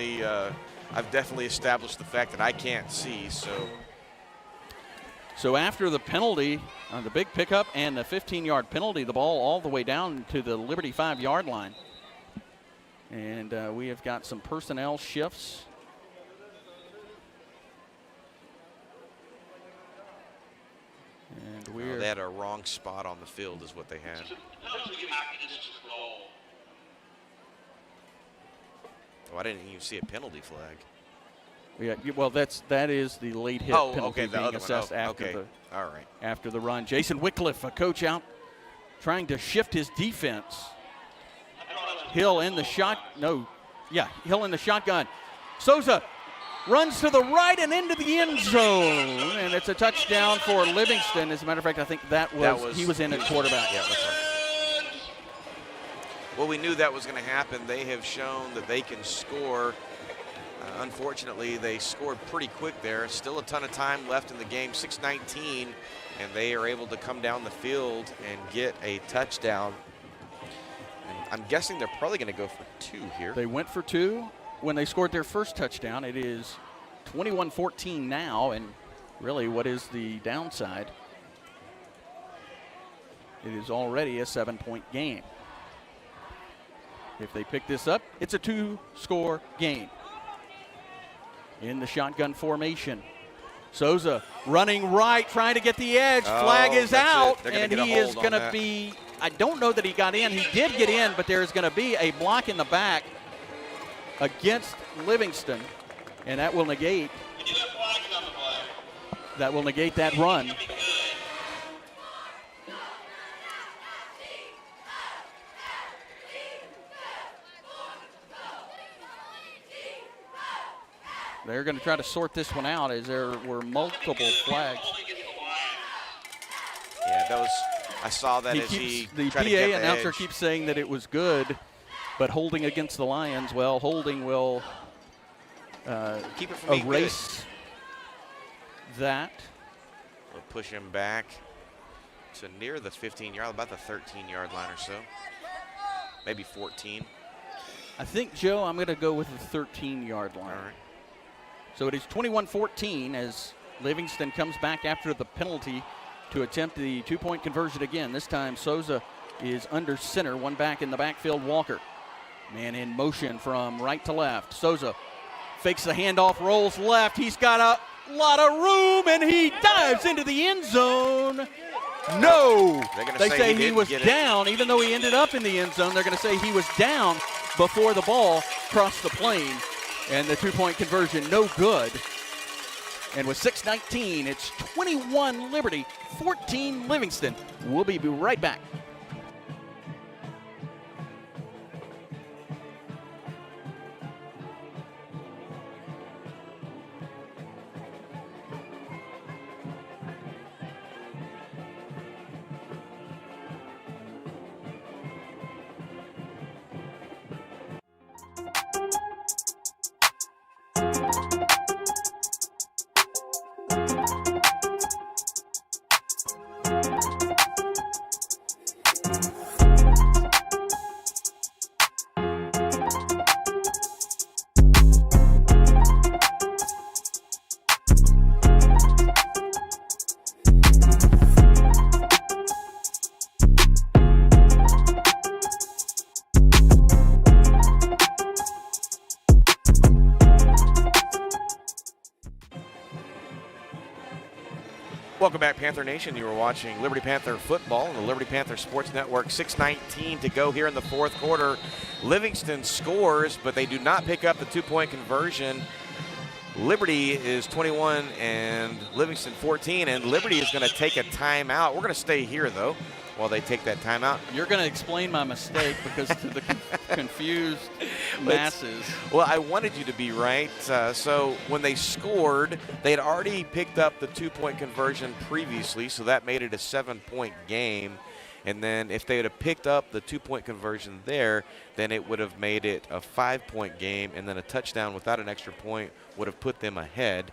I've definitely established the fact that I can't see, So after the penalty, the big pickup and the 15-yard penalty, the ball all the way down to the Liberty 5-yard line. And we have got some personnel shifts. And They had a wrong spot on the field is what they had. Oh, I didn't even see a penalty flag. Yeah, well, that is the late hit penalty being assessed after the run. Jason Wycliffe, a coach out trying to shift his defense. Hill in the shotgun. Souza runs to the right and into the end zone, and it's a touchdown for Livingston. As a matter of fact, I think he was in at quarterback. Yeah, that's right. Well, we knew that was going to happen. They have shown that they can score. Unfortunately, they scored pretty quick there. Still a ton of time left in the game, 6:19, and they are able to come down the field and get a touchdown. And I'm guessing they're probably going to go for 2 here. They went for 2 when they scored their first touchdown. It is 21-14 now, and really, what is the downside? It is already a 7-point game. If they pick this up, it's a 2-score game. In the shotgun formation. Souza running right, trying to get the edge. Flag is out, and he is going to be, I don't know that he got in. He did get in, but there's going to be a block in the back against Livingston, and that will negate that run. They're going to try to sort this one out as there were multiple flags. Yeah, I saw that the PA announcer keeps saying that it was good, but holding against the Lions, well, holding will keep it from erase that. We'll push him back to near the 15-yard, about the 13-yard line or so, maybe 14. I think, Joe, I'm going to go with the 13-yard line. All right. So it is 21-14 as Livingston comes back after the penalty to attempt the 2-point conversion again. This time Souza is under center, one back in the backfield, Walker. Man in motion from right to left. Souza fakes the handoff, rolls left. He's got a lot of room, and he dives into the end zone. No! They say he was down, even though he ended up in the end zone. They're going to say he was down before the ball crossed the plane. And the 2-point conversion, no good. And with 6:19, it's 21 Liberty, 14 Livingston. We'll be right back. Welcome back, Panther Nation. You were watching Liberty Panther football on the Liberty Panther Sports Network. 6:19 to go here in the fourth quarter. Livingston scores, but they do not pick up the 2-point conversion. Liberty is 21 and Livingston 14, and Liberty is going to take a timeout. We're going to stay here, though, while they take that timeout. You're going to explain my mistake because to the confused masses. Well, I wanted you to be right. So when they scored, they had already picked up the 2-point conversion previously, so that made it a 7-point game. And then if they would have picked up the 2-point conversion there, then it would have made it a 5-point game, and then a touchdown without an extra point would have put them ahead.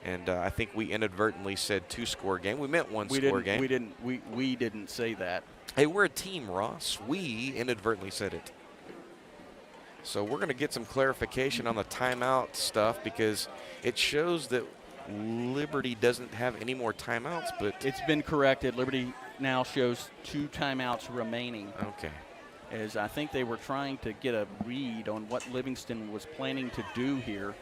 And I think we inadvertently said 2-score game. We meant 1-score game. We didn't say that. Hey, we're a team, Ross. We inadvertently said it. So we're going to get some clarification on the timeout stuff because it shows that Liberty doesn't have any more timeouts, but it's been corrected. Liberty now shows 2 timeouts remaining. Okay. As I think they were trying to get a read on what Livingston was planning to do here.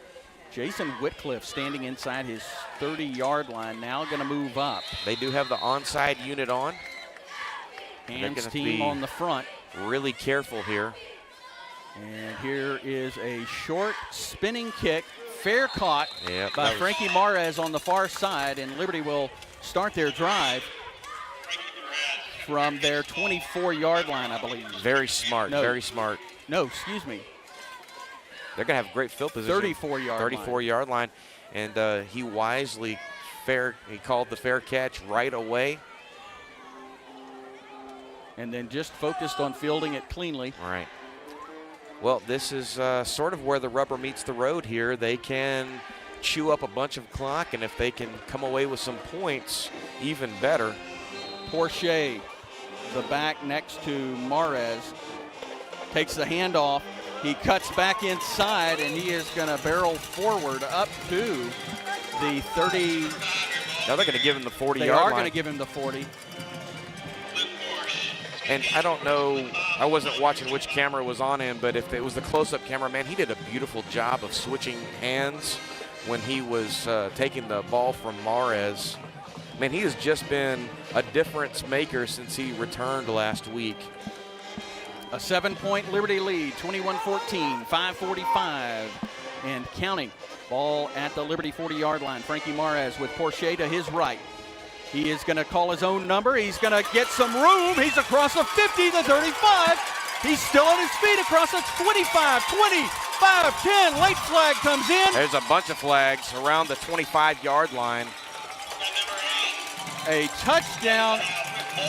Jason Whitcliffe standing inside his 30-yard line, now going to move up. They do have the onside unit on. Hands team on the front. Really careful here. And here is a short spinning kick, fair caught Yep, by Frankie Mares on the far side, and Liberty will start their drive from their 24-yard line, I believe. Very smart, very smart. No, excuse me. They're going to have great field position. 34-yard line. And he wisely he called the fair catch right away. And then just focused on fielding it cleanly. All right. Well, this is sort of where the rubber meets the road here. They can chew up a bunch of clock, and if they can come away with some points, even better. Porcher, the back next to Mares, takes the handoff. He cuts back inside, and he is going to barrel forward up to the 30. Now they're going to give him the 40-yard line. They are going to give him the 40. And I don't know, I wasn't watching which camera was on him, but if it was the close-up camera, man, he did a beautiful job of switching hands when he was taking the ball from Mares. Man, he has just been a difference maker since he returned last week. A 7-point Liberty lead, 21-14, 5:45 and counting. Ball at the Liberty 40-yard line. Frankie Mares with Porcher to his right. He is going to call his own number. He's going to get some room. He's across the 50, the 35. He's still on his feet across the 25, 25, 10. Late flag comes in. There's a bunch of flags around the 25-yard line. A touchdown,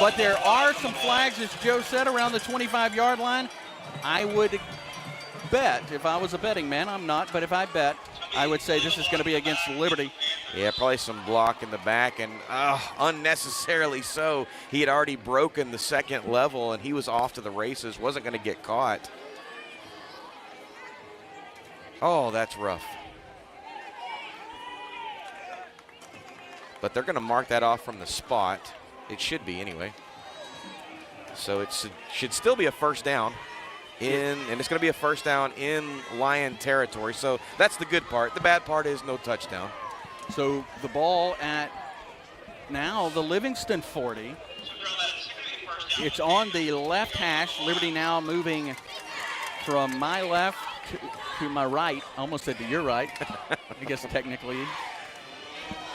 but there are some flags, as Joe said, around the 25-yard line. I would bet, if I was a betting man, I'm not, but if I bet, I would say this is going to be against Liberty. Yeah, probably some block in the back, and unnecessarily so. He had already broken the second level, and he was off to the races, wasn't going to get caught. Oh, that's rough. But they're going to mark that off from the spot. It should be anyway. So it should still be a first down. And it's going to be a first down in Lion territory. So that's the good part. The bad part is no touchdown. So the ball at now the Livingston 40. It's on the left hash. Liberty now moving from my left to my right. Almost said to your right, I guess technically.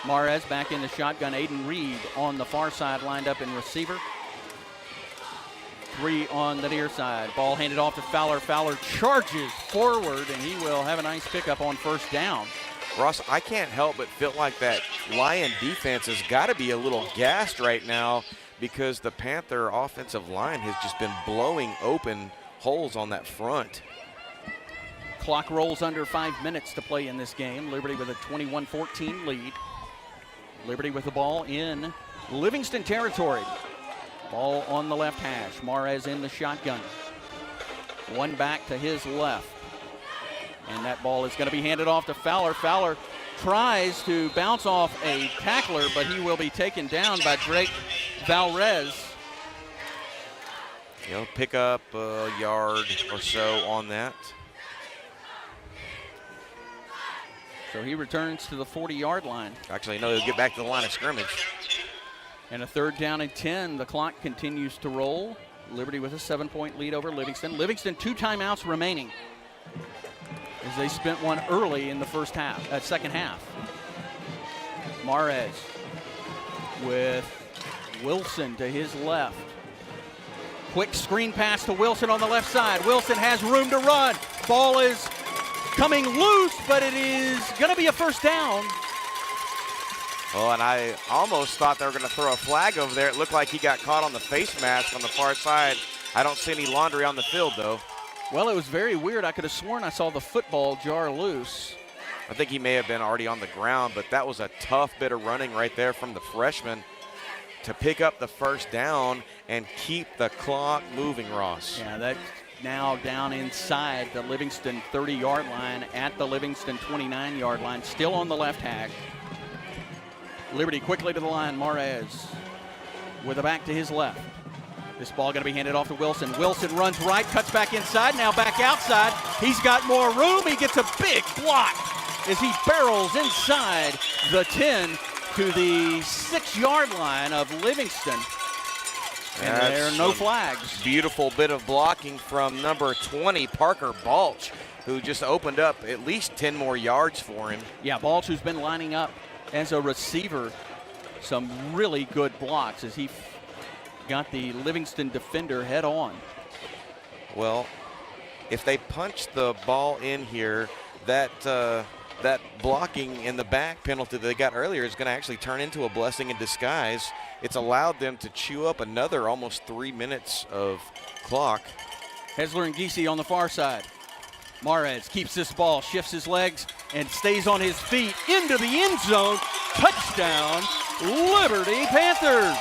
Mares back in the shotgun. Aiden Reed on the far side, lined up in receiver. 3 on the near side. Ball handed off to Fowler. Fowler charges forward, and he will have a nice pickup on first down. Ross, I can't help but feel like that Lion defense has got to be a little gassed right now because the Panther offensive line has just been blowing open holes on that front. Clock rolls under 5 minutes to play in this game. Liberty with a 21-14 lead. Liberty with the ball in Livingston territory. Ball on the left hash. Mares in the shotgun. One back to his left. And that ball is going to be handed off to Fowler. Fowler tries to bounce off a tackler, but he will be taken down by Drake Valrez. He'll pick up a yard or so on that. So he returns to the 40-yard line. Actually, no, he'll get back to the line of scrimmage. And a 3rd down and 10. The clock continues to roll. Liberty with a 7-point lead over Livingston. Livingston 2 timeouts remaining as they spent one early in the second half. Mares with Wilson to his left. Quick screen pass to Wilson on the left side. Wilson has room to run. Ball is coming loose, but it is going to be a first down. Oh, and I almost thought they were going to throw a flag over there. It looked like he got caught on the face mask on the far side. I don't see any laundry on the field, though. Well, it was very weird. I could have sworn I saw the football jar loose. I think he may have been already on the ground, but that was a tough bit of running right there from the freshman to pick up the first down and keep the clock moving, Ross. Yeah, that's now down inside the Livingston 30-yard line at the Livingston 29-yard line, still on the left hash. Liberty quickly to the line. Mares with a back to his left. This ball going to be handed off to Wilson. Wilson runs right, cuts back inside, now back outside. He's got more room. He gets a big block as he barrels inside the 10 to the 6-yard line of Livingston. And there are no flags. Beautiful bit of blocking from number 20, Parker Balch, who just opened up at least 10 more yards for him. Yeah, Balch, who's been lining up as a receiver, some really good blocks as he got the Livingston defender head on. Well, if they punch the ball in here, that blocking in the back penalty that they got earlier is going to actually turn into a blessing in disguise. It's allowed them to chew up another almost 3 minutes of clock. Hesler and Giese on the far side. Mares keeps this ball, shifts his legs, and stays on his feet into the end zone. Touchdown, Liberty Panthers.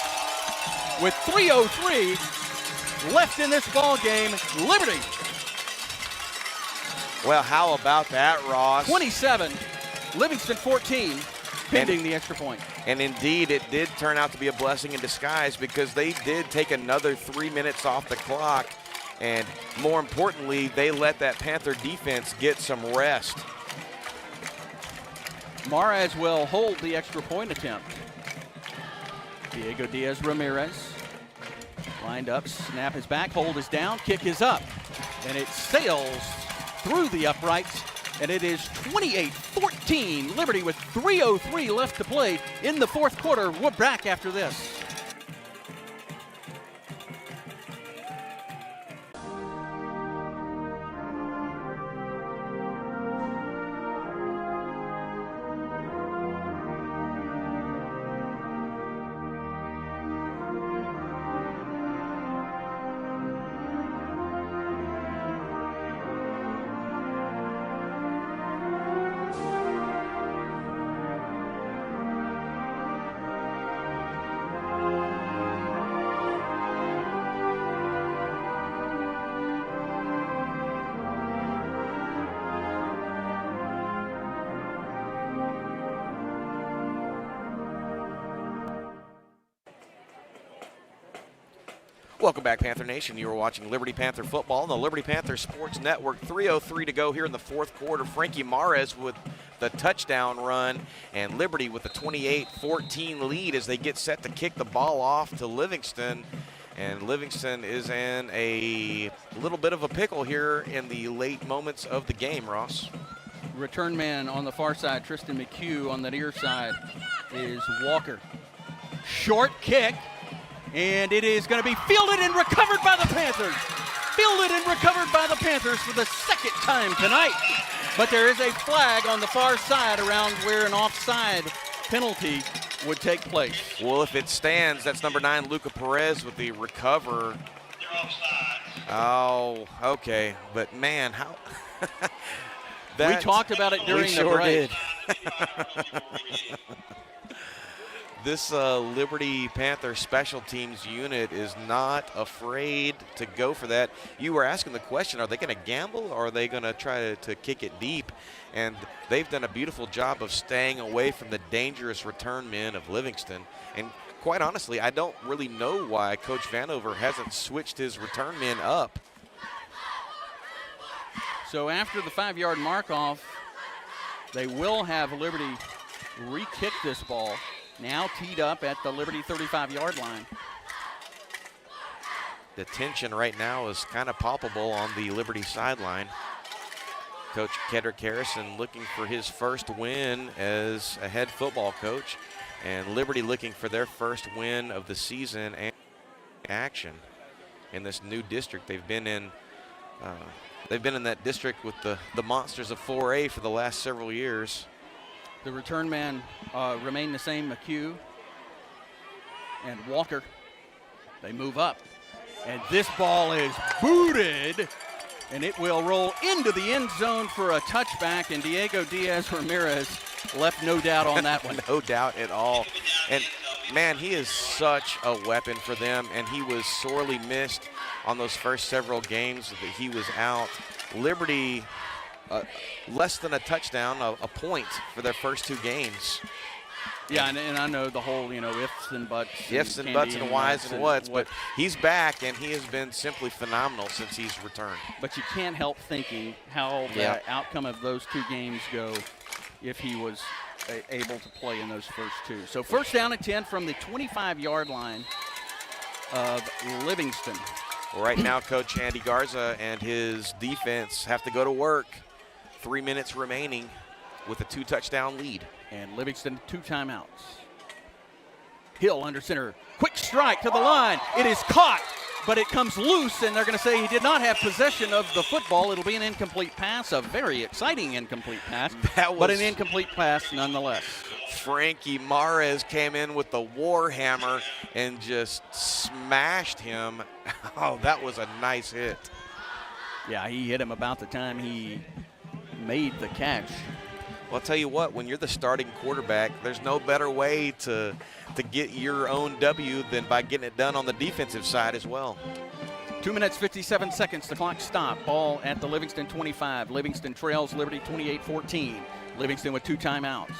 With 3:03 left in this ball game, Liberty. Well, how about that, Ross? 27, Livingston 14, pending the extra point. And indeed, it did turn out to be a blessing in disguise because they did take another 3 minutes off the clock. And more importantly, they let that Panther defense get some rest. Mares will hold the extra point attempt. Diego Diaz Ramirez lined up, snap is back, hold is down, kick is up. And it sails through the uprights, and it is 28-14. Liberty with 3:03 left to play in the fourth quarter. We're back after this. Welcome back, Panther Nation. You are watching Liberty Panther football on the Liberty Panther Sports Network. 3:03 to go here in the fourth quarter. Frankie Mares with the touchdown run, and Liberty with a 28-14 lead as they get set to kick the ball off to Livingston. And Livingston is in a little bit of a pickle here in the late moments of the game, Ross. Return man on the far side, Tristan McHugh. On the near side is Walker. Short kick. And it is going to be fielded and recovered by the Panthers. Fielded and recovered by the Panthers for the second time tonight. But there is a flag on the far side around where an offside penalty would take place. Well, if it stands, that's number 9, Luca Perez with the recover. Oh, okay. But, man, how... we talked about it during the break. This Liberty Panther special teams unit is not afraid to go for that. You were asking the question, are they going to gamble or are they going to try to kick it deep? And they've done a beautiful job of staying away from the dangerous return men of Livingston. And quite honestly, I don't really know why Coach Vanover hasn't switched his return men up. So after the 5-yard mark off, they will have Liberty re-kick this ball. Now teed up at the Liberty 35-yard line. The tension right now is kind of palpable on the Liberty sideline. Coach Kedrick Harrison looking for his first win as a head football coach, and Liberty looking for their first win of the season and action in this new district. They've been in that district with the monsters of 4A for the last several years. The return man remained the same, McHugh and Walker. They move up. And this ball is booted, and it will roll into the end zone for a touchback, and Diego Diaz Ramirez left no doubt on that one. No doubt at all. And, man, he is such a weapon for them, and he was sorely missed on those first several games that he was out. Liberty... less than a touchdown, a point for their first 2 games. Yeah, and I know the whole, ifs and buts. Ifs and buts and whys and whats, but he's back, and he has been simply phenomenal since he's returned. But you can't help thinking how the outcome of those 2 games go if he was able to play in those first two. So first down and 10 from the 25-yard line of Livingston. Right now, Coach Andy Garza and his defense have to go to work. 3 minutes remaining with a 2-touchdown lead. And Livingston 2 timeouts. Hill under center. Quick strike to the line. It is caught, but it comes loose, and they're going to say he did not have possession of the football. It'll be an incomplete pass, a very exciting incomplete pass, but an incomplete pass nonetheless. Frankie Mares came in with the war hammer and just smashed him. Oh, that was a nice hit. Yeah, he hit him about the time he made the catch. Well, I'll tell you what, when you're the starting quarterback, there's no better way to get your own W than by getting it done on the defensive side as well. 2 minutes, 57 seconds, the clock stopped. Ball at the Livingston 25. Livingston trails Liberty 28-14. Livingston with 2 timeouts.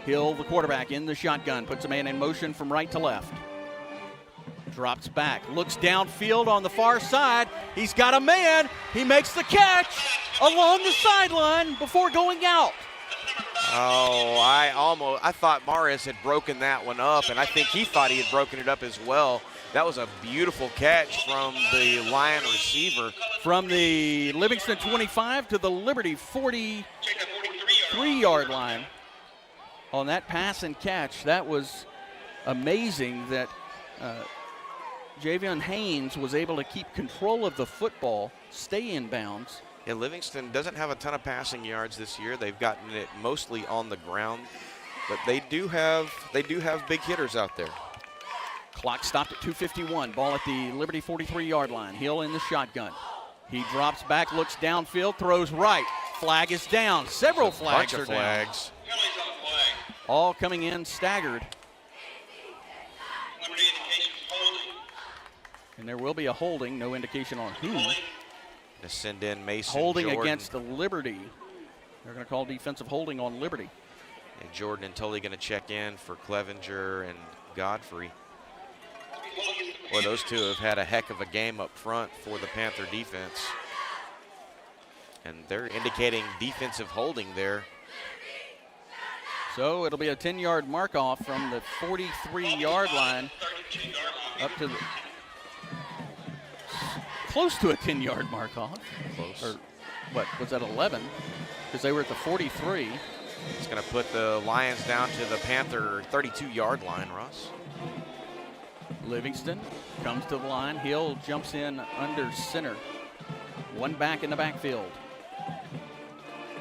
Hill, the quarterback, in the shotgun, puts a man in motion from right to left. Drops back, looks downfield on the far side. He's got a man. He makes the catch along the sideline before going out. Oh, I thought Mares had broken that one up, and I think he thought he had broken it up as well. That was a beautiful catch from the Lion receiver. From the Livingston 25 to the Liberty 43-yard line on that pass and catch. That was amazing that Javion Haynes was able to keep control of the football, stay in bounds. Yeah, Livingston doesn't have a ton of passing yards this year. They've gotten it mostly on the ground, but they do have big hitters out there. Clock stopped at 2:51. Ball at the Liberty 43-yard line. Hill in the shotgun. He drops back, looks downfield, throws right. Flag is down. Several flags are down. All coming in staggered. And there will be a holding, no indication on who. To send in Mason Holding Jordan against the Liberty. They're going to call defensive holding on Liberty. And Jordan and Tully going to check in for Clevenger and Godfrey. Well, those two have had a heck of a game up front for the Panther defense. And they're indicating defensive holding there. So it'll be a 10-yard mark-off from the 43-yard line up to the close to a 10-yard mark-off. Close. Or what, was that 11? Because they were at the 43. It's going to put the Lions down to the Panther 32-yard line, Ross. Livingston comes to the line. Hill jumps in under center. One back in the backfield.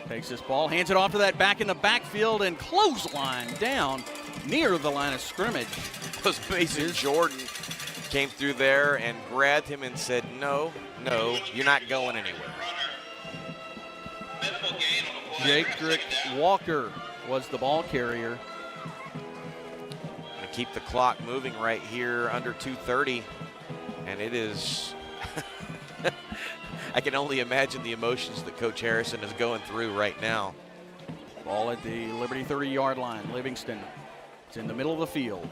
Takes this ball, hands it off to that back in the backfield, and clothesline down near the line of scrimmage. Because Mason Jordan came through there and grabbed him and said, no, you're not going anywhere. Kedrick Walker was the ball carrier. Gonna keep the clock moving right here under 2:30, and it is I can only imagine the emotions that Coach Harrison is going through right now. Ball at the Liberty 30-yard line. Livingston, it's in the middle of the field.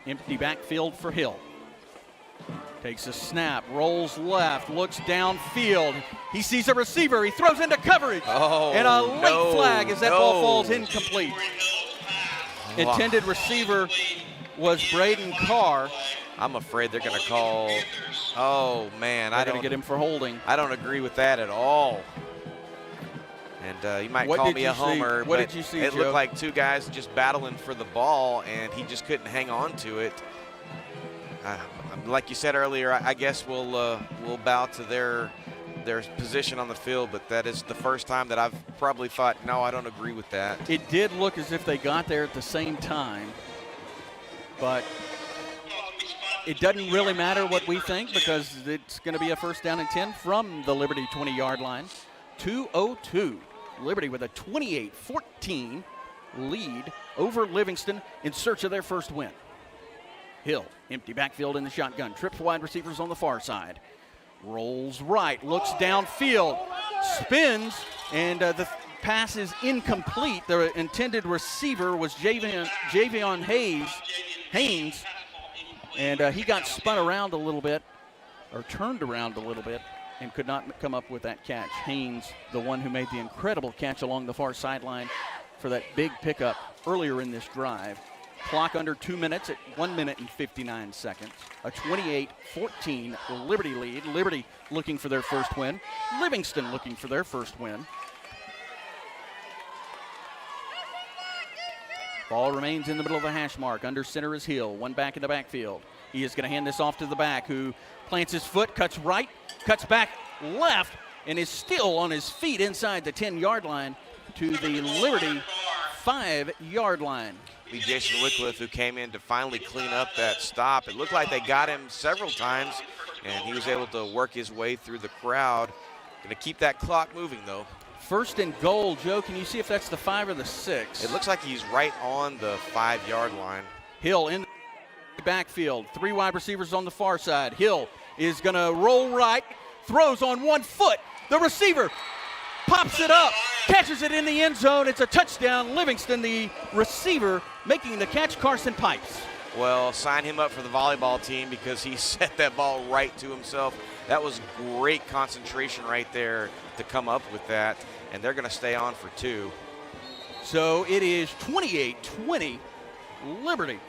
Empty backfield for Hill. Takes a snap, rolls left, looks downfield. He sees a receiver, he throws into coverage. Oh, and a late flag as that ball falls incomplete. Intended receiver was Braden Carr. I'm afraid they're going to call. Oh man, They're going to get him for holding. I don't agree with that at all. And you might call me a homer, what but did you see, it Joe? looked like two guys just battling for the ball, and he just couldn't hang on to it. Like you said earlier, I guess we'll bow to their position on the field, but that is the first time that I've probably thought, no, I don't agree with that. It did look as if they got there at the same time, but it doesn't really matter what we think because it's going to be a first down and 10 from the Liberty 20-yard line. 2:02. Liberty with a 28-14 lead over Livingston in search of their first win. Hill, empty backfield in the shotgun. Trips wide receivers on the far side. Rolls right, looks downfield, spins, and the pass is incomplete. The intended receiver was Javion Haynes, and he got spun around a little bit, or turned around a little bit. and could not come up with that catch. Haynes, the one who made the incredible catch along the far sideline for that big pickup earlier in this drive. Clock under 2 minutes at 1 minute and 59 seconds. A 28-14 Liberty lead. Liberty looking for their first win. Livingston looking for their first win. Ball remains in the middle of the hash mark. Under center is Hill. One back in the backfield. He is going to hand this off to the back, who plants his foot, cuts right, cuts back left, and is still on his feet inside the 10-yard line to the Liberty 5-yard line. Jason Wycliffe, who came in to finally clean up that stop. It looked like they got him several times, and he was able to work his way through the crowd. Going to keep that clock moving, though. First and goal, Joe. Can you see if that's the 5 or the 6? It looks like he's right on the 5-yard line. Hill in the backfield. 3 wide receivers on the far side. Hill is going to roll right, throws on 1 foot. The receiver pops it up, catches it in the end zone. It's a touchdown. Livingston, the receiver, making the catch. Carson Pipes. Well, sign him up for the volleyball team because he set that ball right to himself. That was great concentration right there to come up with that, and they're going to stay on for 2. So it is 28-20 Liberty.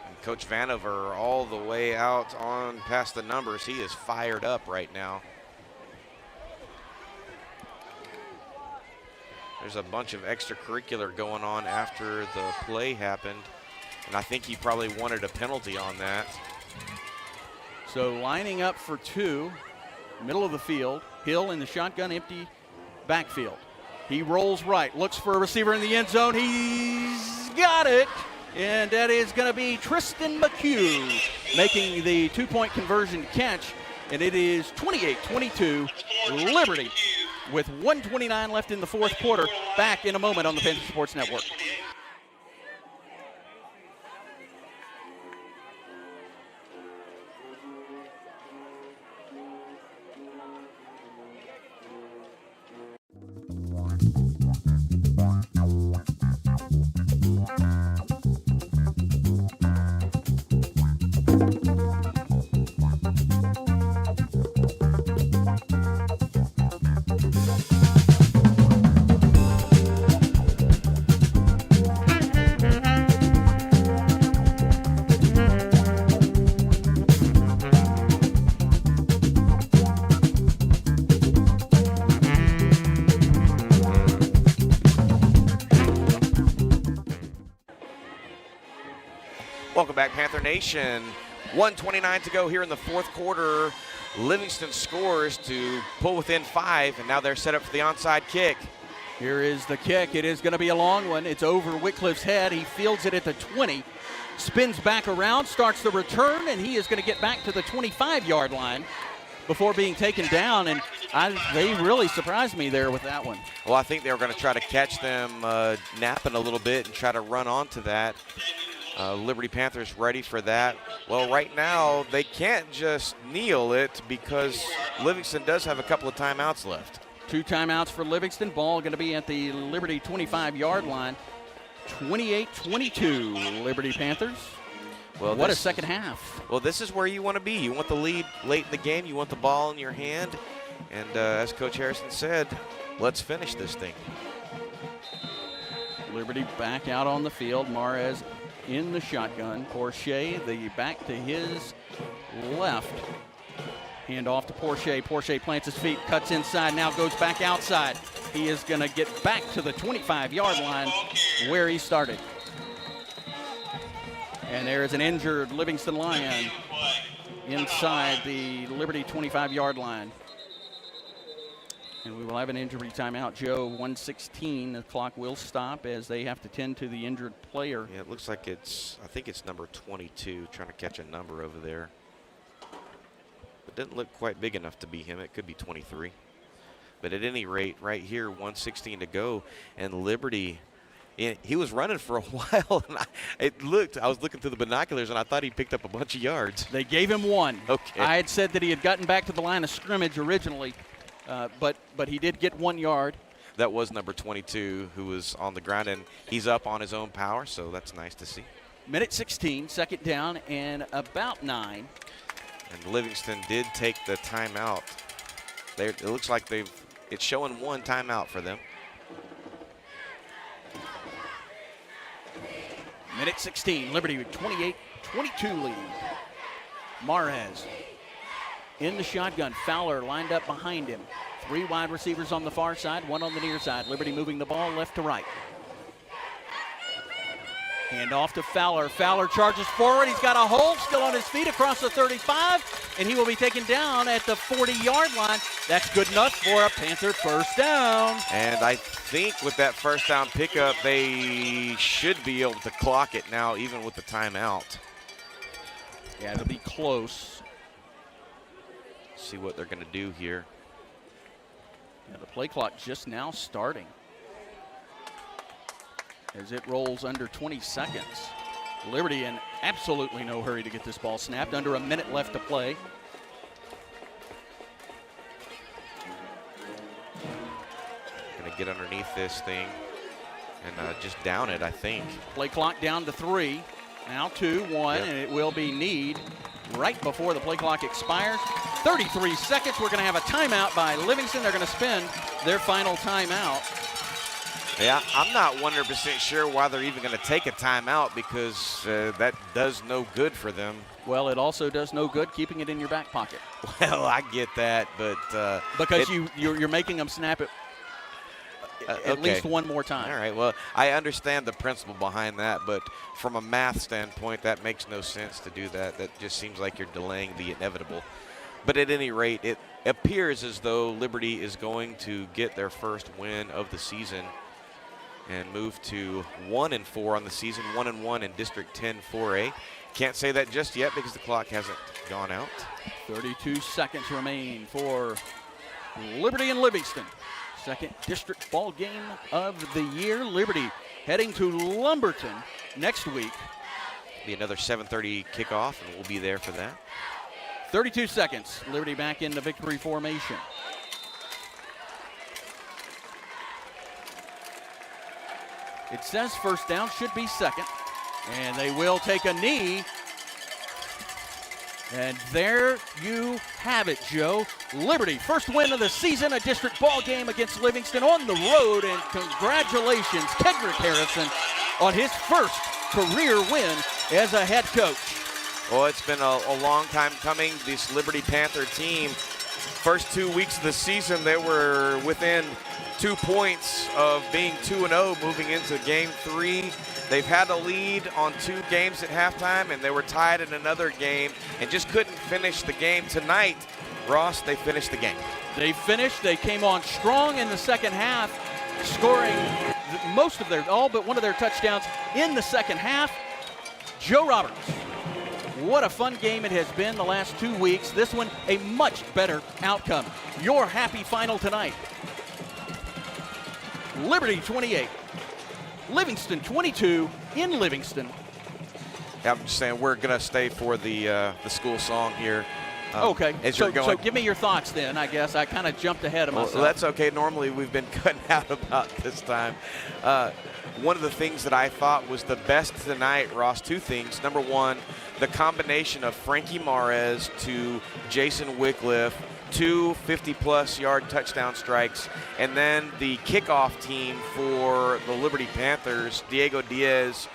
And Coach Vanover all the way out on past the numbers. He is fired up right now. There's a bunch of extracurricular going on after the play happened, and I think he probably wanted a penalty on that. So lining up for 2, middle of the field. Hill in the shotgun, empty backfield. He rolls right, looks for a receiver in the end zone. He's got it, and that is going to be Tristan McHugh making the 2-point conversion catch, and it is 28-22 Liberty, with 1:29 left in the fourth quarter. Back in a moment on the Panther Sportz Network. Welcome back, Panther Nation. 1:29 to go here in the fourth quarter. Livingston scores to pull within 5, and now they're set up for the onside kick. Here is the kick. It is going to be a long one. It's over Wycliffe's head. He fields it at the 20, spins back around, starts the return, and he is going to get back to the 25-yard line before being taken down, and they really surprised me there with that one. Well, I think they were going to try to catch them napping a little bit and try to run onto that. Liberty Panthers ready for that. Well, right now, they can't just kneel it because Livingston does have a couple of timeouts left. 2 timeouts for Livingston. Ball going to be at the Liberty 25-yard line. 28-22 Liberty Panthers. Well, what a second half. Well, this is where you want to be. You want the lead late in the game. You want the ball in your hand. And as Coach Harrison said, let's finish this thing. Liberty back out on the field. Mares in the shotgun. Porsche, the back to his left. Hand off to Porsche. Porsche plants his feet, cuts inside, now goes back outside. He is going to get back to the 25-yard line where he started. And there is an injured Livingston Lion inside the Liberty 25-yard line. And we will have an injury timeout. Joe, 1:16. The clock will stop as they have to tend to the injured player. Yeah, it looks like I think it's number 22, trying to catch a number over there. It didn't look quite big enough to be him. It could be 23. But at any rate, right here, 1:16 to go, and Liberty, he was running for a while, and I was looking through the binoculars, and I thought he picked up a bunch of yards. They gave him 1. Okay. I had said that he had gotten back to the line of scrimmage originally, but he did get 1 yard. That was number 22 who was on the ground, and he's up on his own power, so that's nice to see. Minute 16, second down, and about 9. And Livingston did take the timeout. It looks like it's showing one timeout for them. Minute 16, Liberty with 28-22 lead. Mares in the shotgun. Fowler lined up behind him. 3 wide receivers on the far side, 1 on the near side. Liberty moving the ball left to right. Hand off to Fowler. Fowler charges forward. He's got a hold, still on his feet across the 35, and he will be taken down at the 40-yard line. That's good enough for a Panther first down. And I think with that first down pickup, they should be able to clock it now, even with the timeout. Yeah, it'll be close. See what they're going to do here. Yeah, the play clock just now starting as it rolls under 20 seconds. Liberty in absolutely no hurry to get this ball snapped. Under a minute left to play. Going to get underneath this thing and just down it, I think. Play clock down to 3. Now 2, 1, Yep. and it will be need right before the play clock expires. 33 seconds. We're going to have a timeout by Livingston. They're going to spend their final timeout. Yeah, I'm not 100% sure why they're even going to take a timeout, because that does no good for them. Well, it also does no good keeping it in your back pocket. Well, I get that, but because you're making them snap it at least one more time. All right, well, I understand the principle behind that, but from a math standpoint, that makes no sense to do that. That just seems like you're delaying the inevitable. But at any rate, it appears as though Liberty is going to get their first win of the season and move to 1-4 on the season, 1-1 in District 10 4A. Can't say that just yet because the clock hasn't gone out. 32 seconds remain for Liberty and Livingston. Second district ball game of the year. Liberty heading to Lumberton next week. Be another 7:30 kickoff, and we'll be there for that. 32 seconds. Liberty back in the victory formation. It says first down, should be second. And they will take a knee. And there you have it, Joe. Liberty, first win of the season, a district ball game against Livingston on the road. And congratulations, Kedrick Harrison, on his first career win as a head coach. Well, it's been a long time coming. This Liberty Panther team, first 2 weeks of the season, they were within 2 points of being 2-0 moving into game 3. They've had a lead on 2 games at halftime, and they were tied in another game and just couldn't finish the game. Tonight, Ross, they finished the game. They finished. They came on strong in the second half, scoring all but one of their touchdowns in the second half. Joe Roberts. What a fun game it has been the last 2 weeks. This one, a much better outcome. Your happy final tonight. Liberty 28, Livingston 22 in Livingston. Yeah, I'm just saying we're going to stay for the school song here. Okay, as you're going. So give me your thoughts then, I guess. I kind of jumped ahead of myself. Well, that's okay. Normally we've been cutting out about this time. One of the things that I thought was the best tonight, Ross, 2 things. Number one, the combination of Frankie Mares to Jason Wycliffe, 2 50-plus yard touchdown strikes, and then the kickoff team for the Liberty Panthers, Diego Diaz,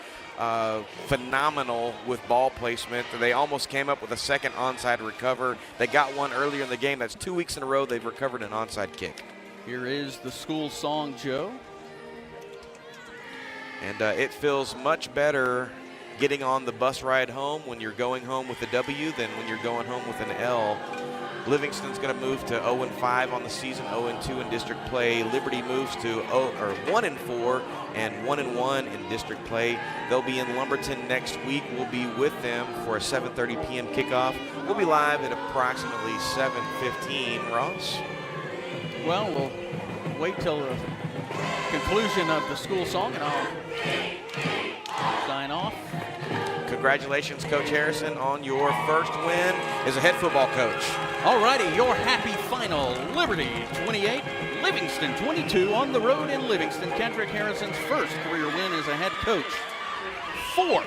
phenomenal with ball placement. They almost came up with a second onside recover. They got one earlier in the game. That's 2 weeks in a row they've recovered an onside kick. Here is the school song, Joe. And it feels much better getting on the bus ride home when you're going home with a W than when you're going home with an L. Livingston's going to move to 0-5 on the season, 0-2 in district play. Liberty moves to 1-4 and 1-1 in district play. They'll be in Lumberton next week. We'll be with them for a 7:30 p.m. kickoff. We'll be live at approximately 7:15. Ross? Well, we'll wait till the conclusion of the school song, and I'll sign off. Congratulations, Coach Harrison, on your first win as a head football coach. All righty, your happy final. Liberty 28, Livingston 22 on the road in Livingston. Kedrick Harrison's first career win as a head coach. For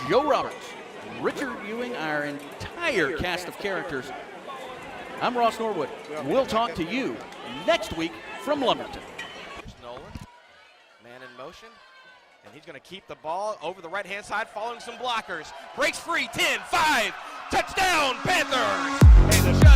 Joe Roberts, Richard Ewing, our entire entire cast of characters. I'm Ross Norwood. We'll talk to you next week from Lumberton. Here's Nolan, man in motion, and he's going to keep the ball over the right-hand side, following some blockers. Breaks free, 10, 5, touchdown, Panthers! And the